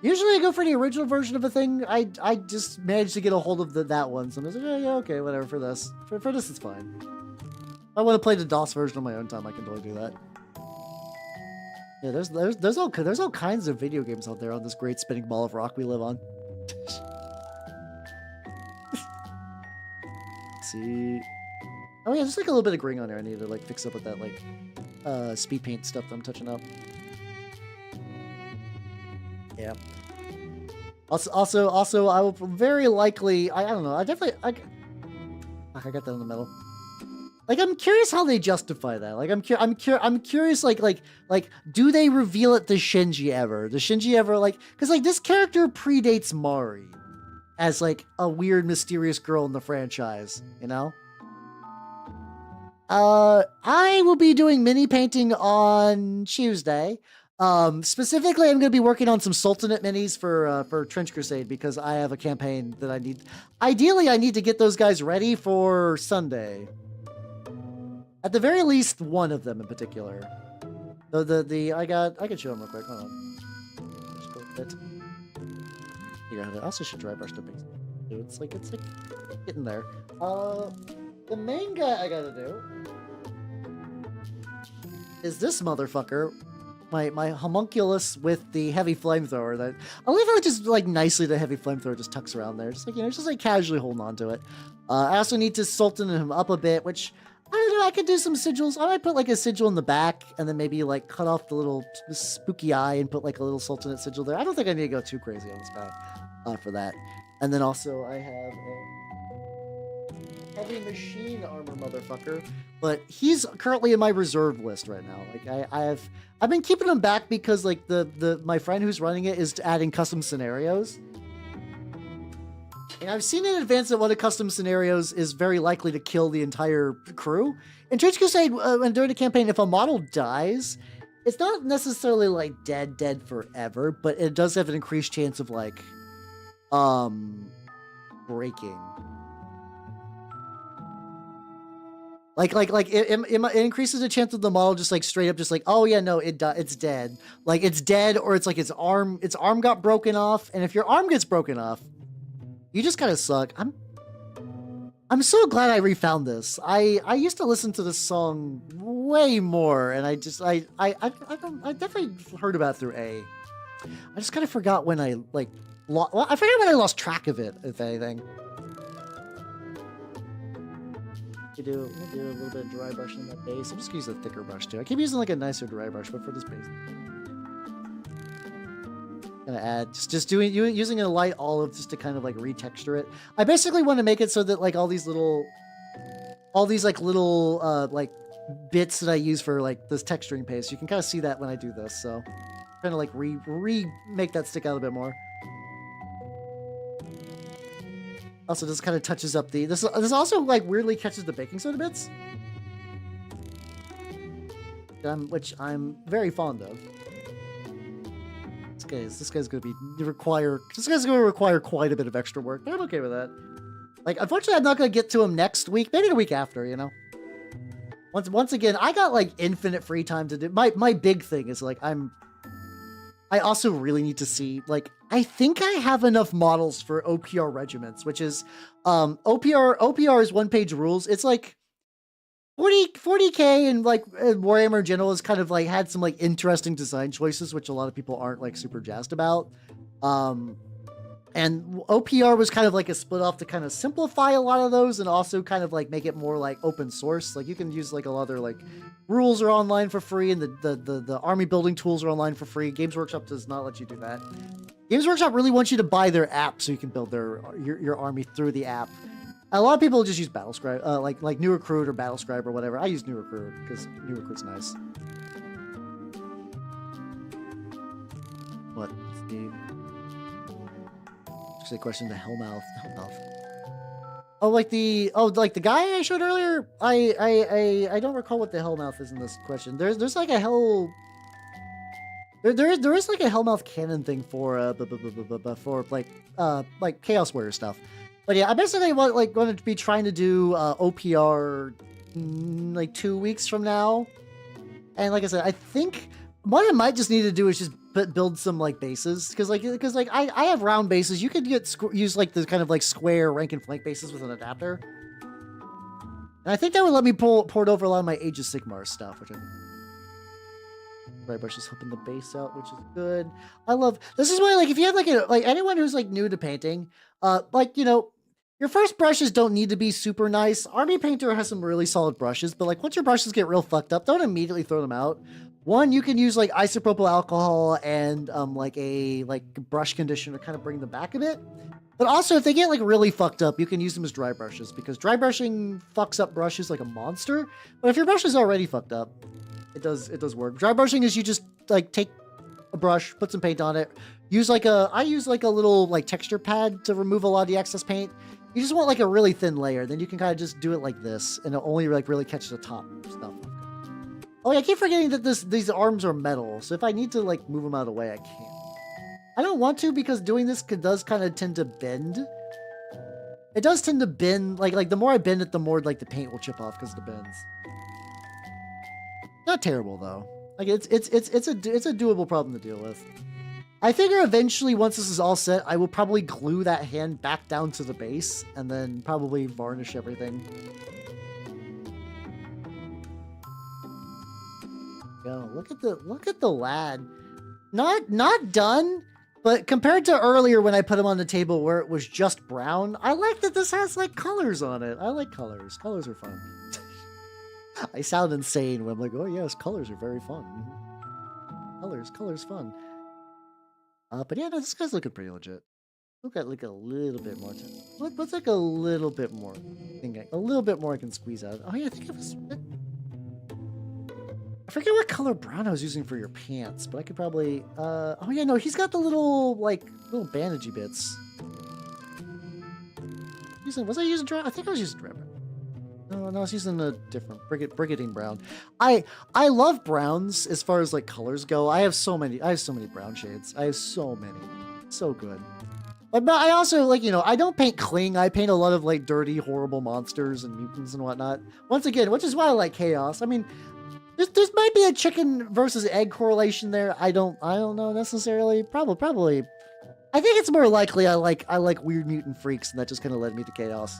Usually I go for the original version of a thing. I just managed to get a hold of that one, so I'm just like, oh, yeah, okay, whatever for this. For this, it's fine. If I want to play the DOS version on my own time, I can totally do that. Yeah, there's all kinds of video games out there on this great spinning ball of rock we live on. See. Oh yeah, just like a little bit of green on there. I need to like fix up with that like speed paint stuff that I'm touching up. Yeah. Also, I will very likely. I don't know. I got that in the middle. Like, I'm curious how they justify that. Like, I'm curious. Like, do they reveal it to Shinji ever? Does Shinji ever like? Because like this character predates Mari as like a weird, mysterious girl in the franchise. You know. I will be doing mini painting on Tuesday. Specifically, I'm going to be working on some Sultanate minis for Trench Crusade because I have a campaign that I need. Ideally, I need to get those guys ready for Sunday. At the very least, one of them in particular. I can show them real quick. Hold on. Just go with it. I also should dry brush the base. It's like getting there. The main guy I gotta do is this motherfucker. My homunculus with the heavy flamethrower. That I love how it just like nicely the heavy flamethrower just tucks around there. Just like, you know, just like casually holding on to it. I also need to Sultan him up a bit, which I don't know. I could do some sigils. I might put like a sigil in the back and then maybe like cut off the little spooky eye and put like a little Sultanate sigil there. I don't think I need to go too crazy on this guy for that. And then also I have a heavy machine armor motherfucker, but he's currently in my reserve list right now. Like I've been keeping him back because like my friend who's running it is adding custom scenarios. And I've seen in advance that one of the custom scenarios is very likely to kill the entire crew. In Trench Crusade, during the campaign, if a model dies, it's not necessarily like dead forever, but it does have an increased chance of like, breaking. It increases the chance of the model just like straight up, just like, oh yeah, no, it's dead. Like it's dead, or it's like its arm got broken off, and if your arm gets broken off, you just kind of suck. I'm so glad I refound this. I used to listen to this song way more, and I definitely heard about it through A. I just kind of forgot when I like, I forgot when I lost track of it, if anything. We'll do a little bit of dry brush on that base. I'm just gonna use a thicker brush too. I keep using like a nicer dry brush, but for this base, gonna add using a light olive just to kind of like retexture it. I basically want to make it so that like all these little like bits that I use for like this texturing paste, you can kind of see that when I do this. So kind of like make that stick out a bit more. Also, this kind of touches up this also like weirdly catches the baking soda bits, which I'm very fond of. This guy's gonna require quite a bit of extra work, but I'm okay with that. Like, unfortunately, I'm not gonna get to him next week, maybe the week after, you know. Once again, I got like infinite free time to do. My big thing is like I also really need to see, like, I think I have enough models for OPR regiments, which is, OPR is one-page rules. It's like 40K, and like Warhammer in general has kind of like had some like interesting design choices, which a lot of people aren't like super jazzed about. And OPR was kind of like a split off to kind of simplify a lot of those and also kind of like make it more like open source. Like you can use like a lot of their like rules are online for free, and the army building tools are online for free. Games Workshop does not let you do that. Games Workshop really wants you to buy their app so you can build your army through the app. A lot of people just use Battlescribe, like New Recruit or Battlescribe or whatever. I use New Recruit because New Recruit's nice. What? Actually, question to Hellmouth. Oh, like the guy I showed earlier. I don't recall what the Hellmouth is in this question. There's like a hell. There is like a Hellmouth cannon thing for like Chaos Warrior stuff. But yeah, I basically going to be trying to do OPR like 2 weeks from now. And like I said, I think what I might just need to do is just build some like bases, because I have round bases. You could use like the kind of like square rank and flank bases with an adapter. And I think that would let me port over a lot of my Age of Sigmar stuff, which Right brush is helping the base out, which is good. I love this. Is why, like, if you have like anyone who's like new to painting, like, you know, your first brushes don't need to be super nice. Army Painter has some really solid brushes, but like once your brushes get real fucked up, don't immediately throw them out. One, you can use like isopropyl alcohol and like a brush conditioner to kind of bring them back a bit. But also, if they get like really fucked up, you can use them as dry brushes, because dry brushing fucks up brushes like a monster. But if your brush is already fucked up, it does work. Dry brushing is you just like take a brush, put some paint on it. I use like a little like texture pad to remove a lot of the excess paint. You just want like a really thin layer, then you can kind of just do it like this, and it only like really catches the top stuff. Oh yeah, I keep forgetting that these arms are metal, so if I need to like move them out of the way, I can. I don't want to, because doing this does kind of tend to bend. It does tend to bend, like the more I bend it, the more like the paint will chip off because of the bends. Not terrible though. Like it's a doable problem to deal with. I figure eventually, once this is all set, I will probably glue that hand back down to the base and then probably varnish everything. Yo, look at the lad. Not done, but compared to earlier when I put him on the table where it was just brown, I like that this has like colors on it. I like colors. Colors are fun. I sound insane when I'm like, oh yes, colors are very fun. Colors fun. But yeah, no, this guy's looking pretty legit. Look at like a little bit more. What's like a little bit more? A little bit more I can squeeze out. Oh yeah, I think it was. I forget what color brown I was using for your pants, but I could probably. Oh yeah, no, he's got the little bandagey bits. Was I using dry? I think I was using dry brown. No, I was using a different brigadine brown. I love browns as far as like colors go. I have so many brown shades. I have so many. So good. But I also, like, you know, I don't paint cling. I paint a lot of like dirty, horrible monsters and mutants and whatnot. Once again, which is why I like chaos. I mean, there's might be a chicken versus egg correlation there. I don't know necessarily. Probably. I think it's more likely I like weird mutant freaks, and that just kind of led me to chaos.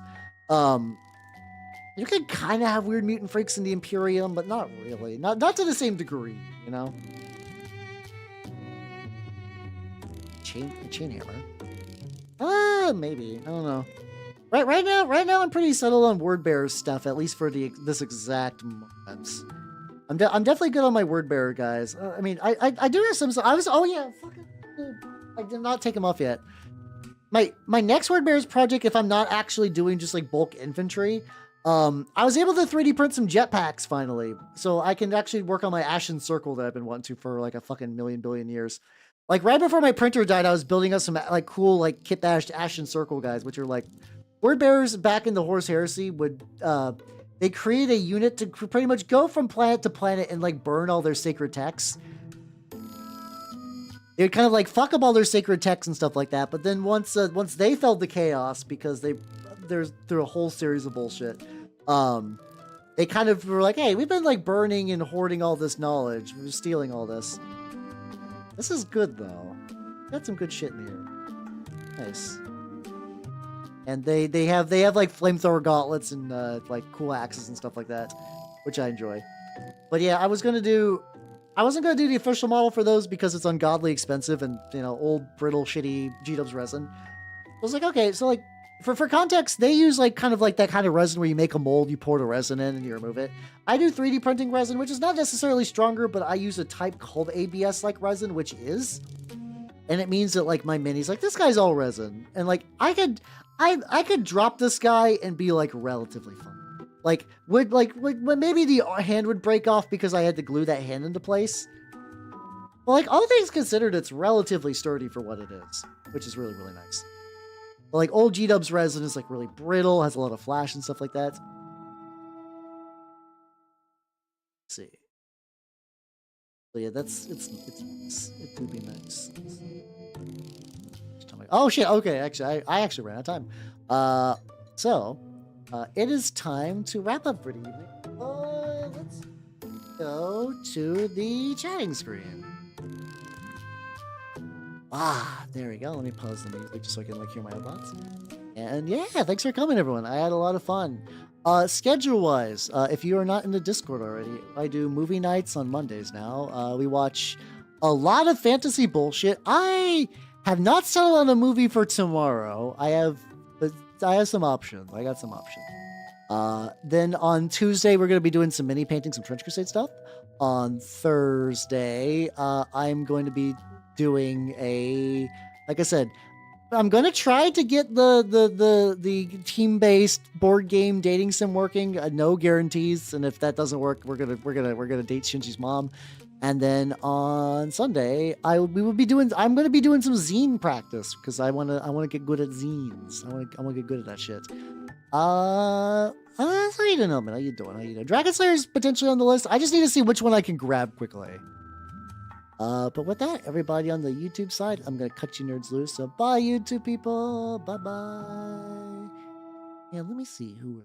You can kind of have weird mutant freaks in the Imperium, but not really. Not to the same degree, you know? Chain hammer? Maybe. I don't know. Right now I'm pretty settled on word bearer stuff, at least for this exact moment. I'm definitely good on my word bearer guys. I mean, I do have some. Oh yeah, fucking. I did not take them off yet. My next word bearers project, if I'm not actually doing just like bulk infantry. I was able to 3D print some jetpacks finally, so I can actually work on my Ashen Circle that I've been wanting to for like a fucking billion years. Like right before my printer died, I was building up some like cool like kit bashed Ashen Circle guys, which are like word bearers back in the Horus Heresy would they create a unit to pretty much go from planet to planet and like burn all their sacred texts. They would kind of like fuck up all their sacred texts and stuff like that, but then once they fell to chaos because there's through a whole series of bullshit. they kind of were like, hey, we've been like burning and hoarding all this knowledge. We're stealing all this. This is good though. Got some good shit in here. Nice. And they have like flamethrower gauntlets and like cool axes and stuff like that, which I enjoy. But yeah, I wasn't gonna do the official model for those because it's ungodly expensive and, you know, old brittle shitty G-Dubs resin. I was like, okay, so like for context, they use like kind of like that kind of resin where you make a mold, you pour the resin in and you remove it. I do 3D printing resin, which is not necessarily stronger, but I use a type called ABS like resin, which is, and it means that like my minis, like this guy's all resin, and like I could drop this guy and be like relatively fun. Like would maybe the hand would break off because I had to glue that hand into place. But like all things considered, it's relatively sturdy for what it is, which is really, really nice. But like old G-Dubs resin is like really brittle, has a lot of flash and stuff like that. Let's see. So yeah, it would be nice. Oh shit, okay, actually, I actually ran out of time. So, it is time to wrap up for the evening. Let's go to the chatting screen. There we go. Let me pause the music just so I can like hear my own thoughts. And yeah, thanks for coming, everyone. I had a lot of fun. Schedule-wise, if you are not in the Discord already, I do movie nights on Mondays now. We watch a lot of fantasy bullshit. I have not settled on a movie for tomorrow. I have some options. I got some options. Then on Tuesday, we're going to be doing some mini painting, some Trench Crusade stuff. On Thursday, I'm going to be doing like I said, I'm going to try to get the team-based board game dating sim working. No guarantees. And if that doesn't work, we're going to date Shinji's mom. And then on Sunday, I'm going to be doing some zine practice because I want to get good at zines. I want to get good at that shit. How you doing, man? How you doing? Dragon Slayer's potentially on the list. I just need to see which one I can grab quickly. But with that, everybody on the YouTube side, I'm gonna cut you nerds loose. So bye, YouTube people. Bye bye. Yeah, let me see who.